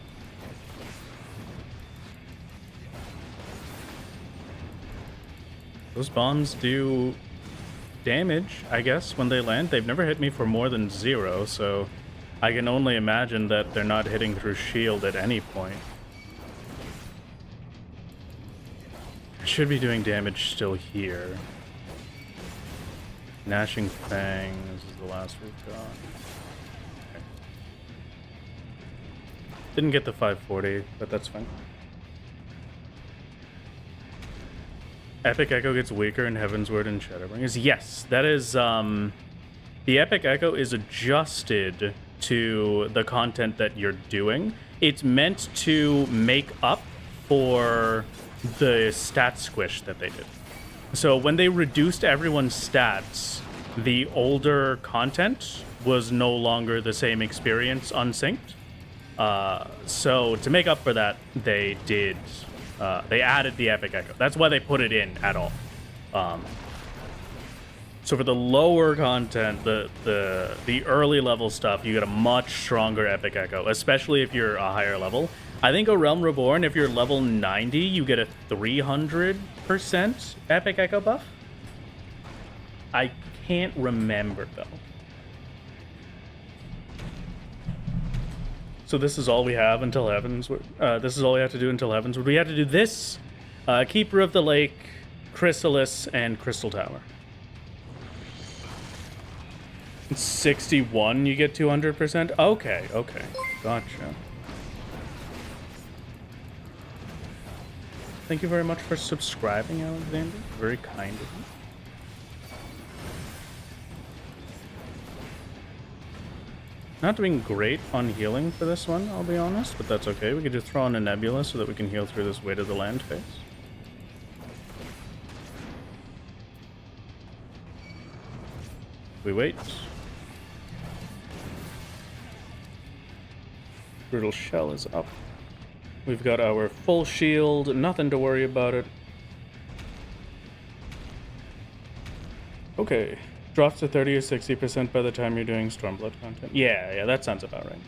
Those bombs do damage, I guess, when they land. They've never hit me for more than 0, so I can only imagine that they're not hitting through shield at any point. I should be doing damage still here. Gnashing Fang, this is the last we've got. Okay. Didn't get the 540, but that's fine. Epic Echo gets weaker in Heavensward and Shadowbringers. Yes, that is, the Epic Echo is adjusted to the content that you're doing. It's meant to make up for the stat squish that they did. So when they reduced everyone's stats, the older content was no longer the same experience unsynced. So to make up for that, they did... they added the Epic Echo. That's why they put it in at all. So for the lower content, the early level stuff, you get a much stronger Epic Echo, especially if you're a higher level. I think a Realm Reborn, if you're level 90, you get a 300% Epic Echo buff. I can't remember, though. So this is all we have until Heavensward. This is all we have to do until Heavensward. We have to do this, Keeper of the Lake, Chrysalis, and Crystal Tower. 61, you get 200%? Okay, okay. Gotcha. Thank you very much for subscribing, Alexander. Very kind of you. Not doing great on healing for this one, I'll be honest, but that's okay. We could just throw on a Nebula so that we can heal through this Weight of the Land phase. We wait. Brutal Shell is up. We've got our full shield, nothing to worry about it. Okay. Drops to 30 or 60% by the time you're doing Stormblood content. Yeah, that sounds about right.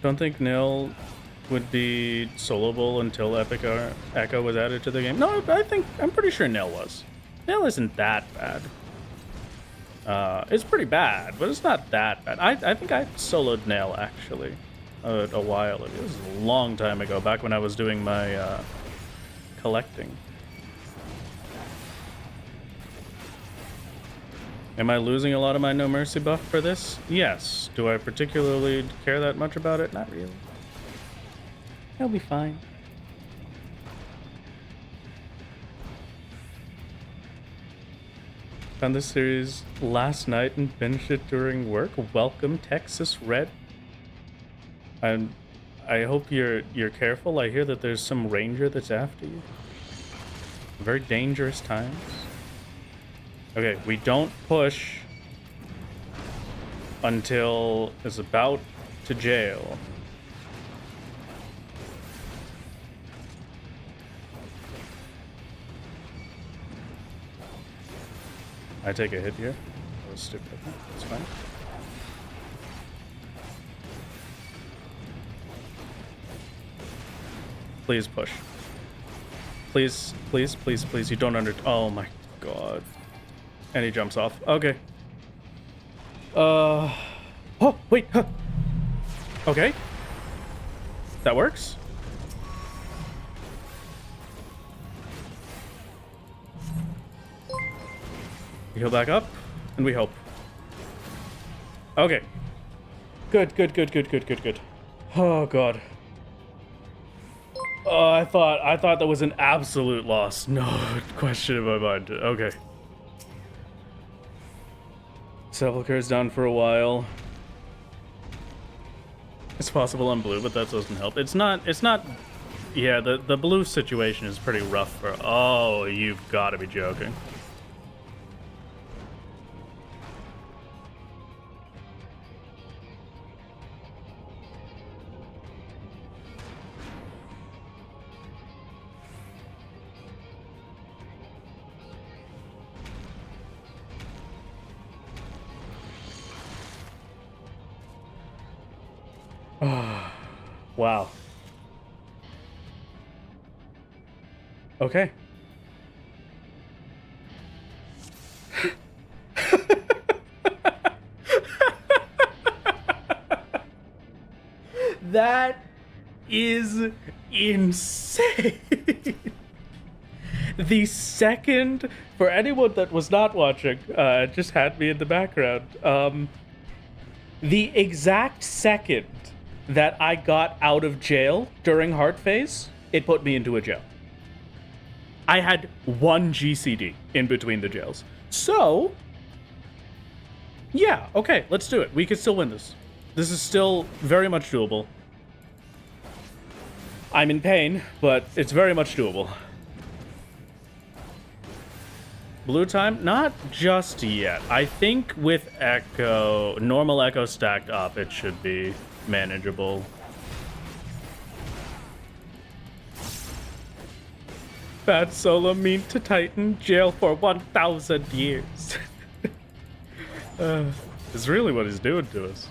Don't think Nil would be soloable until Epic Echo was added to the game. No, I'm pretty sure Nil was. Nil isn't that bad. It's pretty bad, but it's not that bad. I think I soloed Nil, actually, a while ago. It was a long time ago, back when I was doing my, collecting. Am I losing a lot of my No Mercy buff for this? Yes. Do I particularly care that much about it? Not really. It'll be fine. Found this series last night and binged it during work. Welcome, Texas Red. I hope you're careful. I hear that there's some ranger that's after you. Very dangerous times. Okay, we don't push until it's about to jail. I take a hit here. That was stupid. That's fine. Please push. Please, please, please, please. You don't oh my god. And he jumps off. Okay. Oh, wait. Huh. Okay. That works. We heal back up, and we hope. Okay. Good. Oh god. Oh, I thought that was an absolute loss. No question in my mind. Okay. Sepulchre's down for a while. It's possible I'm blue, but that doesn't help. It's not, yeah, the blue situation is pretty rough for, oh, you've got to be joking. Wow. Okay. That is insane. The second, for anyone that was not watching, just had me in the background. The exact second that I got out of jail during heart phase, it put me into a jail. I had one GCD in between the jails. So, yeah, okay, let's do it. We can still win this. This is still very much doable. I'm in pain, but it's very much doable. Blue time? Not just yet. I think with Echo, normal Echo stacked up, it should be manageable. Bad solo mean to Titan, jail for 1,000 years. It's really what he's doing to us.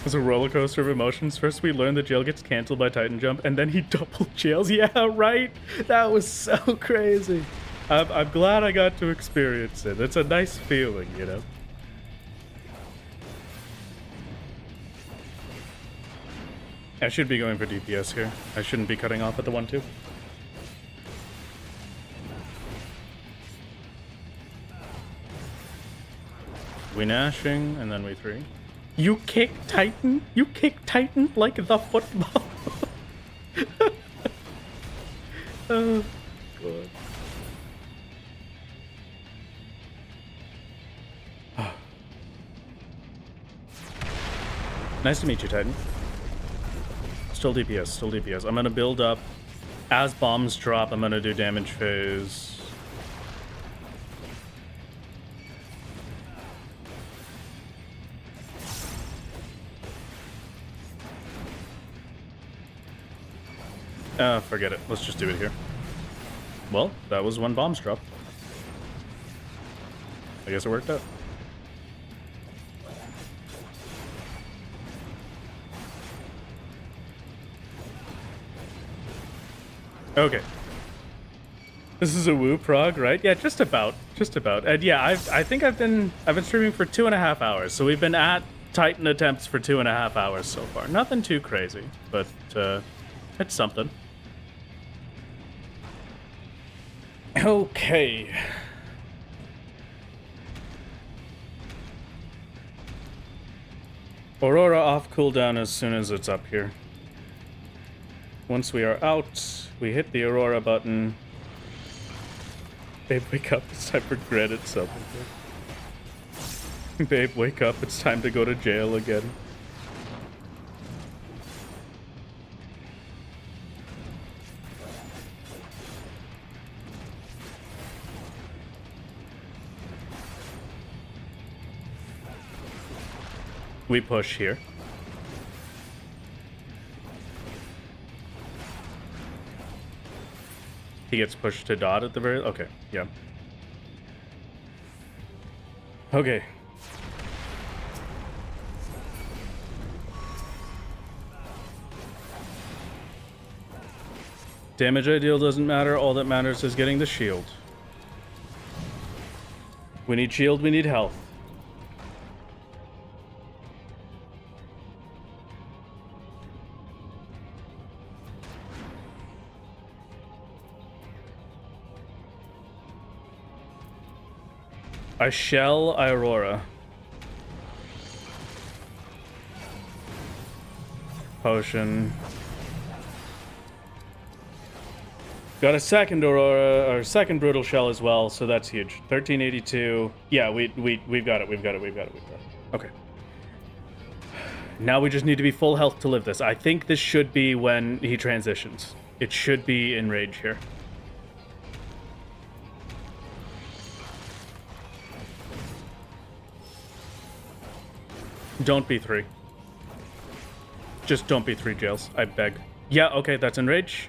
It's a roller coaster of emotions. First we learn the jail gets canceled by Titan Jump, and then he double jails. Yeah, right? That was so crazy. I'm glad I got to experience it. It's a nice feeling, you know? I should be going for DPS here. I shouldn't be cutting off at the 1-2. We Nashing, and then we 3. You kick Titan? You kick Titan like the football? Oh, God. Nice to meet you, Titan. Still DPS, still DPS. I'm gonna build up. As bombs drop, I'm gonna do damage phase. Forget it. Let's just do it here. Well, that was one bombs drop. I guess it worked out. Okay. This is a woo prog, right? Yeah, just about. Just about. And yeah, I think I've been streaming for 2.5 hours. So we've been at Titan attempts for 2.5 hours so far. Nothing too crazy, but it's something. Okay. Aurora off cooldown as soon as it's up here. Once we are out, we hit the Aurora button. Babe, wake up. It's time for credit something. Babe, wake up. It's time to go to jail again. We push here. He gets pushed to dot at the very... Okay, yeah. Okay. Damage ideal doesn't matter. All that matters is getting the shield. We need shield, we need health. I shell Aurora. Potion. Got a second Aurora, or second Brutal Shell as well, so that's huge. 1382. Yeah, we've got it, we've got it. Okay. Now we just need to be full health to live this. I think this should be when he transitions. It should be in rage here. Don't be 3. Just don't be 3 jails, I beg. Yeah, okay, that's enrage.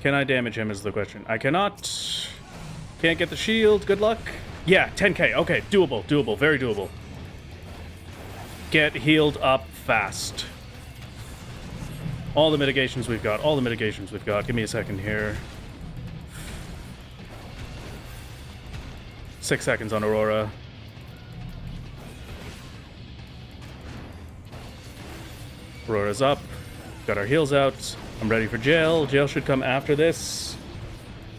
Can I damage him is the question. I cannot. Can't get the shield, good luck. Yeah, 10k, okay, doable, very doable. Get healed up fast. All the mitigations we've got. Give me a second here. 6 seconds on Aurora. Aurora's up. Got our heals out. I'm ready for jail. Jail should come after this.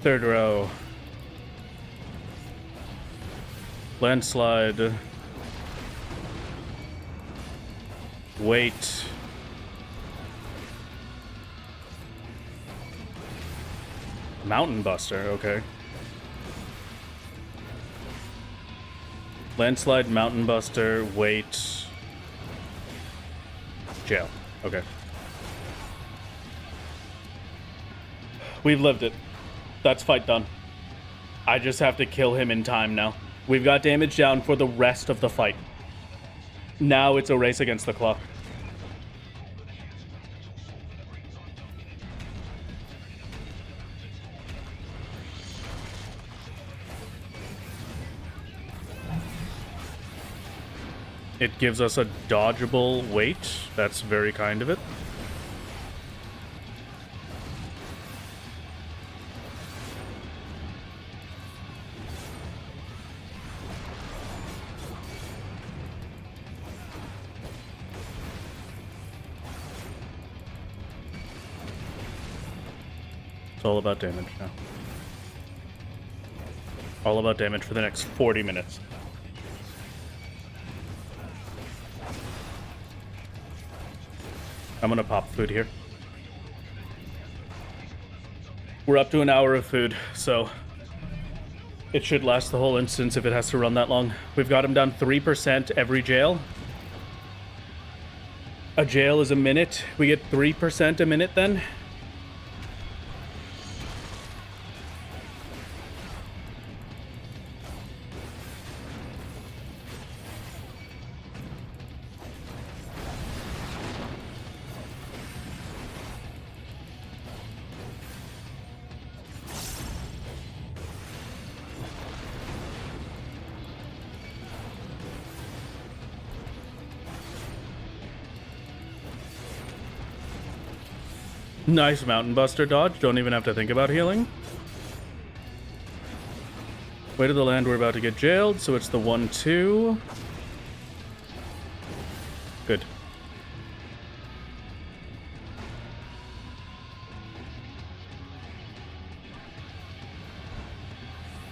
3rd row. Landslide. Wait. Mountain Buster, okay. Landslide, Mountain Buster, wait. Jail, okay. We've lived it. That's fight done. I just have to kill him in time now. We've got damage down for the rest of the fight. Now it's a race against the clock. It gives us a dodgeable wait. That's very kind of it. It's all about damage now. All about damage for the next 40 minutes. I'm gonna pop food here. We're up to an hour of food, so it should last the whole instance if it has to run that long. We've got him down 3% every jail. A jail is a minute. We get 3% a minute then. Nice Mountain Buster dodge. Don't even have to think about healing. Way to the land, we're about to get jailed, so it's the 1-2. Good.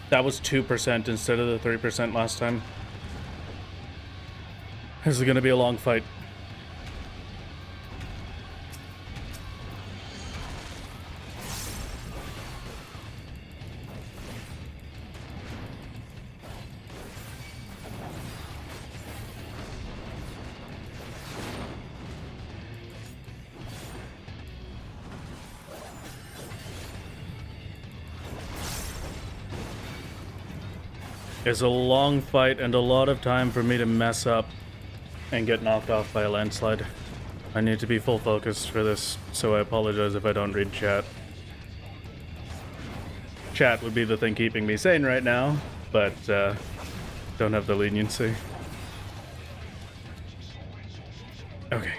That was 2% instead of the 3% last time. This is gonna be a long fight. It's a long fight and a lot of time for me to mess up and get knocked off by a landslide. I need to be full focused for this, so I apologize if I don't read chat. Chat would be the thing keeping me sane right now, but don't have the leniency. Okay.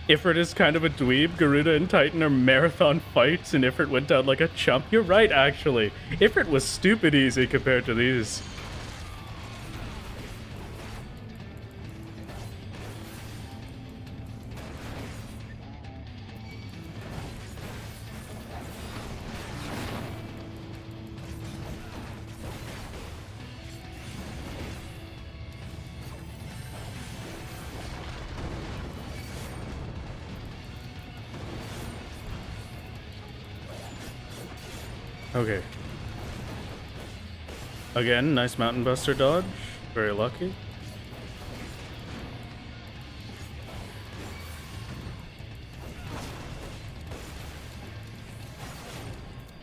Ifrit is kind of a dweeb. Garuda and Titan are marathon fights, and Ifrit went down like a chump. You're right, actually. Ifrit was stupid easy compared to these. Okay. Again, nice Mountain Buster dodge. Very lucky.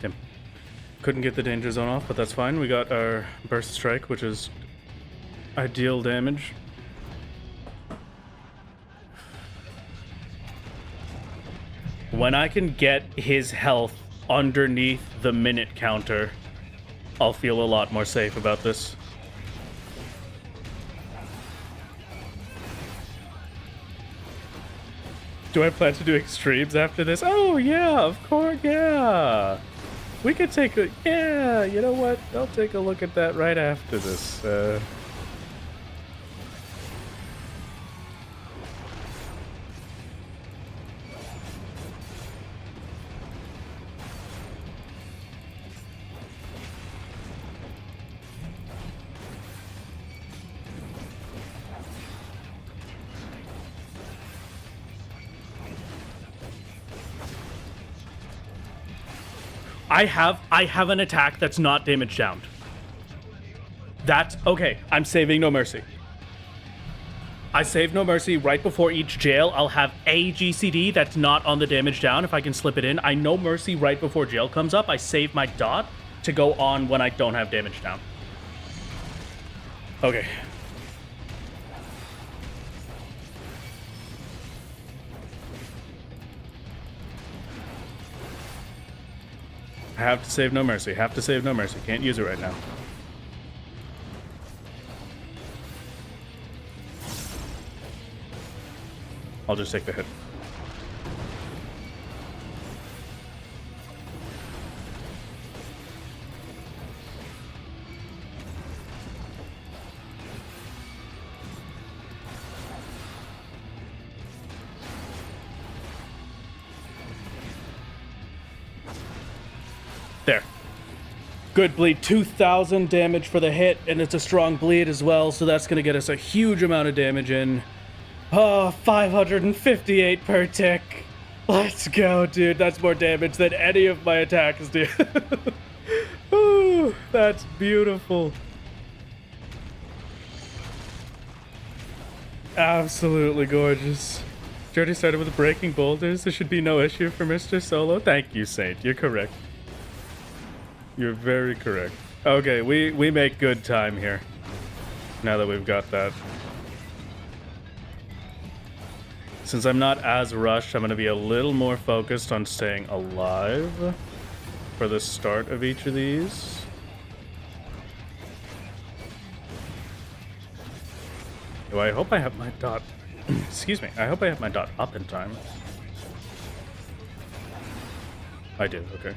Damn. Couldn't get the danger zone off, but that's fine. We got our burst strike, which is ideal damage. When I can get his health underneath the minute counter, I'll feel a lot more safe about this. Do I plan to do extremes after this? Oh, yeah, of course, yeah. We could take a... Yeah, you know what? I'll take a look at that right after this. I have an attack that's not damage down. That's okay. I'm saving No Mercy. I save No Mercy right before each jail. I'll have a GCD that's not on the damage down if I can slip it in. I No Mercy right before jail comes up. I save my dot to go on when I don't have damage down. Okay. I have to save No Mercy. Have to save No Mercy. Can't use it right now. I'll just take the hit. There. Good bleed. 2,000 damage for the hit, and it's a strong bleed as well, so that's going to get us a huge amount of damage in. Oh, 558 per tick. Let's go, dude. That's more damage than any of my attacks do. Ooh, that's beautiful. Absolutely gorgeous. Jordy started with breaking boulders. There should be no issue for Mr. Solo. Thank you, Saint. You're correct. You're very correct. Okay, we make good time here. Now that we've got that. Since I'm not as rushed, I'm going to be a little more focused on staying alive for the start of each of these. Oh, I hope I have my dot... Excuse me. I hope I have my dot up in time. I do, okay.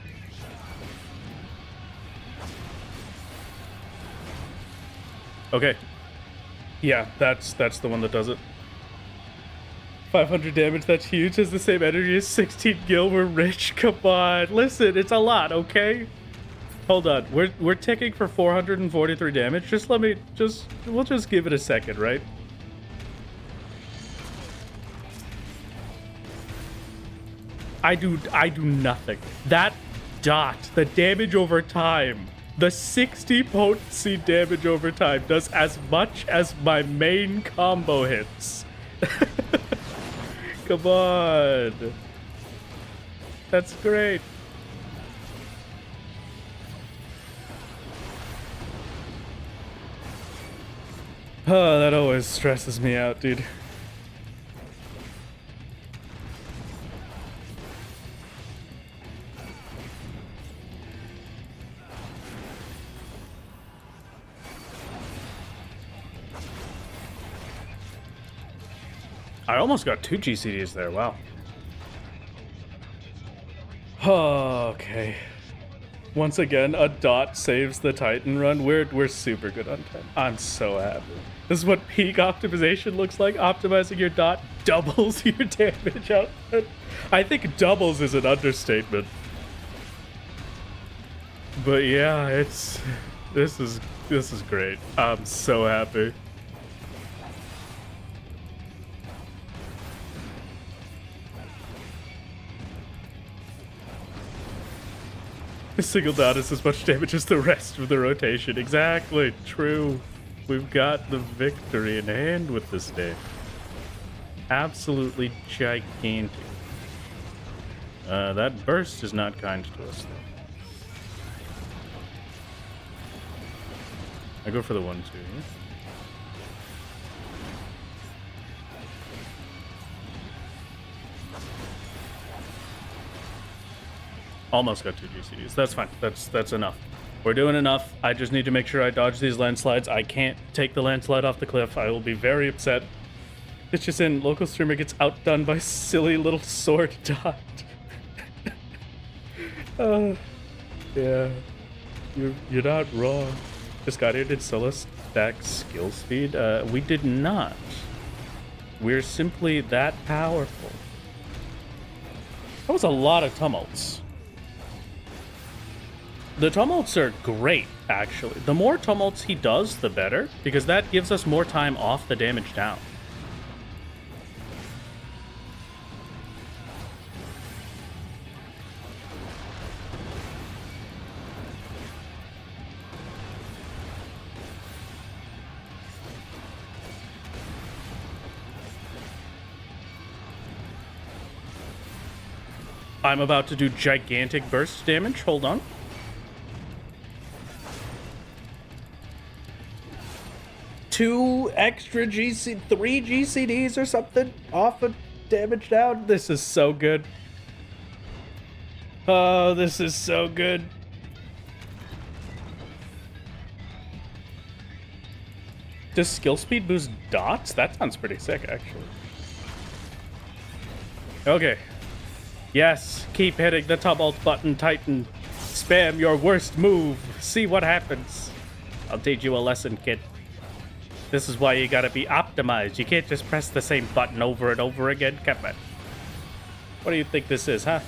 Okay. Yeah, that's the one that does it. 500 damage, that's huge. Has the same energy as 16 gil. We're rich. Come on. Listen, it's a lot, okay? Hold on. We're ticking for 443 damage. Just let me we'll just give it a second, right? I do nothing. That dot, the damage over time, the 60 potency damage over time does as much as my main combo hits. Come on. That's great. Oh, that always stresses me out, dude. I almost got 2 GCDs there, wow. Okay. Once again, a dot saves the Titan run. We're super good on time. I'm so happy. This is what peak optimization looks like. Optimizing your dot doubles your damage output. I think doubles is an understatement. But yeah, this is great. I'm so happy. A single dot is as much damage as the rest of the rotation. Exactly. True. We've got the victory in hand with this day. Absolutely gigantic. That burst is not kind to us, though. I go for the 1-2. Almost got 2 GCDs. That's fine. That's enough. We're doing enough. I just need to make sure I dodge these landslides. I can't take the landslide off the cliff. I will be very upset Bitches in, local streamer gets outdone by silly little sword dot. Yeah. You're not wrong. Just got here, did solo stack skill speed? We did not. We're simply that powerful. That was a lot of tumults. The tumults are great, actually. The more tumults he does, the better, because that gives us more time off the damage down. I'm about to do gigantic burst damage. Hold on. Two extra three GCDs or something off of damage down. This is so good. Oh, this is so good. Does skill speed boost dots? That sounds pretty sick, actually. Okay. Yes, keep hitting the tumult button, Titan. Spam your worst move. See what happens. I'll teach you a lesson, kid. This is why you gotta be optimized. You can't just press the same button over and over again. Come on. What do you think this is, huh?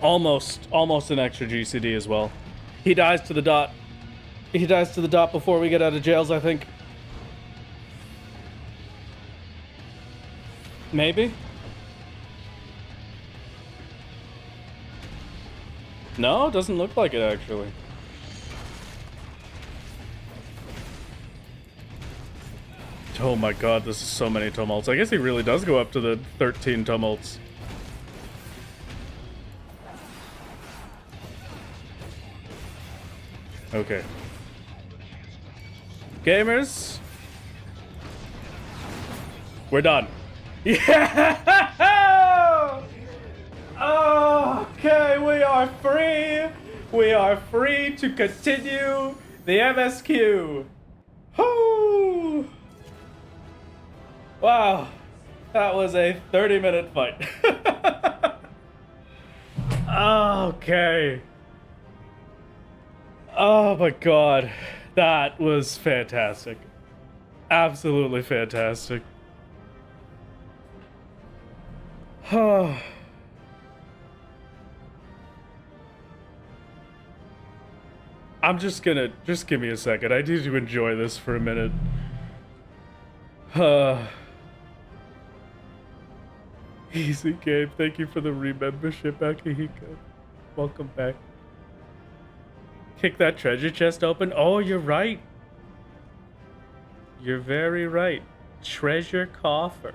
Almost an extra GCD as well. He dies to the dot. He dies to the dot before we get out of jails, I think. Maybe? No, doesn't look like it, actually. Oh my god, this is so many tumults. I guess he really does go up to the 13 tumults. Okay. Gamers. We're done. Yeah! Okay, we are free. We are free to continue the MSQ. Whoo! Wow. That was a 30-minute fight. Okay. Oh my god, that was fantastic. Absolutely fantastic. I'm just give me a second. I need to enjoy this for a minute. Easy game. Thank you for the re-membership, Akihiko. Welcome back. Kick that treasure chest open. Oh, you're right. You're very right. Treasure coffer.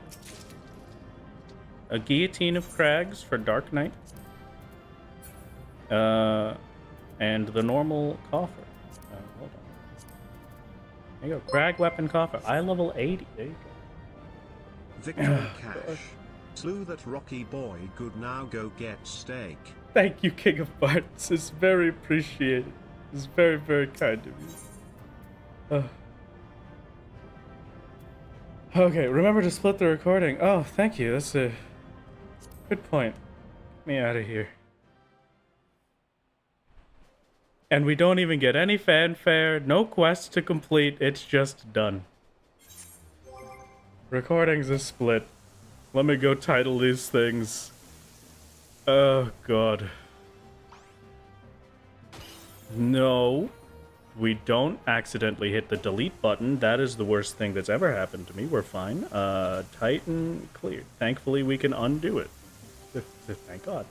A guillotine of crags for Dark Knight. And the normal coffer. Hold on. There you go. Crag weapon coffer. I level 80. There you go. Victory cash. Slew that Rocky boy. Good, now go get steak. Thank you, King of Hearts. It's very appreciated. It's very, very kind of you. Okay, remember to split the recording. Oh, thank you. That's a good point. Get me out of here. And we don't even get any fanfare, no quest to complete. It's just done. Recordings are split. Let me go title these things. Oh, God. No, we don't accidentally hit the delete button. That is the worst thing that's ever happened to me. We're fine. Titan cleared. Thankfully, we can undo it. Thank God.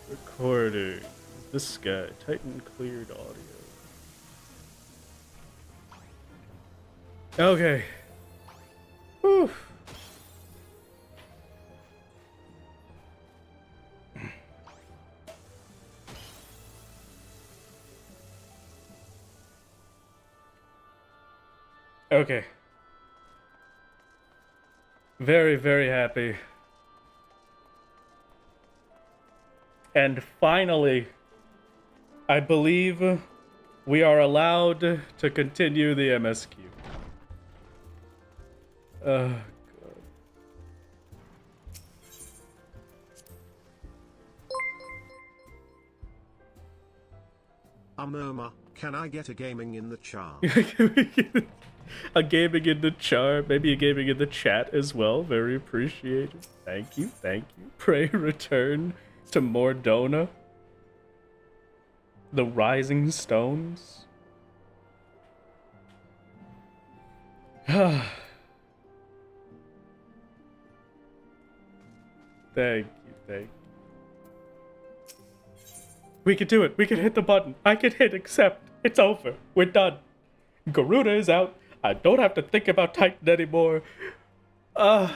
Recording. This guy. Titan cleared audio. Okay. Whew. Okay. Very, very happy. And finally, I believe we are allowed to continue the MSQ. God. Can I get a gaming in the chart? A gaming in the chart, maybe a gaming in the chat as well. Very appreciated. Thank you, thank you. Pray return to Mordona. The Rising Stones. Thank you, thank you. We can do it. We can hit the button. I can hit accept. It's over. We're done. Garuda is out. I don't have to think about Titan anymore. What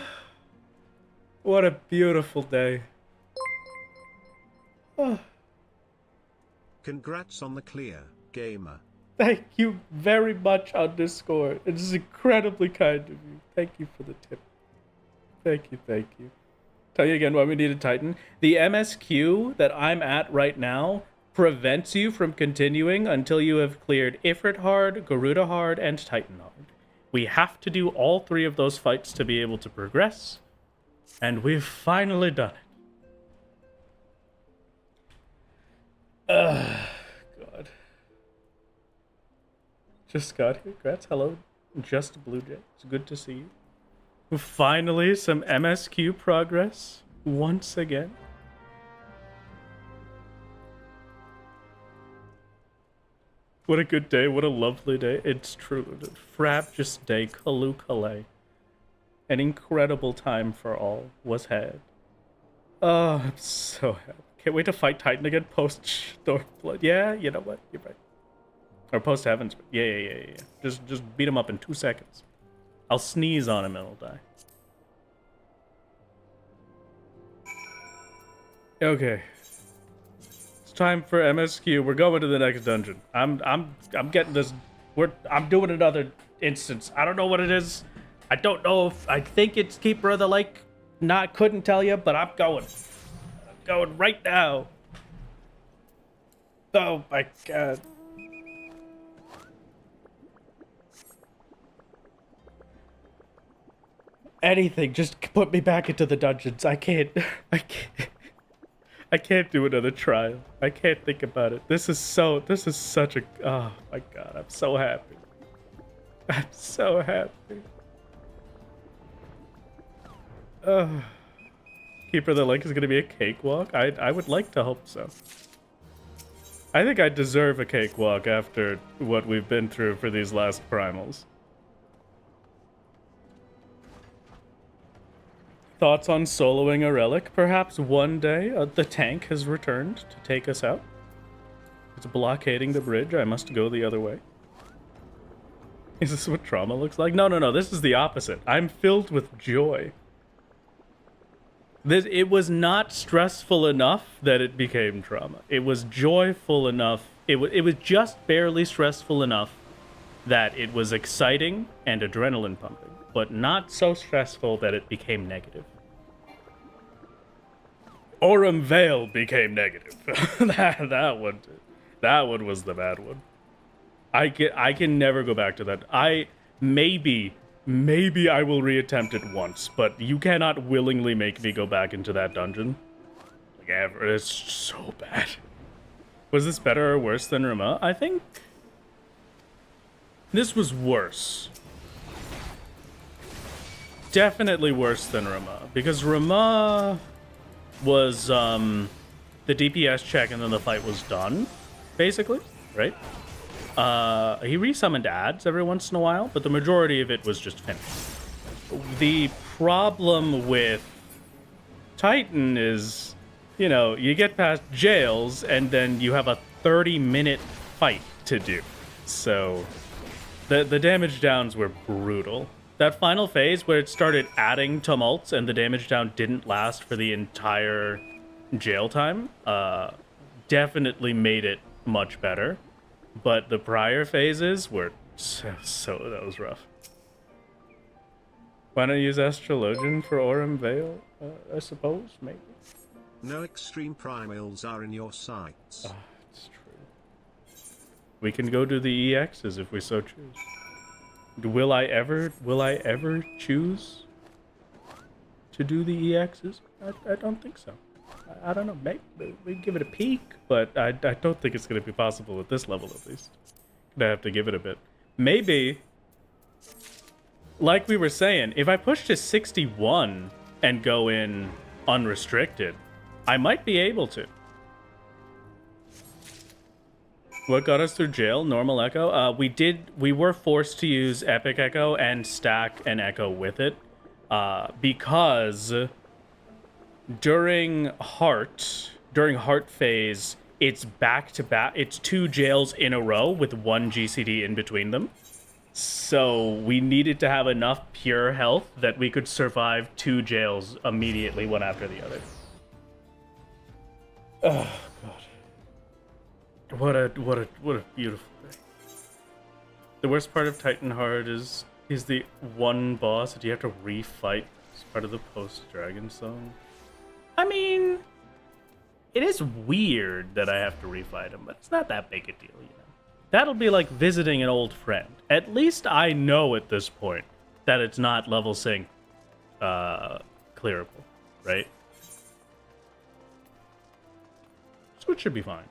a beautiful day. Congrats on the clear, gamer. Thank you very much, Underscore. It is incredibly kind of you. Thank you for the tip. Thank you, thank you. Tell you again why we need a Titan. The MSQ that I'm at right now prevents you from continuing until you have cleared Ifrit hard, Garuda hard, and Titan hard. We have to do all 3 of those fights to be able to progress, and we've finally done it. God. Just got here. Congrats. Hello. Just Blue Jay. It's good to see you. Finally, some MSQ progress once again. What a good day. What a lovely day. It's true. Frabjous day. Kalu Kalay. An incredible time for all was had. Oh, I'm so happy. Can't wait to fight Titan again post Stormblood. Yeah, you know what? You're right. Or post Heavens. Yeah. Just beat him up in 2 seconds. I'll sneeze on him and he'll die. Okay. It's time for MSQ. We're going to the next dungeon. I'm getting this. I'm doing another instance. I don't know what it is. I don't know if I think it's Keeper of the Lake. Couldn't tell you, but I'm going. I'm going right now. Oh my god. Anything, just put me back into the dungeons. I can't do another trial. I can't think about it. This is such a, oh my god, I'm so happy. I'm so happy. Keeper of the Lake is gonna be a cakewalk? I would like to hope so. I think I deserve a cakewalk after what we've been through for these last primals. Thoughts on soloing a relic? Perhaps one day the tank has returned to take us out. It's blockading the bridge. I must go the other way. Is this what trauma looks like? No. This is the opposite. I'm filled with joy. It was not stressful enough that it became trauma. It was joyful enough. It was just barely stressful enough that it was exciting and adrenaline pumping, but not so stressful that it became negative. Aurum Vale became negative. that one was the bad one. I can never go back to that. Maybe I will reattempt it once, but you cannot willingly make me go back into that dungeon. Like ever. It's so bad. Was this better or worse than Rama? I think this was worse. Definitely worse than Rama, because Rama was the DPS check and then the fight was done, basically, right? He resummoned ads every once in a while, but the majority of it was just finished. The problem with Titan is, you know, you get past jails and then you have a 30-minute fight to do. So The damage downs were brutal. That final phase where it started adding tumults and the damage down didn't last for the entire jail time, definitely made it much better. But the prior phases were so that was rough. Why not use Astrologian for Aurum Vale? I suppose, maybe. No extreme primals are in your sights. It's true. We can go to the EXs if we so choose. Will I ever choose to do the EXs? I don't think so. I don't know. Maybe we give it a peek, but I don't think it's going to be possible at this level, at least. Gonna have to give it a bit. Maybe, like we were saying, if I push to 61 and go in unrestricted, I might be able to. What got us through jail? Normal Echo? We were forced to use Epic Echo and stack an Echo with it. Because during Heart phase, it's back-to-back. It's 2 jails in a row with 1 GCD in between them. So we needed to have enough pure health that we could survive 2 jails immediately, one after the other. Oh, God. What a beautiful day. The worst part of Titan Heart is the one boss that you have to refight as part of the post-dragon song. I mean, it is weird that I have to refight him, but it's not that big a deal, you know. That'll be like visiting an old friend. At least I know at this point that it's not level sync clearable, right? So it should be fine.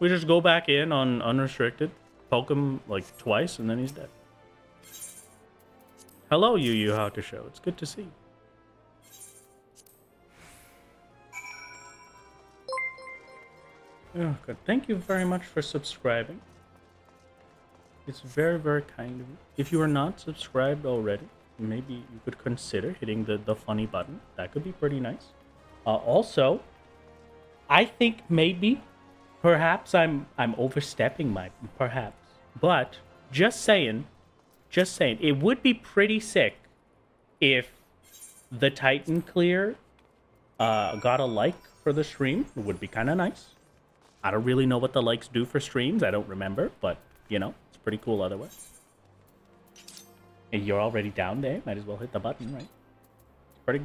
We just go back in on unrestricted, poke him like twice, and then he's dead. Hello, Yu Hakusho. It's good to see you. Oh, good. Thank you very much for subscribing. It's very, very kind of you. If you are not subscribed already, maybe you could consider hitting the funny button. That could be pretty nice. Also, I think maybe, perhaps I'm overstepping my perhaps, but just saying, it would be pretty sick if the Titan clear got a like for the stream. It would be kind of nice. I don't really know what the likes do for streams. I don't remember, but you know, it's pretty cool otherwise. And you're already down there. Might as well hit the button, right?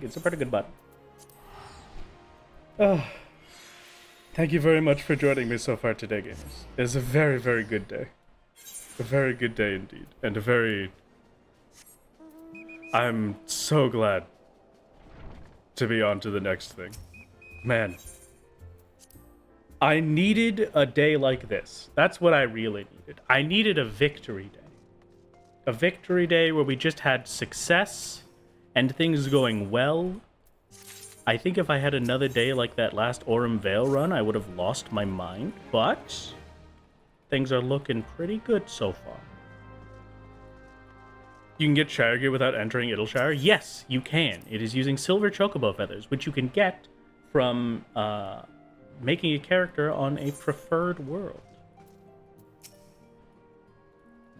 It's a pretty good button. Oh, thank you very much for joining me so far today, gamers. It's a very, very good day. A very good day indeed. And I'm so glad to be on to the next thing. Man. I needed a day like this. That's what I really needed. I needed a victory day. A victory day where we just had success and things going well. I think if I had another day like that last Aurum Vale run, I would have lost my mind. But things are looking pretty good so far. You can get Shire Gear without entering Idleshire? Yes, you can. It is using silver chocobo feathers, which you can get from making a character on a preferred world.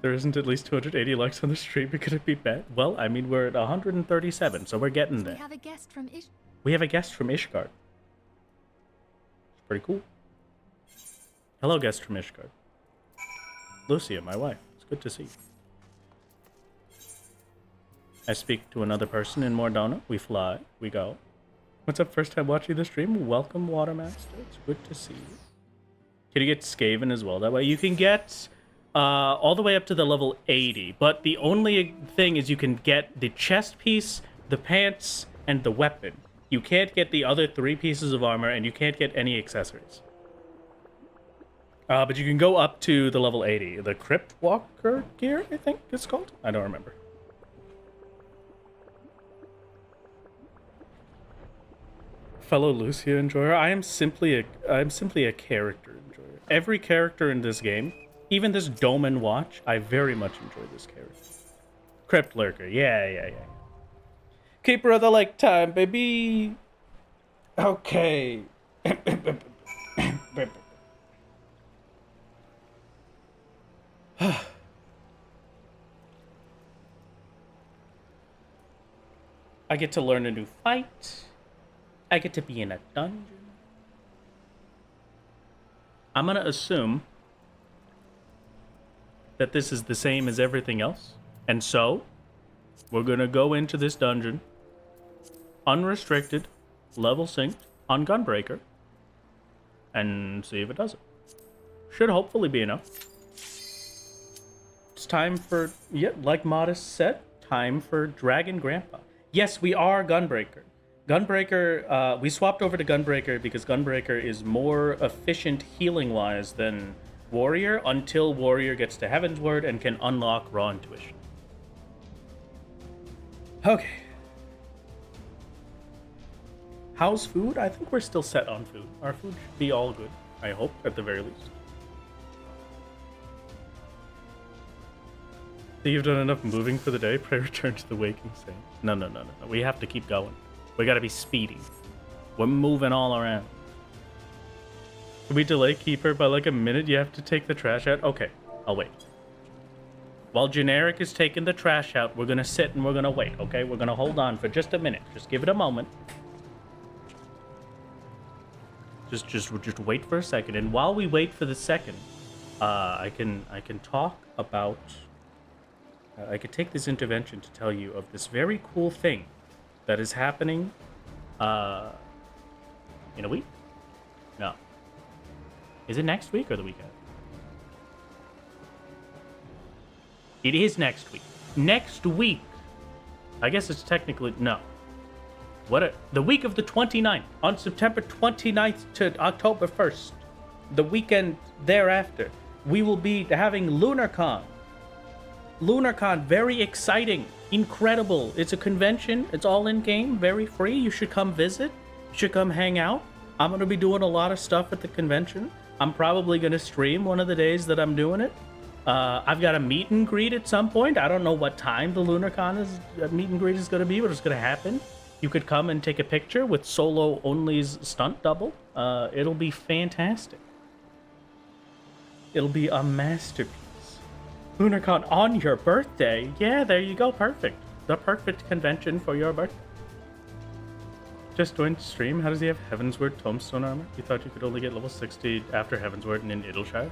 There isn't at least 280 likes on the stream. Could it be bad? Well, I mean, we're at 137, so we're getting there. We have a guest from Ishgard. It's pretty cool. Hello, guest from Ishgard. Lucia, my wife. It's good to see you. I speak to another person in Mordona. We fly. We go. What's up, first time watching the stream? Welcome, Watermaster. It's good to see you. Can you get Skaven as well that way? You can get all the way up to the level 80, but the only thing is you can get the chest piece, the pants, and the weapon. You can't get the other 3 pieces of armor, and you can't get any accessories. But you can go up to the level 80. The Crypt Walker gear, I think it's called? I don't remember. Fellow Lucia enjoyer, I am simply a character enjoyer. Every character in this game, even this Doman Watch, I very much enjoy this character. Crypt Lurker, yeah. Keeper of the Lake time, baby. Okay. I get to learn a new fight. I get to be in a dungeon. I'm gonna assume that this is the same as everything else. And so, we're gonna go into this dungeon unrestricted, level synced, on Gunbreaker, and see if it does it. Should hopefully be enough. It's time for, like Modest said, time for Dragon Grandpa. Yes, we are Gunbreaker. Gunbreaker, we swapped over to Gunbreaker because Gunbreaker is more efficient healing-wise than Warrior until Warrior gets to Heavensward and can unlock Raw Intuition. Okay. How's food? I think we're still set on food. Our food should be all good, I hope, at the very least. So you've done enough moving for the day? Pray return to the waking saint. No. We have to keep going. We gotta be speedy. We're moving all around. Can we delay Keeper by like a minute? You have to take the trash out? Okay, I'll wait. While Generic is taking the trash out, we're gonna sit and we're gonna wait, okay? We're gonna hold on for just a minute. Just give it a moment. Just wait for a second. And while we wait for the second, I can talk about... I could take this intervention to tell you of this very cool thing that is happening in a week? No. Is it next week or the weekend? It is next week. Next week. I guess it's technically... No. The week of the 29th. On September 29th to October 1st. The weekend thereafter. We will be having LunarCon. LunarCon, very exciting, incredible. It's a convention. It's all in-game, very free. You should come visit. You should come hang out. I'm going to be doing a lot of stuff at the convention. I'm probably going to stream one of the days that I'm doing it. I've got a meet and greet at some point. I don't know what time the LunarCon meet and greet is going to be, but it's going to happen. You could come and take a picture with Solo Only's stunt double. It'll be fantastic. It'll be a masterpiece. LunarCon on your birthday? Yeah, there you go. Perfect. The perfect convention for your birthday. Just joined stream. How does he have Heavensward Tombstone armor? You thought you could only get level 60 after Heavensward and in Idleshire?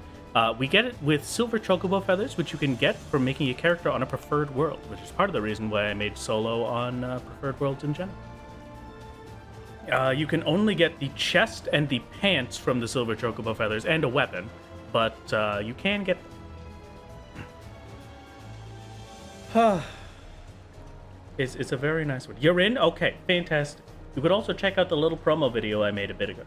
We get it with silver chocobo feathers, which you can get from making a character on a preferred world, which is part of the reason why I made Solo on preferred worlds in general. You can only get the chest and the pants from the silver chocobo feathers and a weapon, but you can get... It's a very nice one. You're in? Okay, fantastic. You could also check out the little promo video I made a bit ago.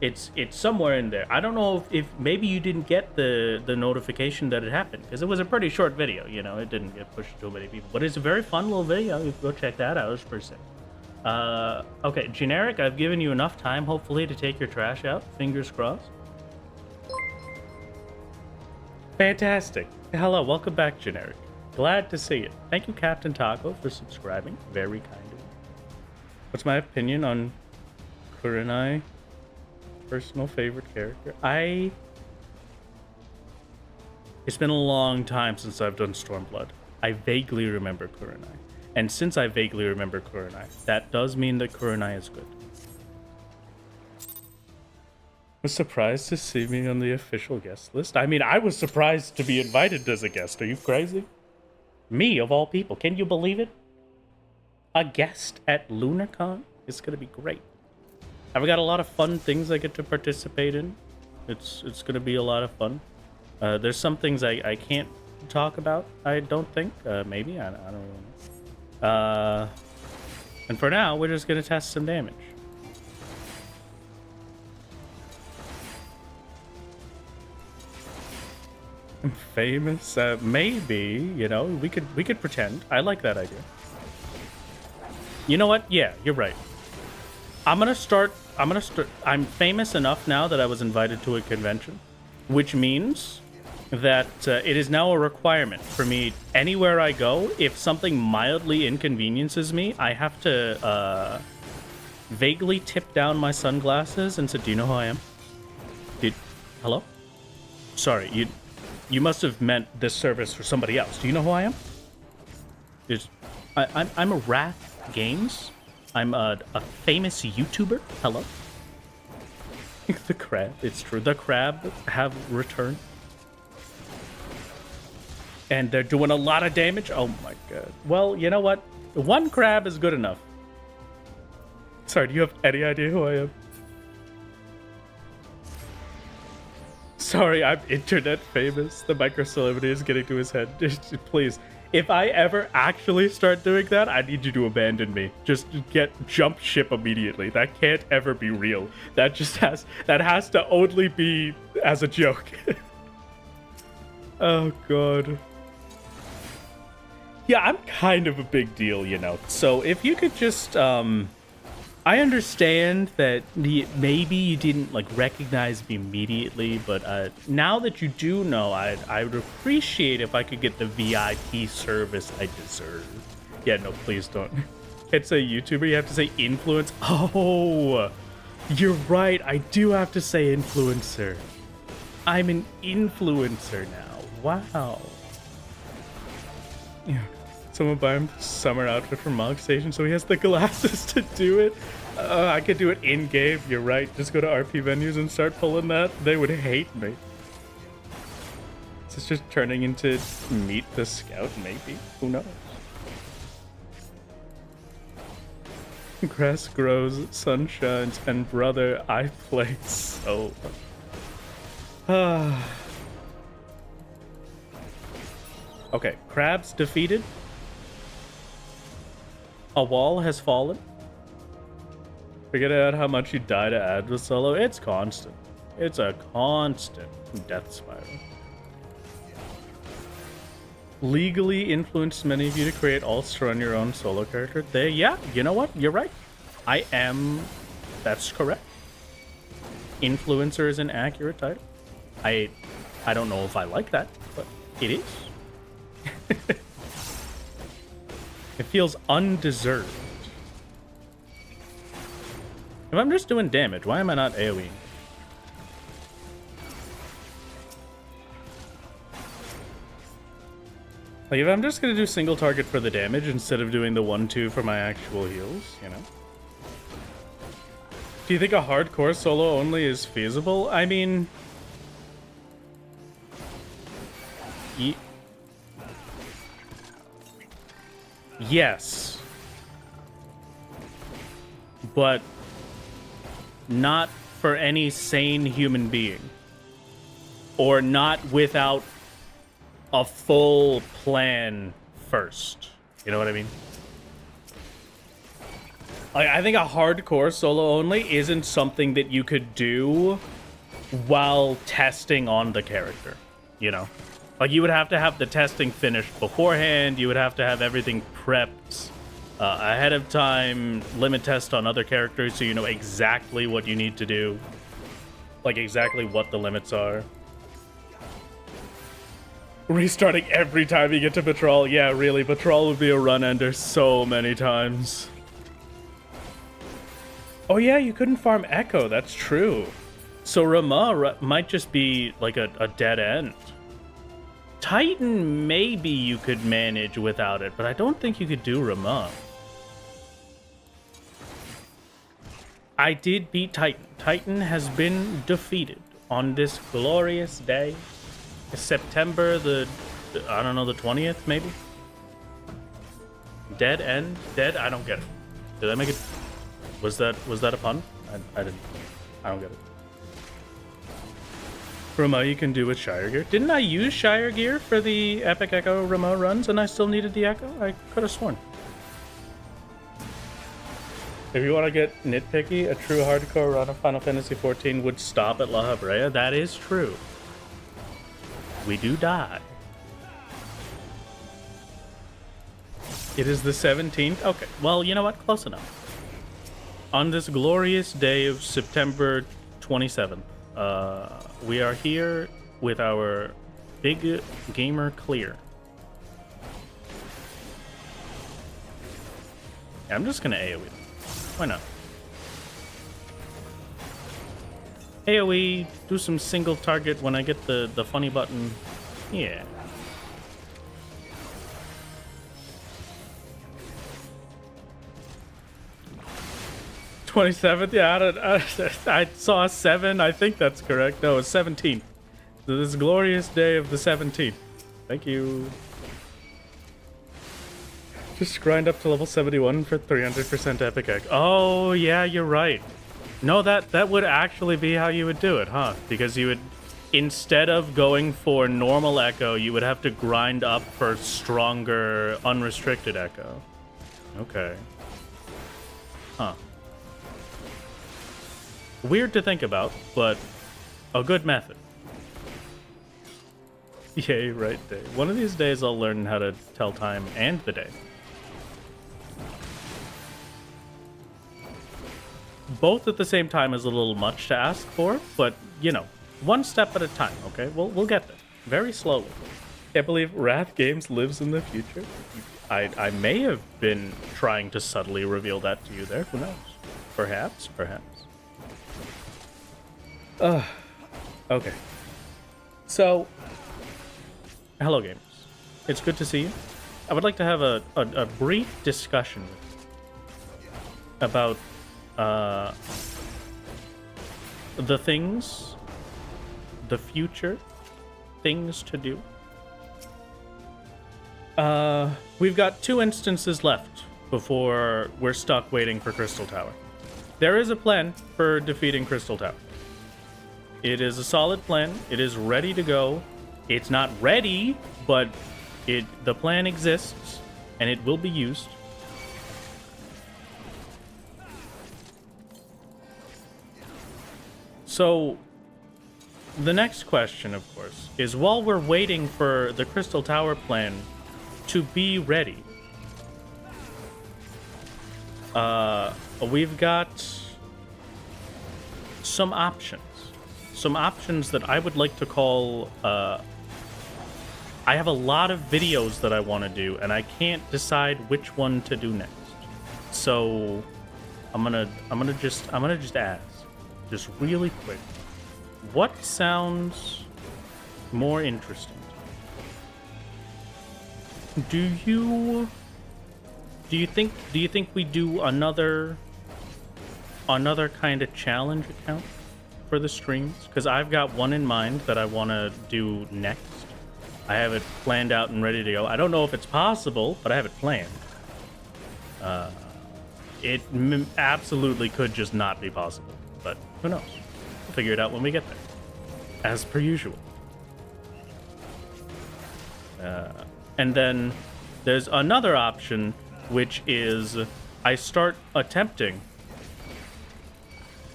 It's somewhere in there. I don't know if maybe you didn't get the notification that it happened, because it was a pretty short video, you know, it didn't get pushed to many people. But it's a very fun little video. You can go check that out, per se. Okay, Generic, I've given you enough time, hopefully, to take your trash out. Fingers crossed. Fantastic. Hello, welcome back, Generic. Glad to see it. Thank you, Captain Taco, for subscribing. Very kind of you. What's my opinion on Kurenai? Personal favorite character? It's been a long time since I've done Stormblood. I vaguely remember Kurenai. And since I vaguely remember Kurenai, that does mean that Kurenai is good. Was surprised to see me on the official guest list? I mean, I was surprised to be invited as a guest. Are you crazy? Me, of all people. Can you believe it? A guest at LunarCon? It's gonna be great. I've got a lot of fun things I get to participate in. It's gonna be a lot of fun. There's some things I can't talk about, I don't think. Maybe, I don't really know. And for now, we're just gonna test some damage. I'm famous? Maybe, you know, we could pretend. I like that idea. You know what? Yeah, you're right. I'm famous enough now that I was invited to a convention, which means that it is now a requirement for me anywhere I go. If something mildly inconveniences me, I have to vaguely tip down my sunglasses and say, "Do you know who I am? Hello? Sorry, you must have meant this service for somebody else. Do you know who I am?" I'm a wrath games. I'm a famous YouTuber. Hello. The crab. It's true. The crab have returned. And they're doing a lot of damage. Oh my god. Well, you know what? One crab is good enough. Sorry, do you have any idea who I am? Sorry, I'm internet famous. The micro celebrity is getting to his head. Please, if I ever actually start doing that, I need you to abandon me. Just jump ship immediately. That can't ever be real. That has to only be as a joke. Oh god. Yeah, I'm kind of a big deal, you know. So if you could just, I understand that maybe you didn't like recognize me immediately, but now that you do know, I would appreciate if I could get the VIP service I deserve. Yeah, no, please don't. Can't say YouTuber, you have to say influence. Oh, you're right. I do have to say influencer. I'm an influencer now. Wow. Yeah. Someone buy him summer outfit from Mog Station so he has the glasses to do it. I could do it in-game. You're right. Just go to RP venues and start pulling that. They would hate me. Is this just turning into Meet the Scout? Maybe. Who knows? Grass grows, sun shines, and brother, I play so. Okay, crabs defeated. A wall has fallen. Forget out how much you die to add with solo. It's constant. It's a constant death spiral. Legally influenced many of you to create alts to run your own solo character. Yeah, you know what? You're right. I am. That's correct. Influencer is an accurate title. I don't know if I like that, but it is. It feels undeserved. If I'm just doing damage, why am I not AoEing? Like, if I'm just gonna do single target for the damage instead of doing the 1-2 for my actual heals, you know? Do you think a hardcore solo only is feasible? I mean... Yes. But not for any sane human being. Or not without a full plan first. You know what I mean? Like, I think a hardcore solo only isn't something that you could do while testing on the character, you know? Like, you would have to have the testing finished beforehand. You would have to have everything prepped ahead of time, limit test on other characters so you know exactly what you need to do. Like, exactly what the limits are. Restarting every time you get to Patrol. Yeah, really, Patrol would be a run ender so many times. Oh yeah, you couldn't farm Echo, that's true. So Rama might just be like a dead end. Titan, maybe you could manage without it, but I don't think you could do Rama. I did beat Titan. Titan has been defeated on this glorious day. September I don't know, the 20th, maybe? Dead end? Dead? I don't get it. Did I make it? Was that a pun? I don't get it. Rama you can do with Shire Gear. Didn't I use Shire Gear for the Epic Echo Rama runs and I still needed the Echo? I could have sworn. If you want to get nitpicky, a true hardcore run of Final Fantasy XIV would stop at La Habrea. That is true. We do die. It is the 17th? Okay, well, you know what? Close enough. On this glorious day of September 27th, we are here with our big gamer clear. Yeah, I'm just gonna AoE. Why not? AoE, do some single target when I get the funny button. Yeah. 27th? Yeah, I saw 7. I think that's correct. No, it's 17th. This glorious day of the 17th. Thank you. Just grind up to level 71 for 300% epic egg. Oh, yeah, you're right. No, that would actually be how you would do it, huh? Because you would, instead of going for normal echo, you would have to grind up for stronger unrestricted echo. Okay. Huh. Weird to think about, but a good method. Yay, right day. One of these days I'll learn how to tell time and the day. Both at the same time is a little much to ask for, but, you know, one step at a time, okay? We'll get there. Very slowly. Can't believe Wrath Games lives in the future. I may have been trying to subtly reveal that to you there. Who knows? Perhaps. Okay. So, hello, gamers. It's good to see you. I would like to have a brief discussion about the things, the future, things to do. We've got 2 instances left before we're stuck waiting for Crystal Tower. There is a plan for defeating Crystal Tower. It is a solid plan. It is ready to go. It's not ready, but the plan exists, and it will be used. So, the next question, of course, is while we're waiting for the Crystal Tower plan to be ready, we've got some options. Some options that I would like to call, I have a lot of videos that I want to do, and I can't decide which one to do next. So, I'm gonna just ask, just really quick, what sounds more interesting? Do you think we do another kind of challenge account for the streams? Because I've got one in mind that I want to do next. I have it planned out and ready to go. I don't know if it's possible, but I have it planned. It absolutely could just not be possible, but who knows? We'll figure it out when we get there, as per usual. And then there's another option, which is I start attempting,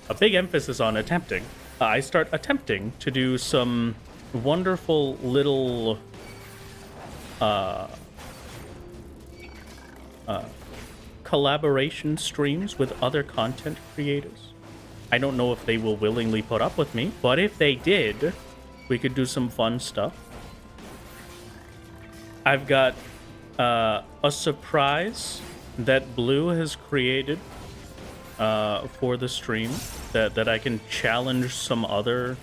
a big emphasis on attempting, I start attempting to do some wonderful little collaboration streams with other content creators. I don't know if they will willingly put up with me, but if they did, we could do some fun stuff. I've got a surprise that Blue has created for the stream that I can challenge some other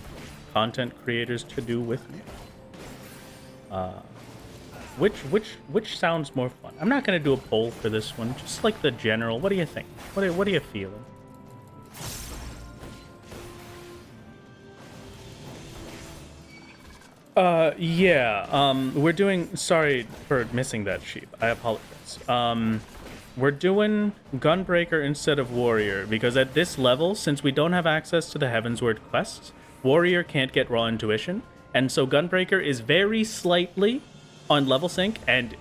content creators to do with me. Which sounds more fun? I'm not gonna do a poll for this one. Just like the general. What do you think? What are you feeling? We're doing, sorry for missing that sheep. I apologize. We're doing Gunbreaker instead of Warrior, because at this level, since we don't have access to the Heavensward quests, Warrior can't get Raw Intuition, and so Gunbreaker is very slightly on level sync, and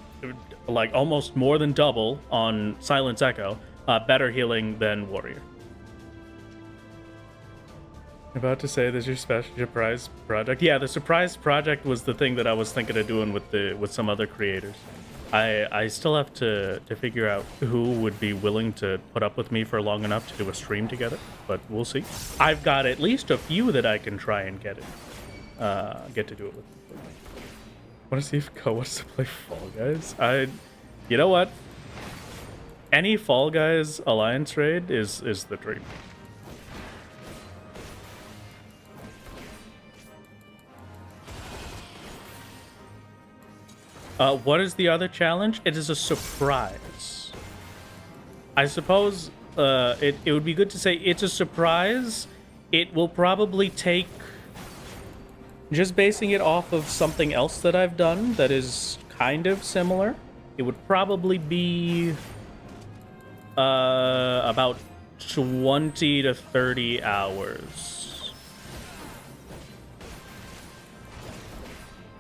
like almost more than double on Silence Echo, better healing than Warrior. About to say there's your special surprise project. Yeah, the surprise project was the thing that I was thinking of doing with some other creators. I still have to figure out who would be willing to put up with me for long enough to do a stream together, but we'll see. I've got at least a few that I can try and get to do it with. I want to see if Ko wants to play Fall Guys. You know what? Any Fall Guys alliance raid is the dream. What is the other challenge? It is a surprise. I suppose it would be good to say it's a surprise. It will probably take, just basing it off of something else that I've done that is kind of similar, it would probably be about 20 to 30 hours.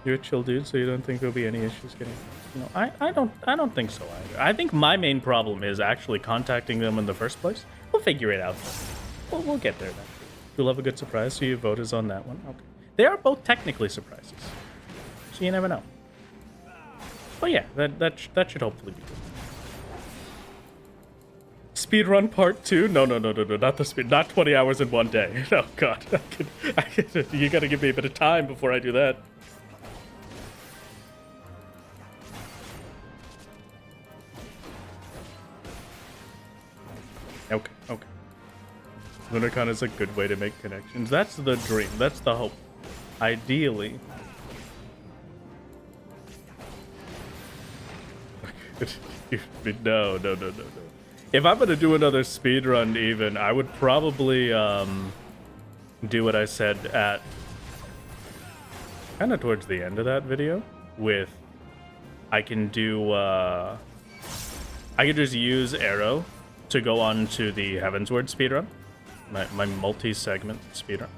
You're a chill dude, so you don't think there'll be any issues getting... No, I don't think so either. I think my main problem is actually contacting them in the first place. We'll figure it out. We'll get there then. You'll have a good surprise, so your vote is on that one. Okay. They are both technically surprises, so you never know. But yeah, that should hopefully be good. Speedrun part 2? No, not the speed. Not 20 hours in one day. Oh god, you gotta give me a bit of time before I do that. Okay. LunarCon is a good way to make connections. That's the dream. That's the hope. Ideally. No. If I'm gonna do another speedrun even, I would probably do what I said at kind of towards the end of that video with I can do I could just use Arrow to go on to the Heavensward speedrun. My multi-segment speedrun.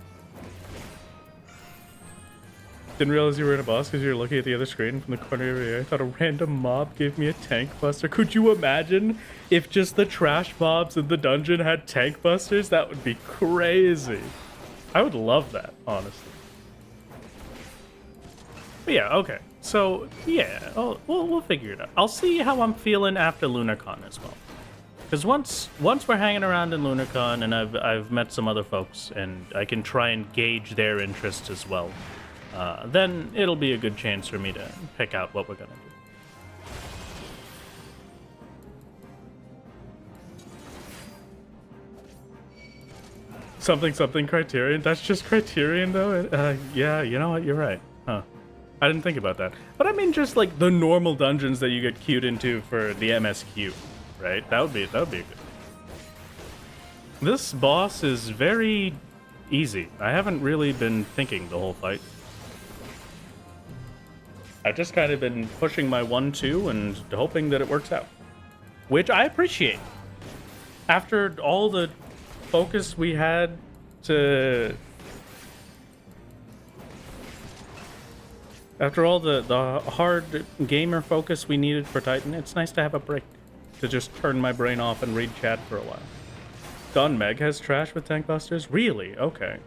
Didn't realize you were in a boss because you were looking at the other screen from the corner of your eye. I thought a random mob gave me a tank buster. Could you imagine if just the trash mobs in the dungeon had tank busters? That would be crazy. I would love that, honestly. But yeah, okay. So, yeah, we'll figure it out. I'll see how I'm feeling after LunarCon as well. Because once we're hanging around in LunarCon and I've met some other folks and I can try and gauge their interest as well, then it'll be a good chance for me to pick out what we're gonna do. Something Criterion? That's just Criterion though? Yeah, you know what, you're right. Huh. I didn't think about that. But I mean just like the normal dungeons that you get queued into for the MSQ. Right? That would be good. This boss is very easy. I haven't really been thinking the whole fight. I've just kind of been pushing my 1-2 and hoping that it works out. Which I appreciate. After all the focus we had to... After all the hard gamer focus we needed for Titan, it's nice to have a break. To just turn my brain off and read chat for a while. Don Meg has trash with tank busters? Really? Okay.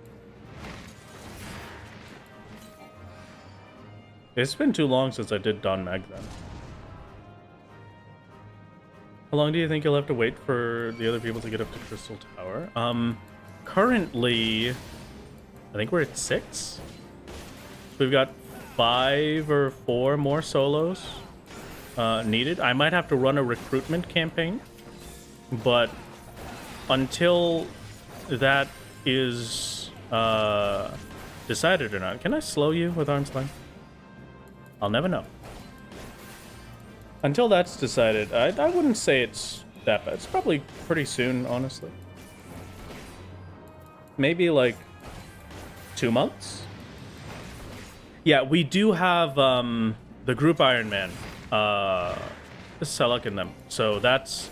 It's been too long since I did Don Meg then. How long do you think you'll have to wait for the other people to get up to Crystal Tower? Currently, I think we're at 6. We've got 5 or 4 more solos. Needed. I might have to run a recruitment campaign, but until that is decided or not, can I slow you with arm's length? I'll never know. Until that's decided, I wouldn't say it's that bad. It's probably pretty soon, honestly. Maybe like 2 months? Yeah, we do have the group Iron Man. Selak in them, so that's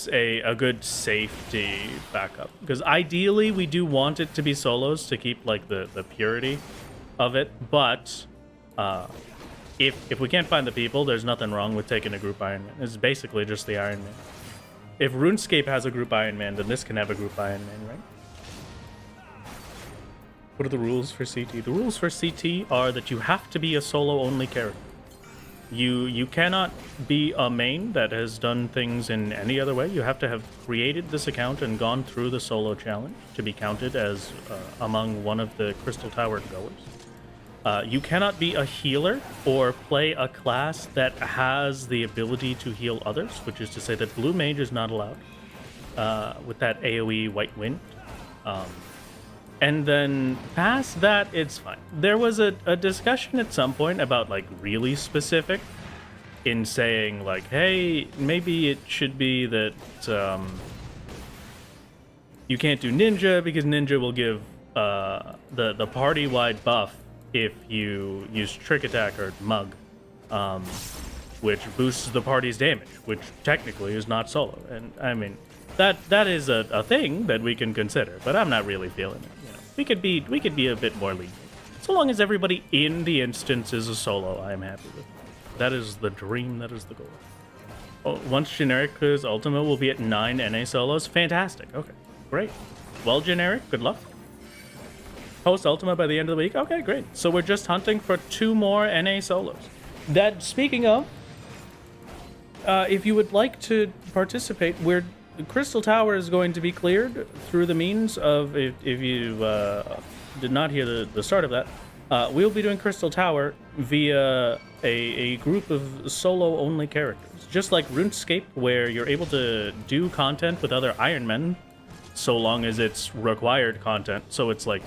a good safety backup, because ideally we do want it to be solos to keep like the purity of it, but if we can't find the people, there's nothing wrong with taking a group Iron Man. It's basically just the Iron Man. If RuneScape has a group Iron Man, then this can have a group Iron Man, right? What are the rules for CT? The rules for CT are that you have to be a solo only character. You cannot be a main that has done things in any other way. You have to have created this account and gone through the solo challenge to be counted as among one of the Crystal Tower goers. You cannot be a healer or play a class that has the ability to heal others, which is to say that Blue Mage is not allowed with that AoE White Wind. And then past that, it's fine. There was a discussion at some point about like really specific in saying like, hey, maybe it should be that You can't do ninja because ninja will give the party-wide buff if you use trick attack or mug, which boosts the party's damage, which technically is not solo. And I mean, that is a thing that we can consider, but I'm not really feeling it. You know, we could be a bit more lenient. So long as everybody in the instance is a solo, I am happy with. That is the dream. That is the goal. Oh, once generic is Ultima, will be at 9 NA solos. Fantastic. Okay, great. Well, generic, good luck. Post Ultima by the end of the week. Okay, great. So we're just hunting for 2 more NA solos. That, speaking of, if you would like to participate, Crystal Tower is going to be cleared through the means of, if you did not hear the start of that, we'll be doing Crystal Tower via a group of solo-only characters. Just like RuneScape, where you're able to do content with other Iron Men, so long as it's required content. So it's like,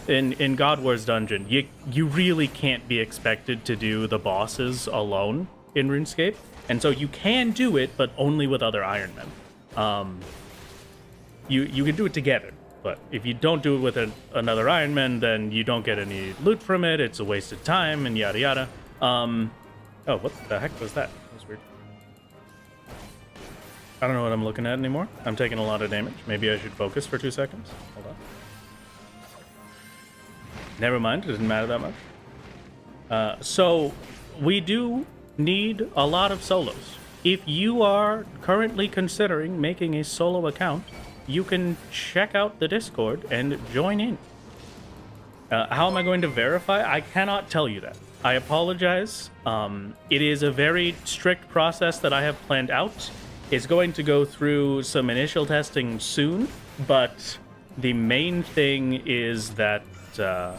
in God War's dungeon, you really can't be expected to do the bosses alone in RuneScape. And so you can do it, but only with other Iron Men. You can do it together, but if you don't do it with another Iron Man, then you don't get any loot from it. It's a waste of time and yada yada. Oh, what the heck was that? That was weird. I don't know what I'm looking at anymore. I'm taking a lot of damage. Maybe I should focus for 2 seconds. Hold on. Never mind. It doesn't matter that much. So we do need a lot of solos. If you are currently considering making a solo account, you can check out the Discord and join in. How am I going to verify? I cannot tell you that. I apologize. It is a very strict process that I have planned out. It's going to go through some initial testing soon, but the main thing is that I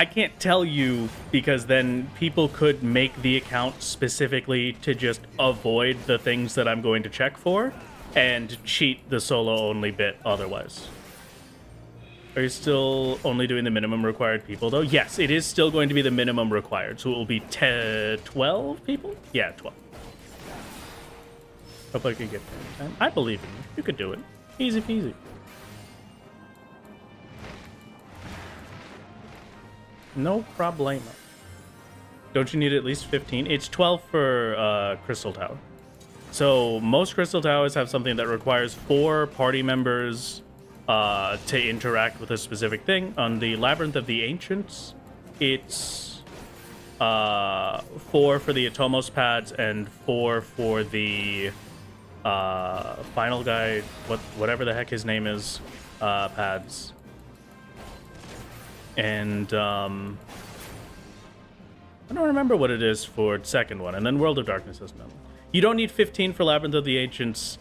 can't tell you, because then people could make the account specifically to just avoid the things that I'm going to check for and cheat the solo-only bit otherwise. Are you still only doing the minimum required people, though? Yes, it is still going to be the minimum required, so it will be 12 people? Yeah, 12. Hope I can get there. I believe in you. You could do it. Easy peasy. No problema. Don't you need at least 15? It's 12 for Crystal Tower. So most Crystal Towers have something that requires 4 party members to interact with a specific thing. On the Labyrinth of the Ancients, it's 4 for the Atomos pads and 4 for the final guy, whatever the heck his name is, pads. And I don't remember what it is for second one. And then World of Darkness has none. You don't need 15 for Labyrinth of the Ancients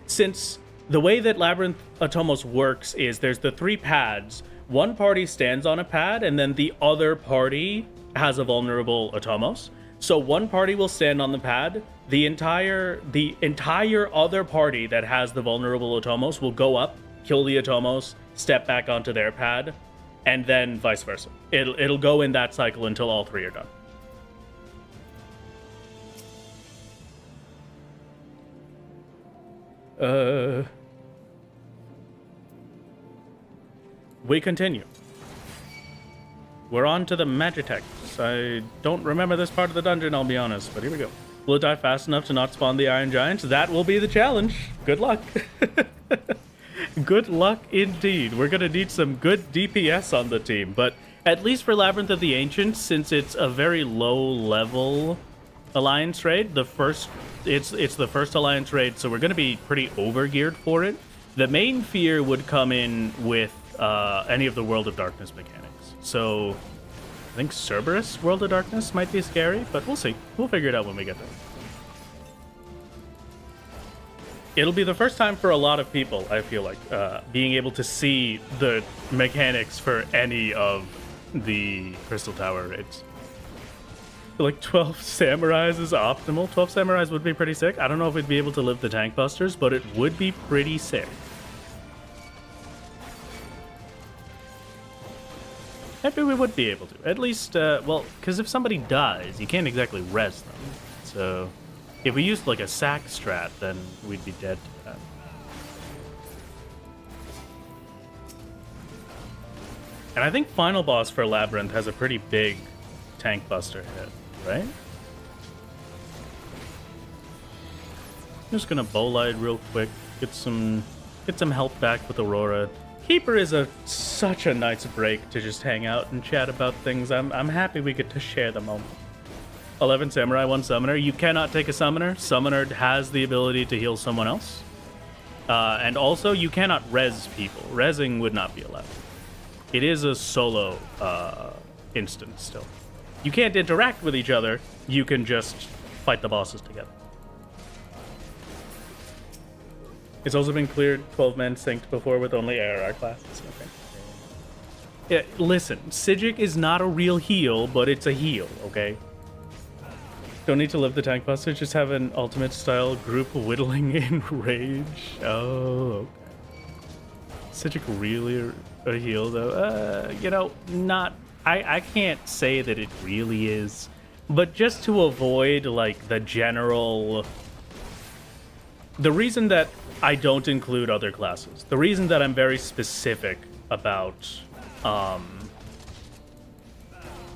since the way that Labyrinth Atomos works is there's the 3 pads. One party stands on a pad, and then the other party has a vulnerable Atomos. So one party will stand on the pad. The entire other party that has the vulnerable Atomos will go up, kill the Atomos, step back onto their pad, and then vice versa. It'll go in that cycle until all 3 are done. We continue. We're on to the Magitex. I don't remember this part of the dungeon, I'll be honest, but here we go. Will it die fast enough to not spawn the Iron Giants? That will be the challenge. Good luck. Good luck indeed. We're gonna need some good DPS on the team, but at least for Labyrinth of the Ancients, since it's a very low level alliance raid, it's the first alliance raid, so we're gonna be pretty overgeared for it. The main fear would come in with any of the World of Darkness mechanics. So I think Cerberus World of Darkness might be scary, but we'll see. We'll figure it out when we get there. It'll be the first time for a lot of people, I feel like, being able to see the mechanics for any of the Crystal Tower raids. I feel like 12 Samurais is optimal. 12 Samurais would be pretty sick. I don't know if we'd be able to live the tank busters, but it would be pretty sick. Maybe we would be able to. At least, well, because if somebody dies, you can't exactly res them. So if we used like a sack strat, then we'd be dead to that. And I think final boss for Labyrinth has a pretty big tank buster hit, right? I'm just gonna bowlight real quick, get some health back with Aurora. Keeper is such a nice break to just hang out and chat about things. I'm happy we get to share the moment. 11 Samurai, 1 Summoner. You cannot take a Summoner. Summoner has the ability to heal someone else. And also, you cannot res people. Resing would not be allowed. It is a solo instance still. You can't interact with each other. You can just fight the bosses together. It's also been cleared 12-man synced before with only ARR classes. Okay. Yeah, listen, Sigik is not a real heal, but it's a heal, okay? Don't need to live the tank buster, just have an ultimate style group whittling in rage. Oh, okay. Sigik really a heal though? You know, not... I can't say that it really is, but just to avoid, like, the general... The reason that I don't include other classes, the reason that I'm very specific about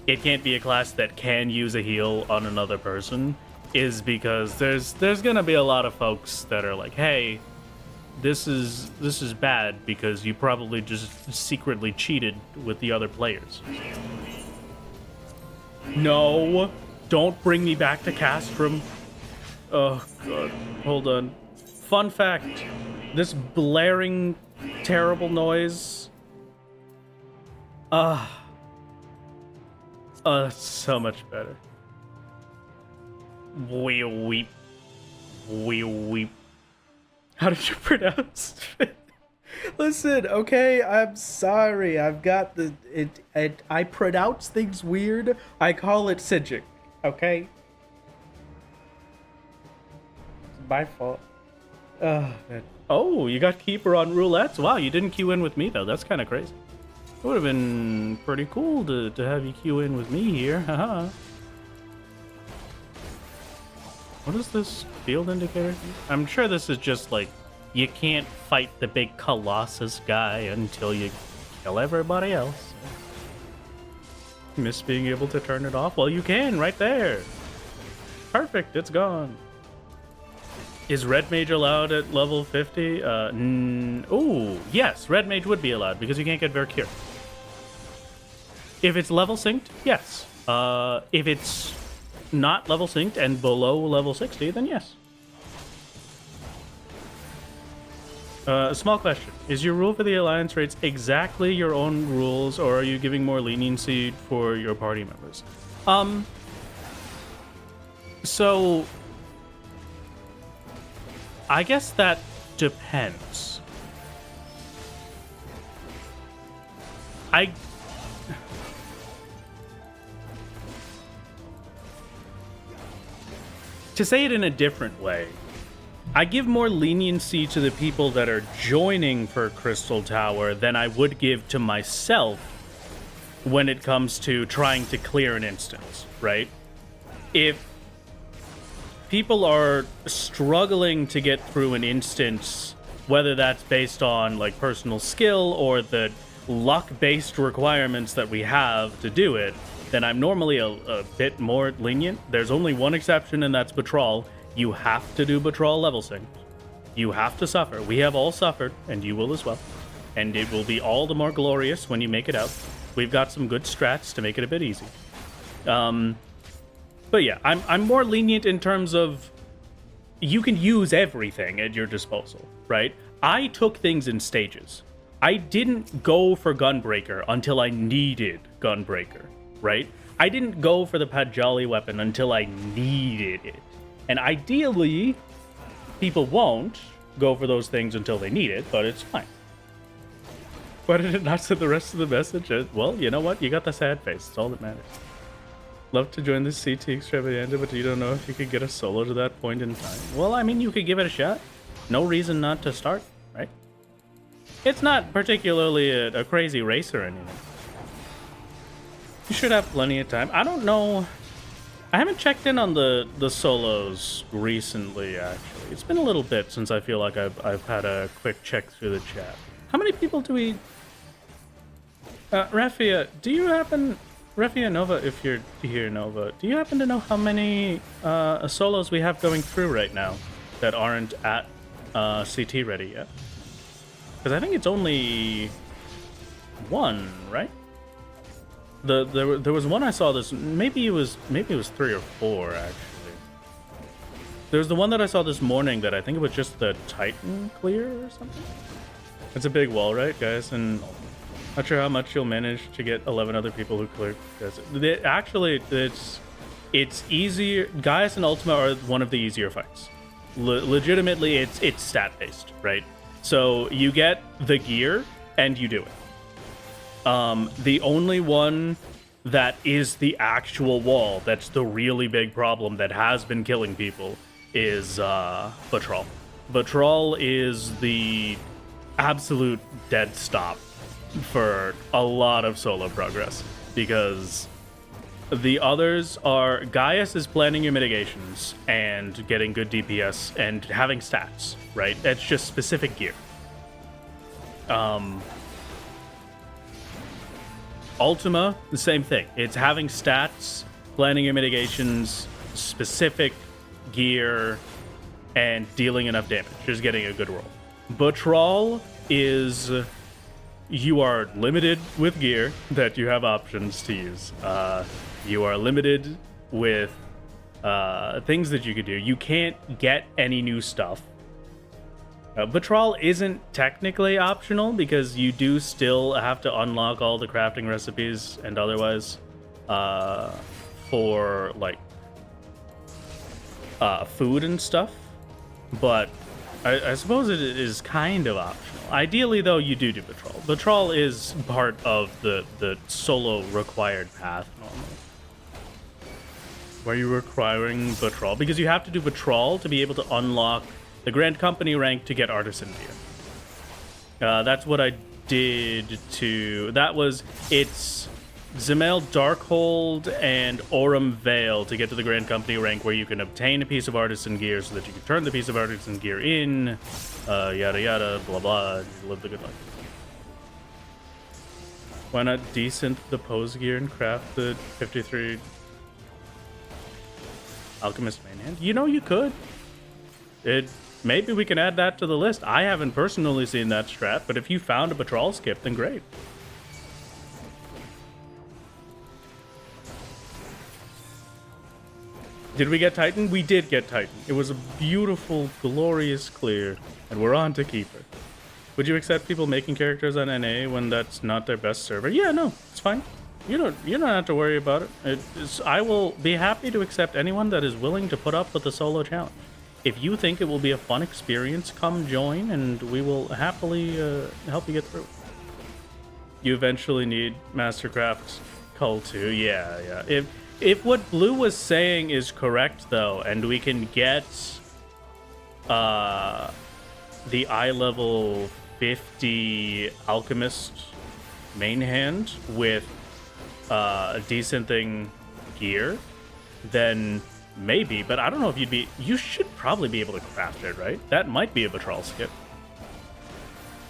it can't be a class that can use a heal on another person is because there's gonna be a lot of folks that are like, hey, this is bad because you probably just secretly cheated with the other players. No, don't bring me back to Castrum. Oh god, hold on. Fun fact, this blaring, terrible noise. So much better. We weep. We weep. How did you pronounce it? Listen, okay, I'm sorry. I've got I pronounce things weird. I call it Sigik, okay? It's my fault. Oh, man. Oh, you got Keeper on roulettes? Wow, you didn't queue in with me, though. That's kind of crazy. It would have been pretty cool to have you queue in with me here. Haha. What is this field indicator? I'm sure this is just like, you can't fight the big Colossus guy until you kill everybody else. Miss being able to turn it off? Well, you can right there. Perfect, it's gone. Is Red Mage allowed at level 50? Ooh, yes, Red Mage would be allowed because you can't get Vercure. If it's level synced, yes. If it's not level synced and below level 60, then yes. A small question. Is your rule for the Alliance rates exactly your own rules, or are you giving more leniency for your party members? So... I guess that depends. To say it in a different way, I give more leniency to the people that are joining for Crystal Tower than I would give to myself when it comes to trying to clear an instance, right? If people are struggling to get through an instance, whether that's based on like personal skill or the luck-based requirements that we have to do it, then I'm normally a bit more lenient. There's only one exception, and that's Betrayal. You have to do Betrayal level sync. You have to suffer. We have all suffered, and you will as well. And it will be all the more glorious when you make it out. We've got some good strats to make it a bit easy. But yeah, I'm more lenient in terms of you can use everything at your disposal, right? I took things in stages. I didn't go for Gunbreaker until I needed Gunbreaker, right? I didn't go for the Pajali weapon until I needed it. And ideally, people won't go for those things until they need it, but it's fine. Why did it not say the rest of the message? Well, you know what? You got the sad face. It's all that matters. Love to join this CT extravaganza, but you don't know if you could get a solo to that point in time. Well, I mean, you could give it a shot. No reason not to start, right? It's not particularly a crazy race or anything. You should have plenty of time. I don't know. I haven't checked in on the solos recently, actually. It's been a little bit since I feel like I've had a quick check through the chat. How many people do we... Raffia Nova, if you're here, Nova, do you happen to know how many solos we have going through right now that aren't at CT ready yet? Because I think it's only one, right? There was one I saw this. Maybe it was 3 or 4 actually. There's the one that I saw this morning that I think it was just the Titan clear or something. It's a big wall, right, guys? And not sure how much you'll manage to get 11 other people who cleared. Actually, it's easier. Gaius and Ultima are one of the easier fights. Legitimately, it's stat based, right? So you get the gear and you do it. The only one that is the actual wall, that's the really big problem that has been killing people, is Batraul. Batraul is the absolute dead stop for a lot of solo progress, because the others are Gaius is planning your mitigations and getting good DPS and having stats, right? That's just specific gear. Ultima, the same thing. It's having stats, planning your mitigations, specific gear, and dealing enough damage, just getting a good roll. Batraul is you are limited with gear that you have options to use. You are limited with things that you could do. You can't get any new stuff. Batraul isn't technically optional because you do still have to unlock all the crafting recipes and otherwise for like food and stuff, but I suppose it is kind of optional. Ideally, though, you do Batraul. Batraul is part of the solo required path normally. Why are you requiring Batraul? Because you have to do Batraul to be able to unlock the Grand Company rank to get Artisan gear. That's what I did to... It's Zemel Darkhold and Aurum Vale to get to the Grand Company rank, where you can obtain a piece of Artisan gear so that you can turn the piece of Artisan gear in, yada yada, blah blah, live the good life. Why not decent the pose gear and craft the 53 Alchemist main hand? You know, you could. Maybe we can add that to the list. I haven't personally seen that strat, but if you found a Batraul skip, then great. Did we get Titan? We did get Titan. It was a beautiful, glorious clear, and we're on to Keeper. Would you accept people making characters on NA when that's not their best server? Yeah, no, it's fine. You don't have to worry about it. I will be happy to accept anyone that is willing to put up with the solo challenge. If you think it will be a fun experience, come join, and we will happily help you get through. You eventually need Mastercraft Cull too. Yeah. If what Blue was saying is correct, though, and we can get the eye level 50 Alchemist main hand with decent thing gear, then maybe. But I don't know if you should probably be able to craft it, right? That might be a Batraul skip.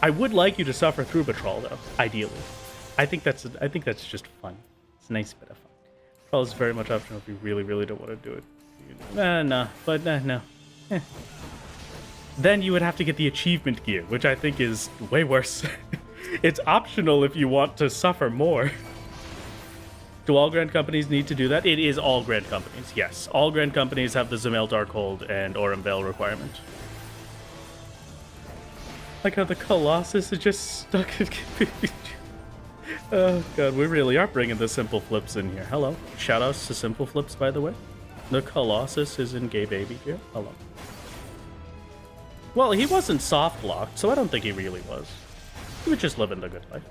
I would like you to suffer through Batraul, though, ideally. I think that's just fun. It's a nice bit of fun. Batraul is very much optional if you really, really don't want to do it. No. Then you would have to get the achievement gear, which I think is way worse. It's optional if you want to suffer more. Do all Grand Companies need to do that? It is all Grand Companies, yes. All Grand Companies have the Zemel Darkhold and Aurum Vale requirement. Like how the Colossus is just stuck in... Oh god, we really are bringing the Simple Flips in here. Hello. Shoutouts to Simple Flips, by the way. The Colossus is in gay baby gear. Hello. Well, he wasn't soft locked, so I don't think he really was. He was just living the good life.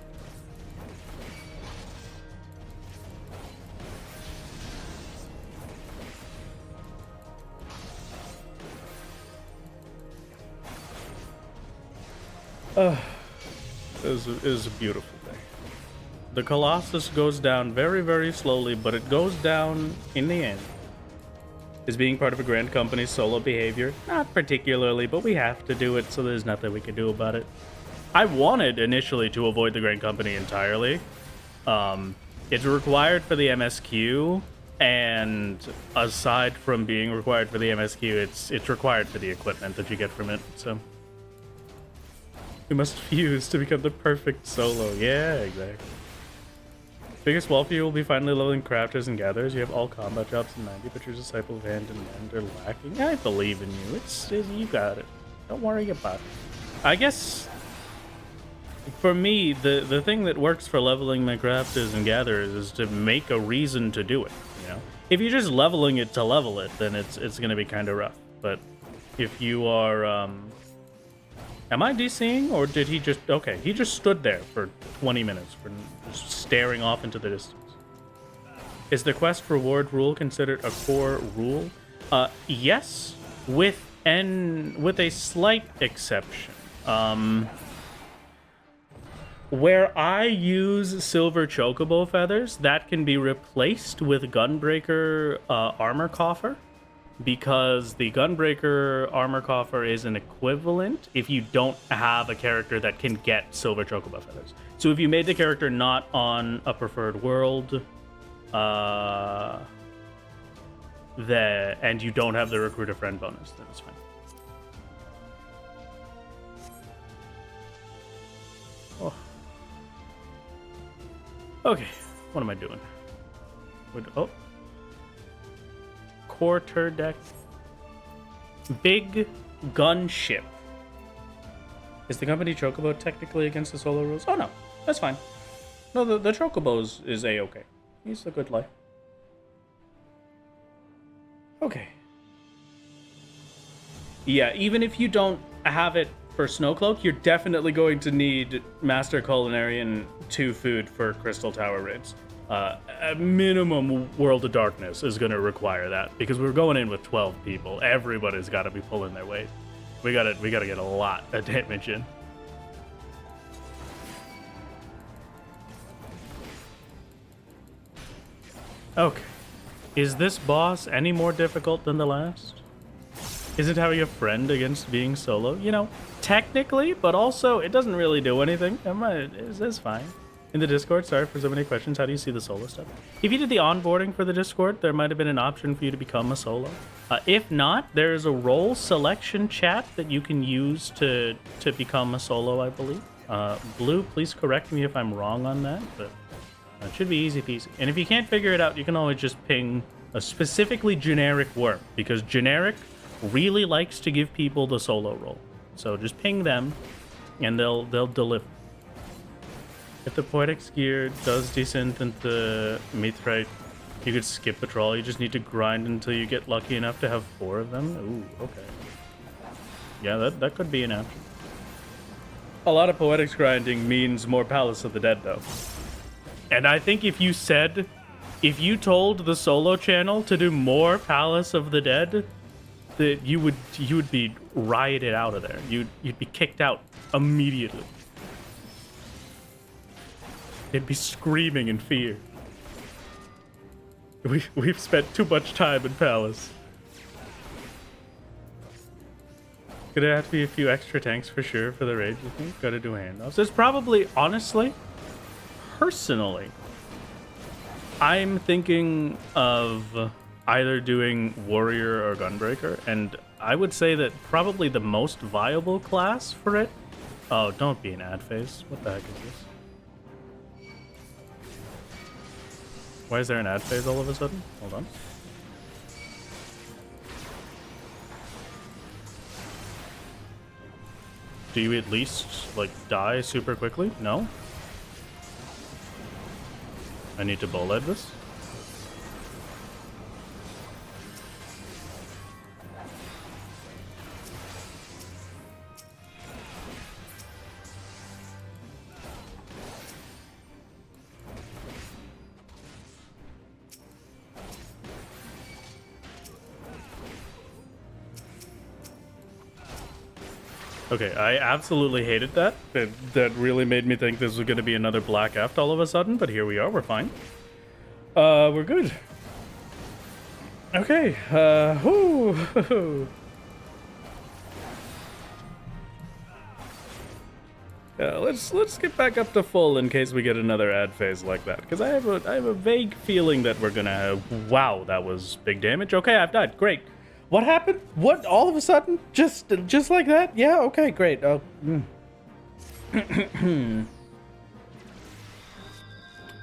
It was a beautiful day. The Colossus goes down very, very slowly, but it goes down in the end. Is being part of a Grand Company's solo behavior? Not particularly, but we have to do it, so there's nothing we can do about it. I wanted initially to avoid the Grand Company entirely, It's required for the MSQ, and aside from being required for the MSQ, it's required for the equipment that you get from it. So you must fuse to become the perfect solo. Yeah, exactly. Biggest wall for you will be finally leveling crafters and gatherers. You have all combat jobs in 90, but your disciple of hand and mend are lacking. I believe in you. You got it. Don't worry about it. I guess for me, the thing that works for leveling my crafters and gatherers is to make a reason to do it. You know, if you're just leveling it to level it, then it's gonna be kind of rough. But if you are, am I DCing or did he just? Okay, he just stood there for 20 minutes for just staring off into the distance. Is the quest reward rule considered a core rule? Yes, with a slight exception. Where I use silver chocobo feathers, that can be replaced with gunbreaker armor coffer, because the gunbreaker armor coffer is an equivalent if you don't have a character that can get silver chocobo feathers. So if you made the character not on a preferred world, and you don't have the recruiter friend bonus, then it's fine. Oh. Okay, what am I doing? Oh. Quarter deck. Big gunship. Is the company Chocobo technically against the solo rules? Oh no, that's fine. No, the Chocobo is A-okay. He's a good life. Okay. Yeah, even if you don't have it for Snowcloak, you're definitely going to need Master Culinarian 2 food for Crystal Tower raids. A minimum World of Darkness is going to require that, because we're going in with 12 people. Everybody's got to be pulling their weight. We gotta get a lot of damage in. Okay. Is this boss any more difficult than the last? Isn't having a friend against being solo? You know, technically, but also it doesn't really do anything. It's fine. In the Discord, sorry for so many questions. How do you see the solo stuff? If you did the onboarding for the Discord, there might have been an option for you to become a solo. If not, there is a role selection chat that you can use to become a solo, I believe. Blue, please correct me if I'm wrong on that, but it should be easy peasy. And if you can't figure it out, you can always just ping a specifically generic worm, because generic really likes to give people the solo role. So just ping them, and they'll deliver. If the Poetics gear does descent into Mithrite, you could skip the troll. You just need to grind until you get lucky enough to have 4 of them. Ooh, okay. Yeah, that could be an option. A lot of Poetics grinding means more Palace of the Dead, though. And I think if you told the solo channel to do more Palace of the Dead, that you would be rioted out of there. You'd be kicked out immediately. They'd be screaming in fear. We've spent too much time in Palace. Gonna have to be a few extra tanks for sure for the raid, you think? Gotta do handoffs. There's probably, honestly, personally, I'm thinking of either doing Warrior or Gunbreaker, and I would say that probably the most viable class for it... Oh, don't be an ad face. What the heck is this? Why is there an ad phase all of a sudden? Hold on. Do you at least, like, die super quickly? No? I need to bullhead this? Okay, I absolutely hated that. That really made me think this was going to be another Black Eft all of a sudden, but here we are, we're fine. We're good. Okay, Let's get back up to full in case we get another ad phase like that. Because I have a vague feeling that we're gonna have. Wow, that was big damage. Okay, I've died. Great. What happened? What? All of a sudden? Just like that? Yeah. Okay. Great. Oh.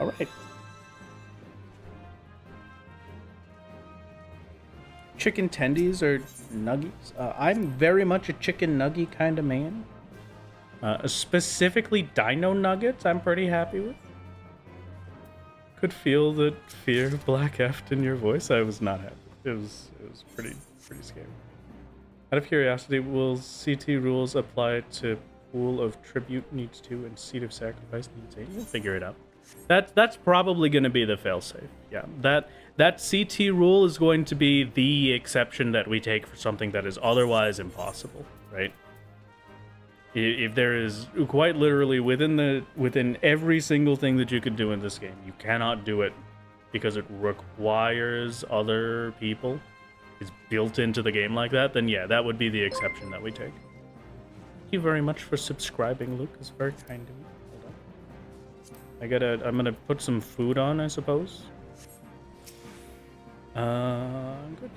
All right. Chicken tendies or nuggies? I'm very much a chicken nuggie kind of man. Specifically dino nuggets, I'm pretty happy with. Could feel the fear black F in your voice. I was not happy. It was pretty scary. Out of curiosity, will CT rules apply to pool of tribute needs 2 and seat of sacrifice needs 8? We'll figure it out. That's probably going to be the failsafe. Yeah, that CT rule is going to be the exception that we take for something that is otherwise impossible, right? If there is quite literally within every single thing that you could do in this game, you cannot do it because it requires other people. It's built into the game like that, then yeah, that would be the exception that we take. Thank you very much for subscribing, Luke. It's very kind of you. Hold on. I'm gonna put some food on, I suppose. Good.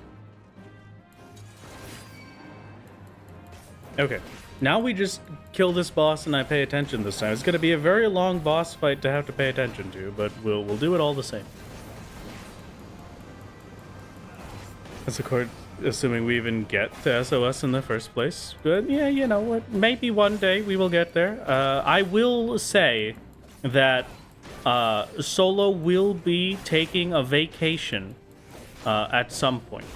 Okay. Now we just kill this boss and I pay attention this time. It's going to be a very long boss fight to have to pay attention to, but we'll do it all the same. That's of course, assuming we even get to SOS in the first place. But yeah, you know what? Maybe one day we will get there. I will say that Solo will be taking a vacation at some point.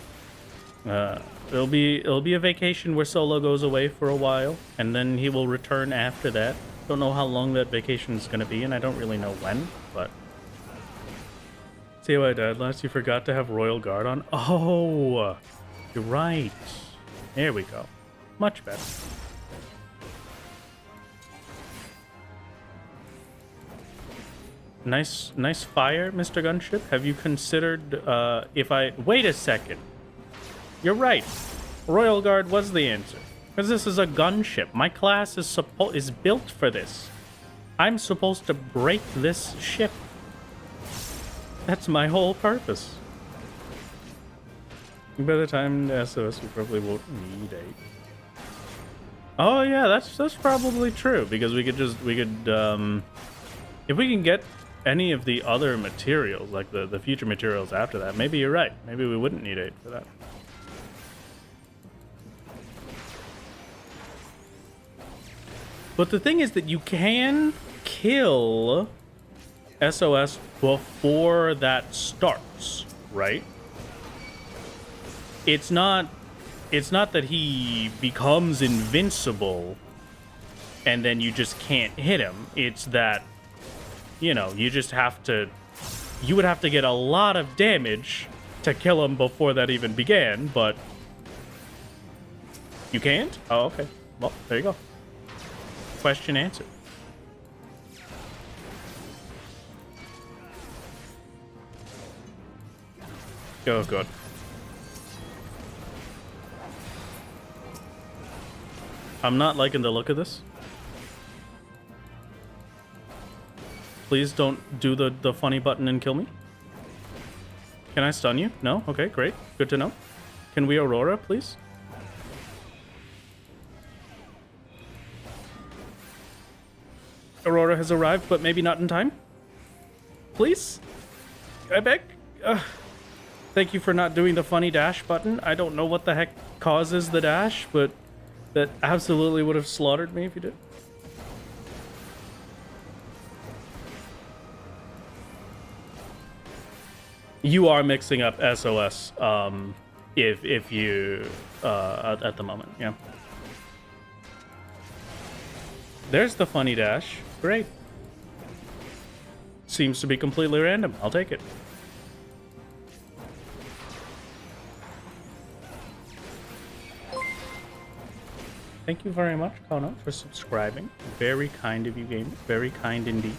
It'll be a vacation where Solo goes away for a while, and then he will return after that. Don't know how long that vacation is going to be, and I don't really know when, but... See how I died last? You forgot to have Royal Guard on? Oh! You're right. There we go. Much better. Nice fire, Mr. Gunship. Have you considered, if I... Wait a second. You're right. Royal Guard was the answer. Because this is a gunship. My class is built for this. I'm supposed to break this ship. That's my whole purpose. By the time SOS, we probably won't need 8. Oh yeah, that's probably true. Because we could if we can get any of the other materials, like the future materials after that, maybe you're right. Maybe we wouldn't need 8 for that. But the thing is that you can kill SOS before that starts, right? It's not that he becomes invincible and then you just can't hit him. It's that, you know, you would have to get a lot of damage to kill him before that even began, but you can't? Oh, okay. Well, there you go. Question answered. Oh, God. I'm not liking the look of this. Please don't do the funny button and kill me. Can I stun you? No? Okay, great. Good to know. Can we Aurora, please? Aurora has arrived, but maybe not in time. Please? I beg? Thank you for not doing the funny dash button. I don't know what the heck causes the dash, but that absolutely would have slaughtered me if you did. You are mixing up SOS, if you, at the moment, yeah. There's the funny dash. Great. Seems to be completely random. I'll take it. Thank you very much, Kono, for subscribing. Very kind of you, game. Very kind indeed.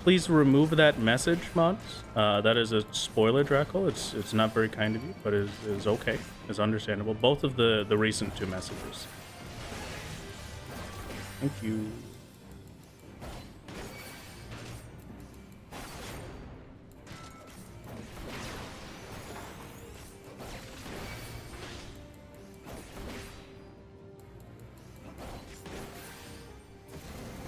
Please remove that message, mods. That is a spoiler, Draco. It's not very kind of you, but it is okay. It's understandable. Both of the recent 2 messages. Thank you.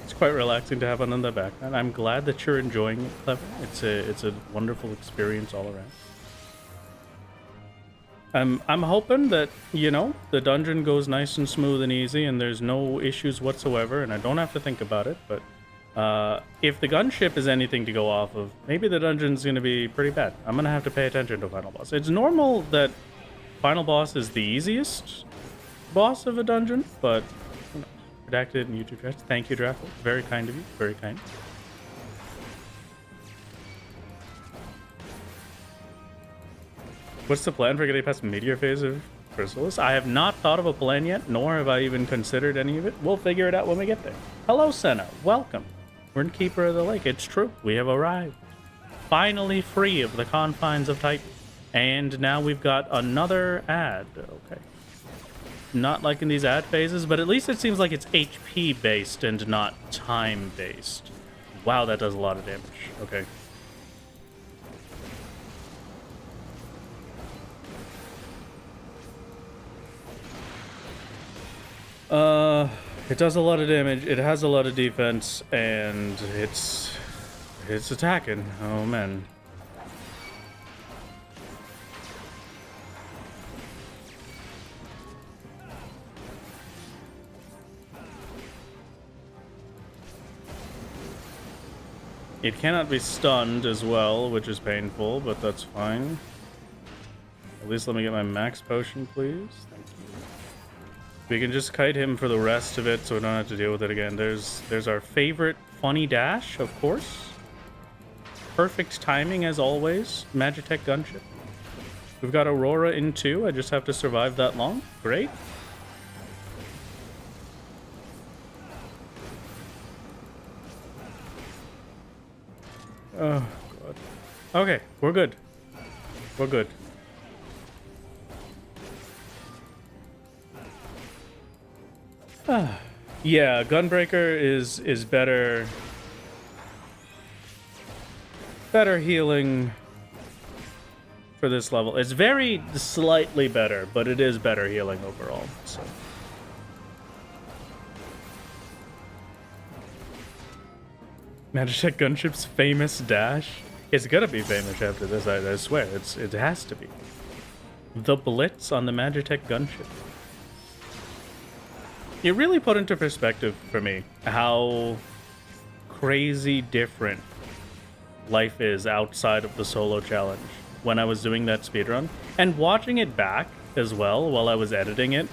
It's quite relaxing to have one in the background. I'm glad that you're enjoying it, Clever. It's a wonderful experience all around. I'm hoping that, you know, the dungeon goes nice and smooth and easy and there's no issues whatsoever and I don't have to think about it, but if the gunship is anything to go off of, maybe the dungeon's going to be pretty bad. I'm going to have to pay attention to Final Boss. It's normal that Final Boss is the easiest boss of a dungeon, but you know, redacted in YouTube chat. Thank you, Draffle. Very kind of you. Very kind. What's the plan for getting past Meteor Phase of Chrysalis? I have not thought of a plan yet, nor have I even considered any of it. We'll figure it out when we get there. Hello, Senna. Welcome. We're in Keeper of the Lake. It's true. We have arrived. Finally free of the confines of Titan. And now we've got another ad. Okay. Not liking these ad phases, but at least it seems like it's HP based and not time based. Wow, that does a lot of damage. Okay. It does a lot of damage, it has a lot of defense, and it's attacking. Oh, man. It cannot be stunned as well, which is painful, but that's fine. At least let me get my max potion, please. Thank you. We can just kite him for the rest of it so we don't have to deal with it again. There's our favorite funny dash, of course. Perfect timing as always. Magitech gunship. We've got Aurora in 2. I just have to survive that long. Great. Oh, God. Okay, we're good. We're good. Yeah, Gunbreaker is better healing for this level. It's very slightly better, but it is better healing overall. So Magitech Gunship's famous dash. It's gonna be famous after this, I swear. It has to be. The Blitz on the Magitech Gunship. It really put into perspective for me how crazy different life is outside of the solo challenge when I was doing that speedrun. And watching it back as well while I was editing it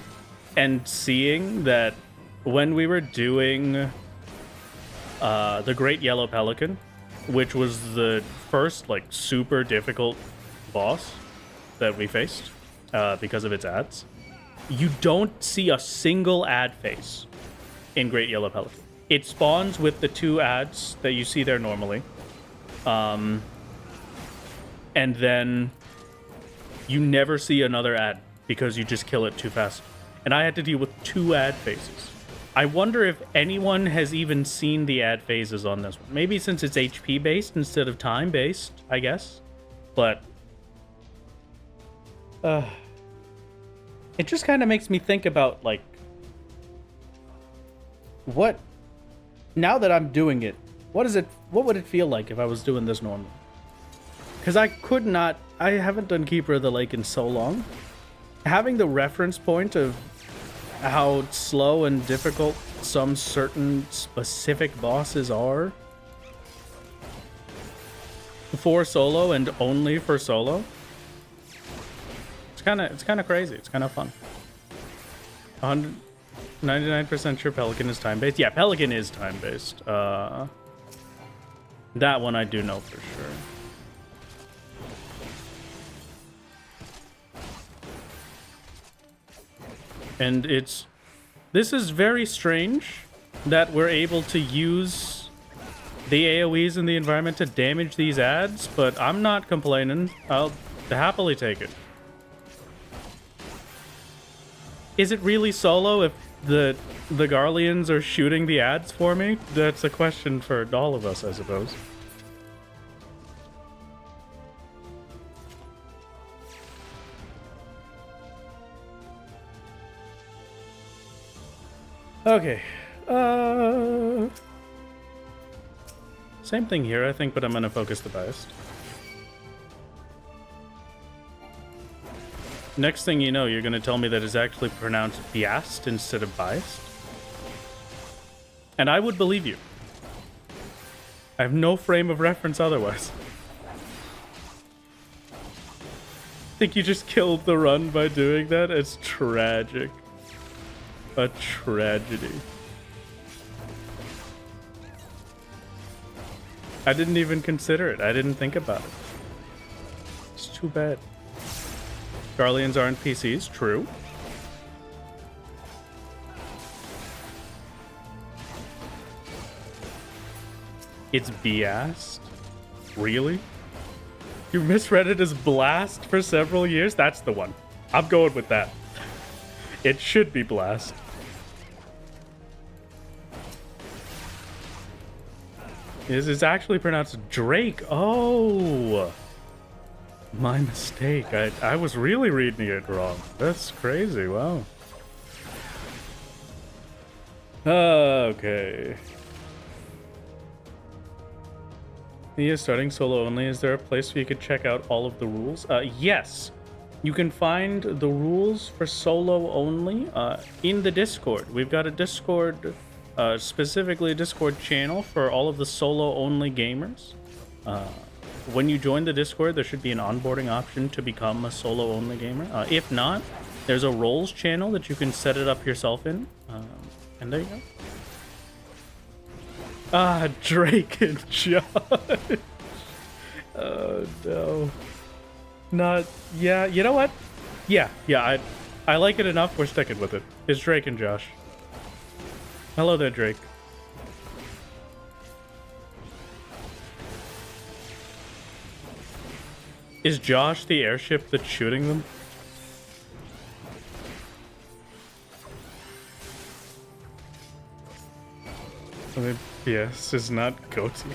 and seeing that when we were doing the Great Yellow Pelican, which was the first like super difficult boss that we faced because of its ads, you don't see a single ad phase in Great Yellow Pelican. It spawns with the 2 ads that you see there normally. And then you never see another ad because you just kill it too fast. And I had to deal with 2 ad phases. I wonder if anyone has even seen the ad phases on this one. Maybe since it's HP based instead of time based, I guess. But it just kind of makes me think about, like, what, now that I'm doing it, what would it feel like if I was doing this normally? Because I haven't done Keeper of the Lake in so long. Having the reference point of how slow and difficult some certain specific bosses are for solo and only for solo. It's kind of crazy. It's kind of fun. 99% sure Pelican is time-based. Yeah, Pelican is time-based. That one I do know for sure. And this is very strange that we're able to use the AoEs in the environment to damage these ads, but I'm not complaining. I'll happily take it. Is it really solo if the the Garleans are shooting the ads for me? That's a question for all of us, I suppose. Okay. Same thing here, I think, but I'm gonna focus the biased. Next thing you know, you're gonna tell me that it's actually pronounced biased instead of biased. And I would believe you. I have no frame of reference otherwise. Think you just killed the run by doing that? It's tragic. A tragedy. I didn't even consider it. I didn't think about it. It's too bad. Garleans aren't PCs, true. It's biased? Really? You misread it as blast for several years? That's the one. I'm going with that. It should be blast. It's actually pronounced Drake. Oh, my mistake. I was really reading it wrong. That's crazy. Wow. Okay. He is starting solo only. Is there a place where you could check out all of the rules? Yes. You can find the rules for solo only in the Discord. We've got a Discord, specifically a Discord channel for all of the solo only gamers. When you join the Discord, there should be an onboarding option to become a solo only gamer. If not, there's a roles channel that you can set it up yourself in. And there you go. Ah, Drake and Josh. Oh no. Not, yeah, you know what? Yeah, I like it enough, we're sticking with it. It's Drake and Josh. Hello there, Drake. Is Josh the airship that's shooting them? I mean, yes, it's not goatee.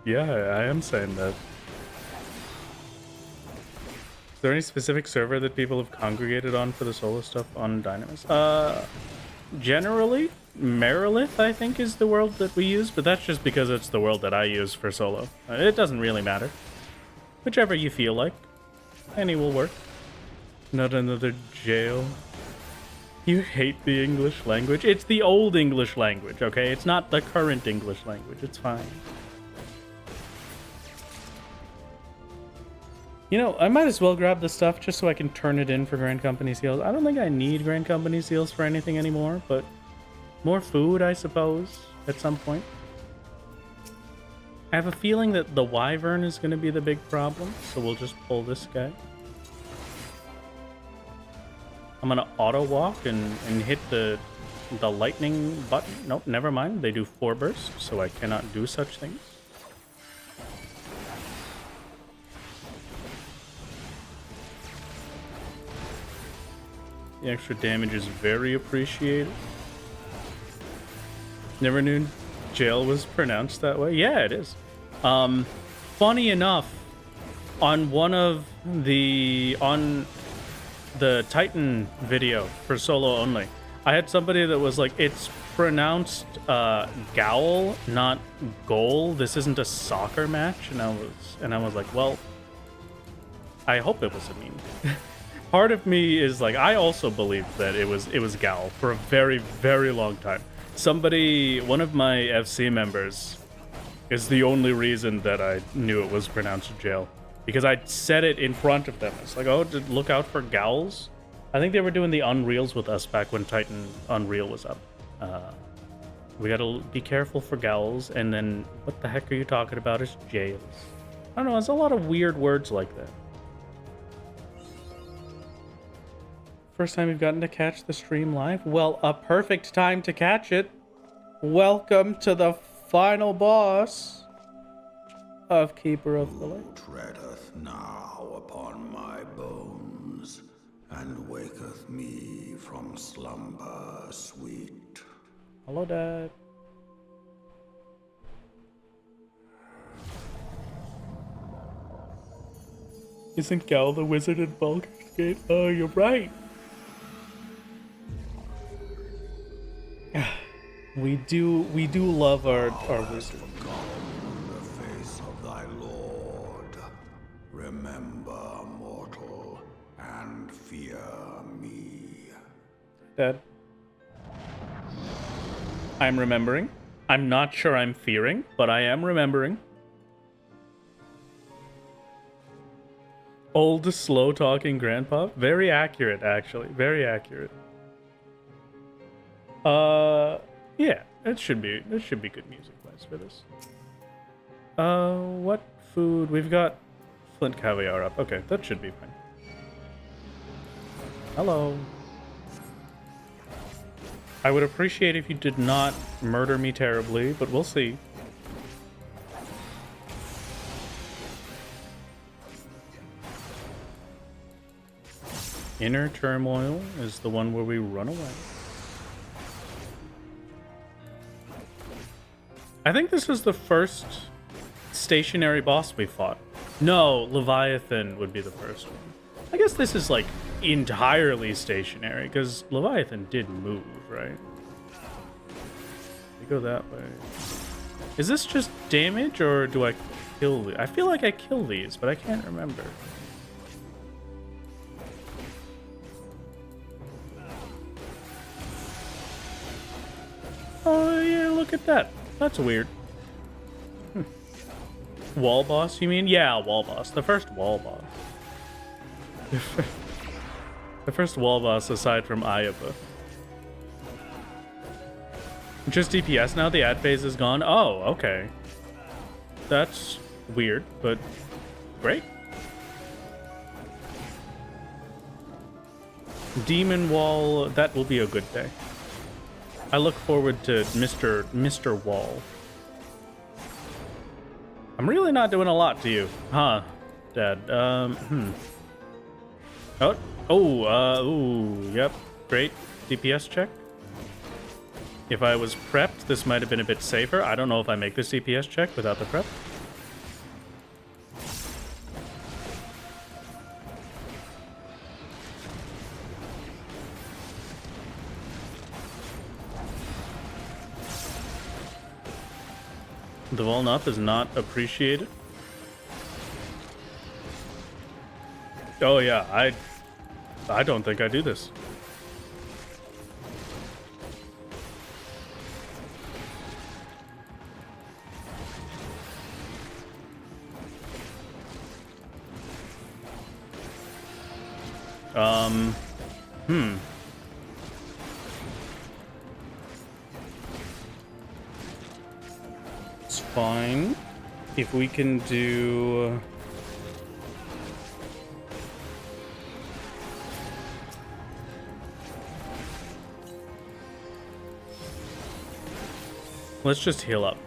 Yeah, I am saying that. Is there any specific server that people have congregated on for the solo stuff on Dynamis? Generally, Merilith, I think, is the world that we use, but that's just because it's the world that I use for solo. It doesn't really matter. Whichever you feel like. Any will work. Not another jail. You hate the English language? It's the old English language, okay? It's not the current English language. It's fine. You know, I might as well grab the stuff just so I can turn it in for Grand Company Seals. I don't think I need Grand Company Seals for anything anymore, but more food, I suppose, at some point. I have a feeling that the Wyvern is going to be the big problem, so we'll just pull this guy. I'm going to auto-walk and hit the lightning button. Nope, never mind. They do 4 bursts, so I cannot do such things. The extra damage is very appreciated. Never knew jail was pronounced that way. Yeah, it is. Funny enough, on the Titan video for solo only, I had somebody that was like, it's pronounced Gowl, not goal. This isn't a soccer match. And I was like, well, I hope it was a meme. Part of me is like, I also believed that it was Gowl for a very, very long time. One of my FC members is the only reason that I knew it was pronounced jail. Because I said it in front of them. It's like, oh, look out for Gowls. I think they were doing the Unreals with us back when Titan Unreal was up. We gotta be careful for Gowls, and then what the heck are you talking about is jails. I don't know, there's a lot of weird words like that. First time you've gotten to catch the stream live? Well, a perfect time to catch it. Welcome to the final boss of Keeper of the Lake. Treadeth now upon my bones, and waketh me from slumber sweet. Hello, Dad. Isn't Gal the wizard in Baldur's Gate? Oh, you're right. We do love our wizard. The face of thy Lord. Remember, mortal, and fear me. Dad. I'm remembering. I'm not sure I'm fearing, but I am remembering. Old, slow-talking grandpa. Very accurate, actually. Very accurate. Yeah, it should be good music-wise for this. What food? We've got Flint caviar up. Okay, that should be fine. Hello. I would appreciate if you did not murder me terribly, but we'll see. Inner Turmoil is the one where we run away. I think this is the first stationary boss we fought. No, Leviathan would be the first one. I guess this is like entirely stationary because Leviathan did move, right? We go that way. Is this just damage or do I kill these? I feel like I kill these, but I can't remember. Oh yeah, look at that. That's weird. Wall boss, you mean? Yeah, wall boss. The first wall boss. The first wall boss aside from Ayaba. Just DPS now? The ad phase is gone? Oh, okay. That's weird, but great. Demon Wall, that will be a good day. I look forward to Mr. Wall. I'm really not doing a lot to you, huh, Dad? Ooh, yep, great. DPS check. If I was prepped, this might have been a bit safer. I don't know if I make this DPS check without the prep. The Volnup is not appreciated. Oh yeah, I don't think I do this. It's fine. If we can do... Let's just heal up.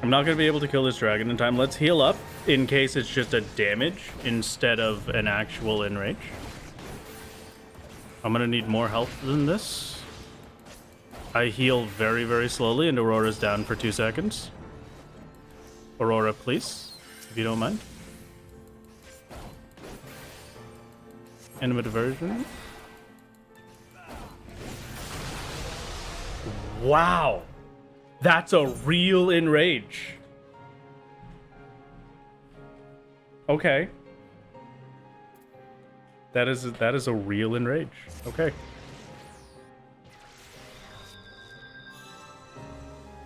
I'm not going to be able to kill this dragon in time. Let's heal up in case it's just a damage instead of an actual enrage. I'm going to need more health than this. I heal very, very slowly and Aurora's down for 2 seconds. Aurora, please, if you don't mind. Animate diversion. Wow! That's a real enrage. Okay. That is a real enrage. Okay.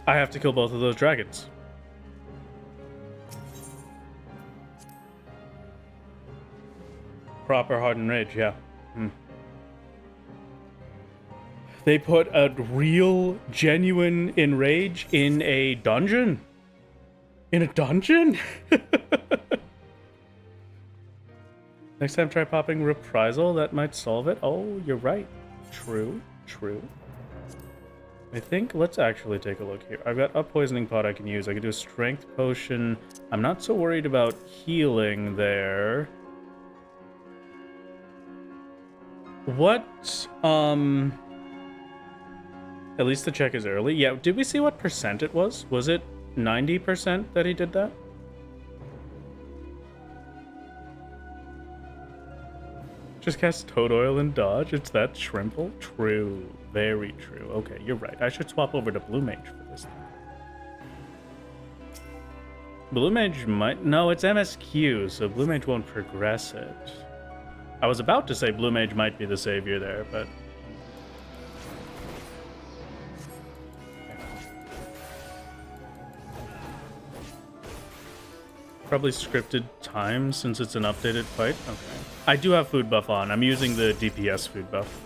I have to kill both of those dragons. Proper hardened rage, yeah. They put a real, genuine enrage in a dungeon? In a dungeon? Next time try popping Reprisal, that might solve it. Oh, you're right. True, true. I think, let's actually take a look here. I've got a poisoning pot I can use. I can do a strength potion. I'm not so worried about healing there. What, At least the check is early. Yeah, did we see what percent it was? Was it 90% that he did that? Just cast Toad Oil and dodge? It's that shrimple? True. Very true. Okay, you're right. I should swap over to Blue Mage for this thing. Blue Mage might... No, it's MSQ, so Blue Mage won't progress it. I was about to say Blue Mage might be the savior there, but... Probably scripted time since it's an updated fight. Okay. I do have food buff on. I'm using the DPS food buff.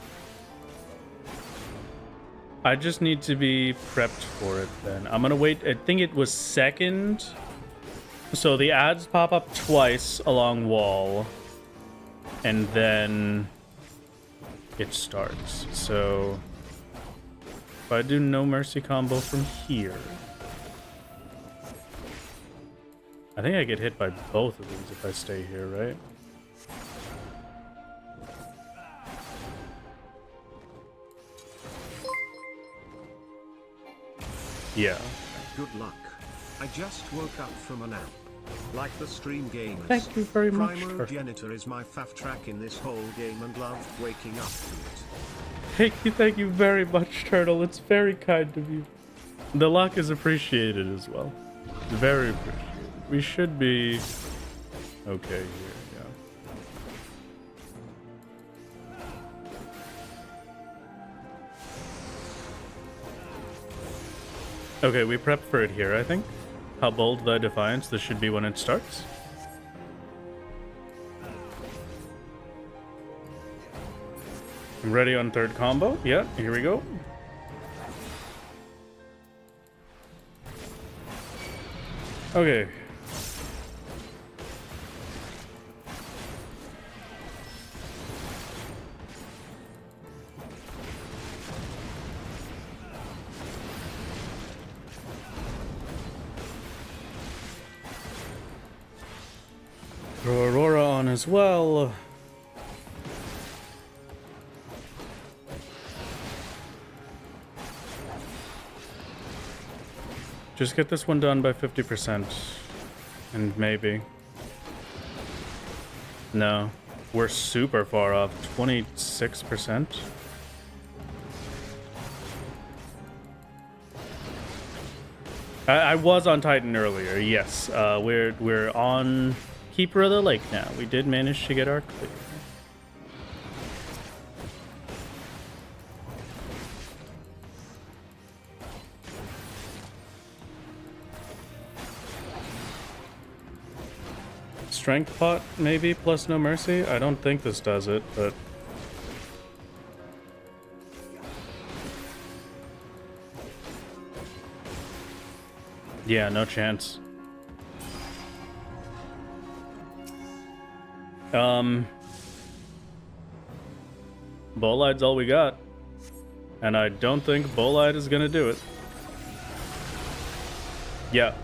I just need to be prepped for it then. I'm gonna wait. I think it was second. So the ads pop up twice along wall. And then it starts. So if I do no mercy combo from here, I think I get hit by both of these if I stay here, right? Yeah. Good luck. I just woke up from a nap. Like the stream gamers. Thank you very much. Primogenitor is my fav track in this whole game and loved waking up to it. Thank you very much, Turtle. It's very kind of you. The luck is appreciated as well. Very appreciated. We should be okay here, yeah. Okay, we prep for it here, I think. How bold thy defiance? This should be when it starts. I'm ready on third combo. Yeah, here we go. Okay. Throw Aurora on as well. Just get this one done by 50%. And maybe. No. We're super far off. 26%. I was on Titan earlier, yes. We're on Keeper of the Lake now. We did manage to get our clear. Strength pot, maybe, plus no mercy? I don't think this does it, but... yeah, no chance. Bolide's all we got. And I don't think Bolide is gonna do it. Yeah.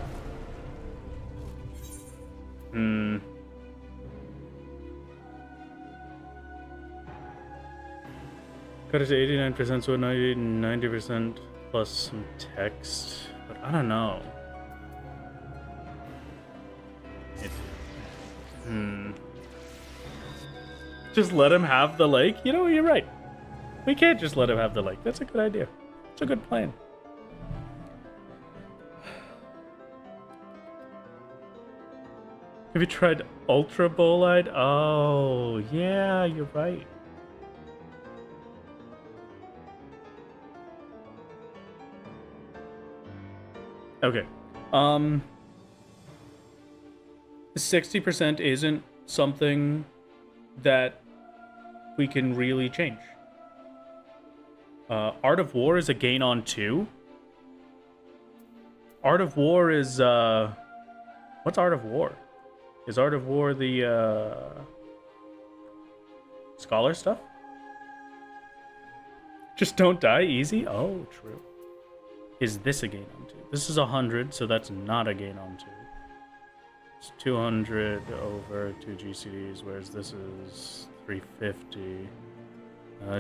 Cut it to 89%, so 90% plus some text. But I don't know. Just let him have the lake? You know, you're right. We can't just let him have the lake. That's a good idea. It's a good plan. Have you tried Ultra Bolide? Oh, yeah, you're right. Okay. 60% isn't something that we can really change. Art of War is a gain on 2. Art of War is what's Art of War? Is Art of War the scholar stuff? Just don't die easy? Oh, true. Is this a gain on 2? This is 100, so that's not a gain on 2. It's 200 over 2 GCDs, whereas this is 350.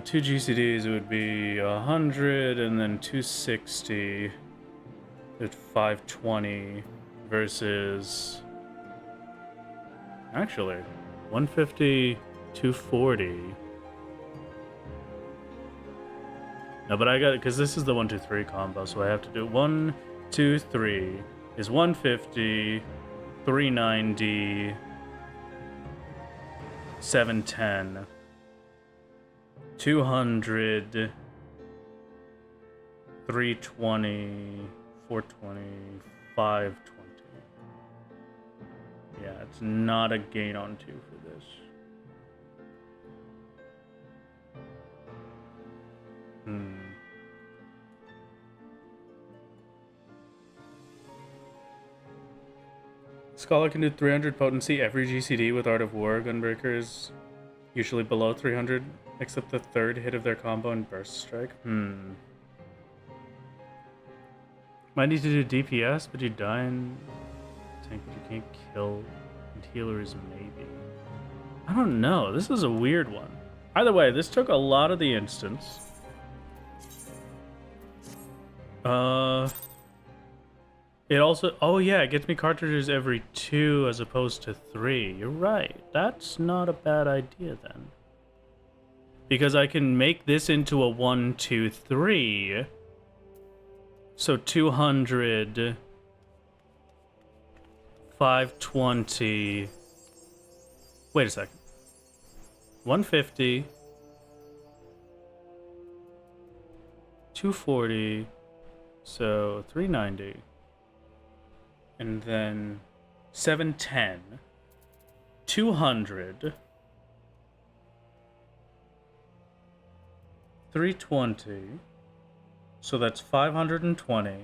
Two GCDs would be 100, and then 260 at 520 versus actually 150, 240. No, but I got it because this is the 1, 2, 3 combo, so I have to do 1, 2, 3 is 150, 390, 710, 200, 320, 420, 520. Yeah, it's not a gain on 2 for this. Scholar can do 300 potency every GCD with Art of War. Gunbreaker is usually below 300, except the third hit of their combo and burst strike. Might need to do DPS, but you die in tank, but you can't kill. And healers maybe. I don't know. This is a weird one. Either way, this took a lot of the instance. It also... Oh, yeah, it gets me cartridges every 2 as opposed to 3. You're right. That's not a bad idea, then. Because I can make this into a 1, 2, 3. So 200... 520... Wait a second. 150... 240... So 390... And then 710, 200, 320, so that's 520, and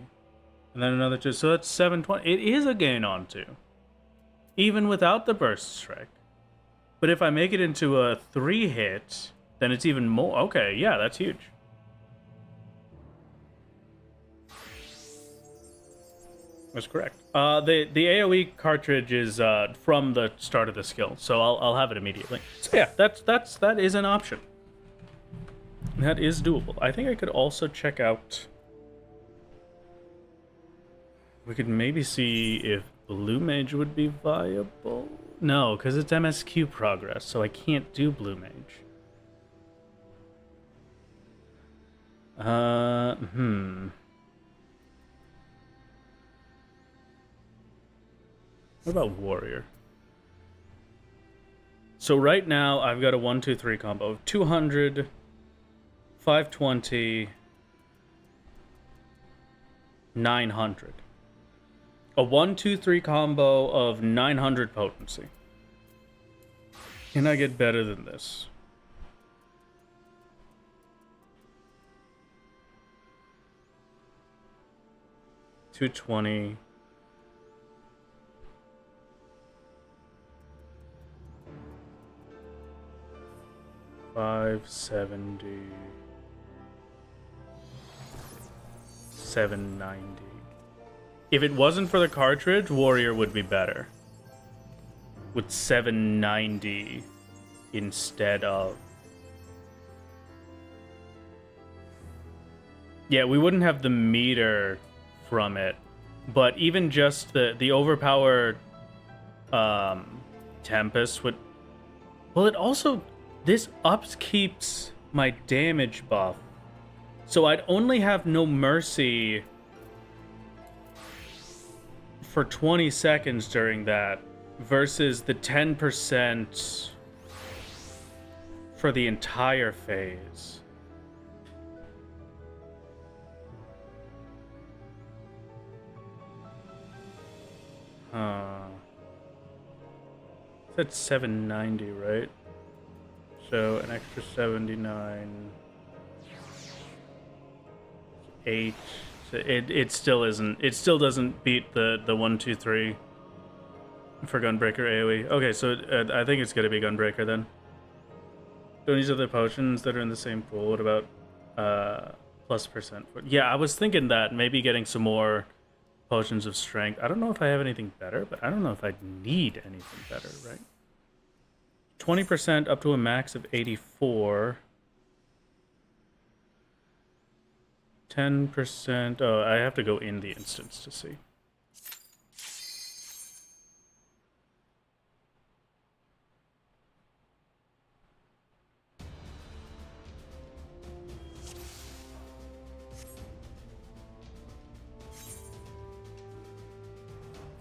then another 2, so that's 720. It is a gain on 2, even without the burst strike. But if I make it into a 3 hit, then it's even more. Okay, yeah, that's huge. That's correct. The AoE cartridge is from the start of the skill, so I'll have it immediately. So yeah, that is an option. That is doable. I think I could also check out. We could maybe see if Blue Mage would be viable. No, because it's MSQ progress, so I can't do Blue Mage. What about Warrior? So right now, I've got a 1, 2, 3 combo of 200, 520, 900. A 1, 2, 3 combo of 900 potency. Can I get better than this? $220. 570, 790. If it wasn't for the cartridge, Warrior would be better. With 790 instead of... Yeah, we wouldn't have the meter from it, but even just the overpowered Tempest would... Well, it also... This upkeeps my damage buff, so I'd only have no mercy for 20 seconds during that, versus the 10% for the entire phase. That's 790, right? So an extra 79, 8. So it still isn't. It still doesn't beat the 1, 2, 3 for Gunbreaker AoE. Okay, so I think it's gonna be Gunbreaker then. Don't use other potions that are in the same pool. What about plus %? Yeah, I was thinking that maybe getting some more potions of strength. I don't know if I have anything better, but I don't know if I'd need anything better, right? 20% up to a max of 84. 10%. Oh, I have to go in the instance to see.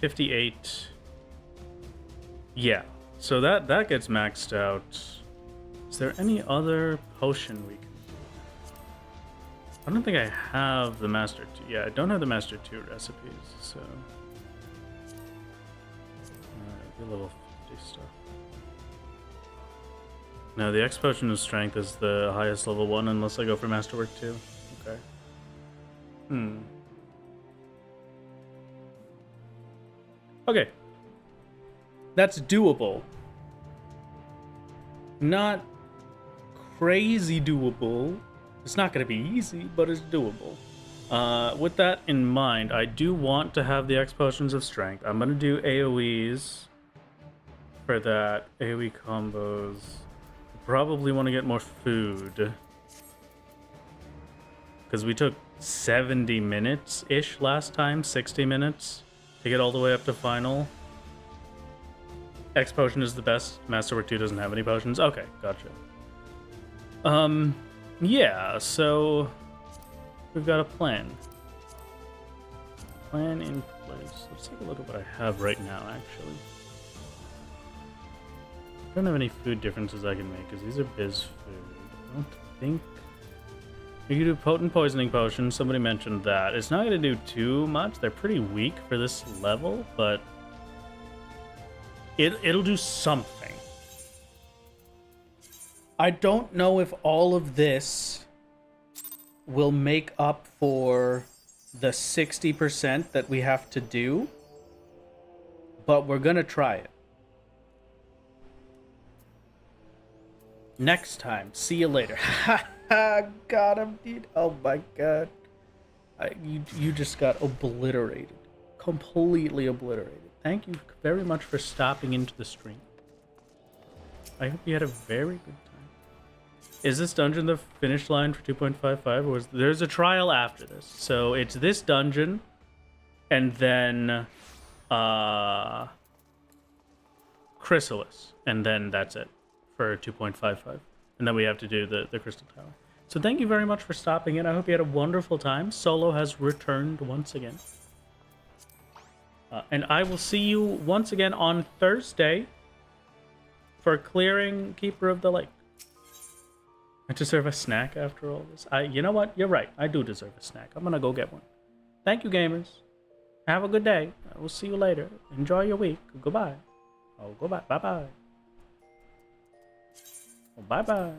$58. Yeah, so that gets maxed out. Is there any other potion we can do? I don't think I have the Master 2. Yeah, I don't have the Master 2 recipes, so... the level 50 stuff. No, the X Potion of Strength is the highest level one, unless I go for Masterwork 2. Okay. Okay. That's doable. Not crazy doable. It's not going to be easy, but it's doable. With that in mind, I do want to have the X Potions of Strength. I'm going to do AoEs for that. AoE combos. Probably want to get more food. Because we took 70 minutes-ish last time, 60 minutes to get all the way up to final. X Potion is the best. Masterwork 2 doesn't have any potions. Okay, gotcha. Yeah, so we've got a plan. Plan in place. Let's take a look at what I have right now, actually. I don't have any food differences I can make, because these are biz food. I don't think... You can do potent poisoning potions. Somebody mentioned that. It's not going to do too much. They're pretty weak for this level, but... It'll do something. I don't know if all of this will make up for the 60% that we have to do, but we're gonna try it. Next time. See you later. Got him, dude. Oh my god. You just got obliterated. Completely obliterated. Thank you very much for stopping into the stream. I hope you had a very good time. Is this dungeon the finish line for 2.55? Or there's a trial after this. So it's this dungeon, and then Chrysalis, and then that's it for 2.55. And then we have to do the Crystal Tower. So thank you very much for stopping in. I hope you had a wonderful time. Solo has returned once again. And I will see you once again on Thursday for clearing Keeper of the Lake. I deserve a snack after all this. You know what? You're right. I do deserve a snack. I'm going to go get one. Thank you, gamers. Have a good day. I will see you later. Enjoy your week. Goodbye. Oh, goodbye. Bye-bye. Oh, bye-bye.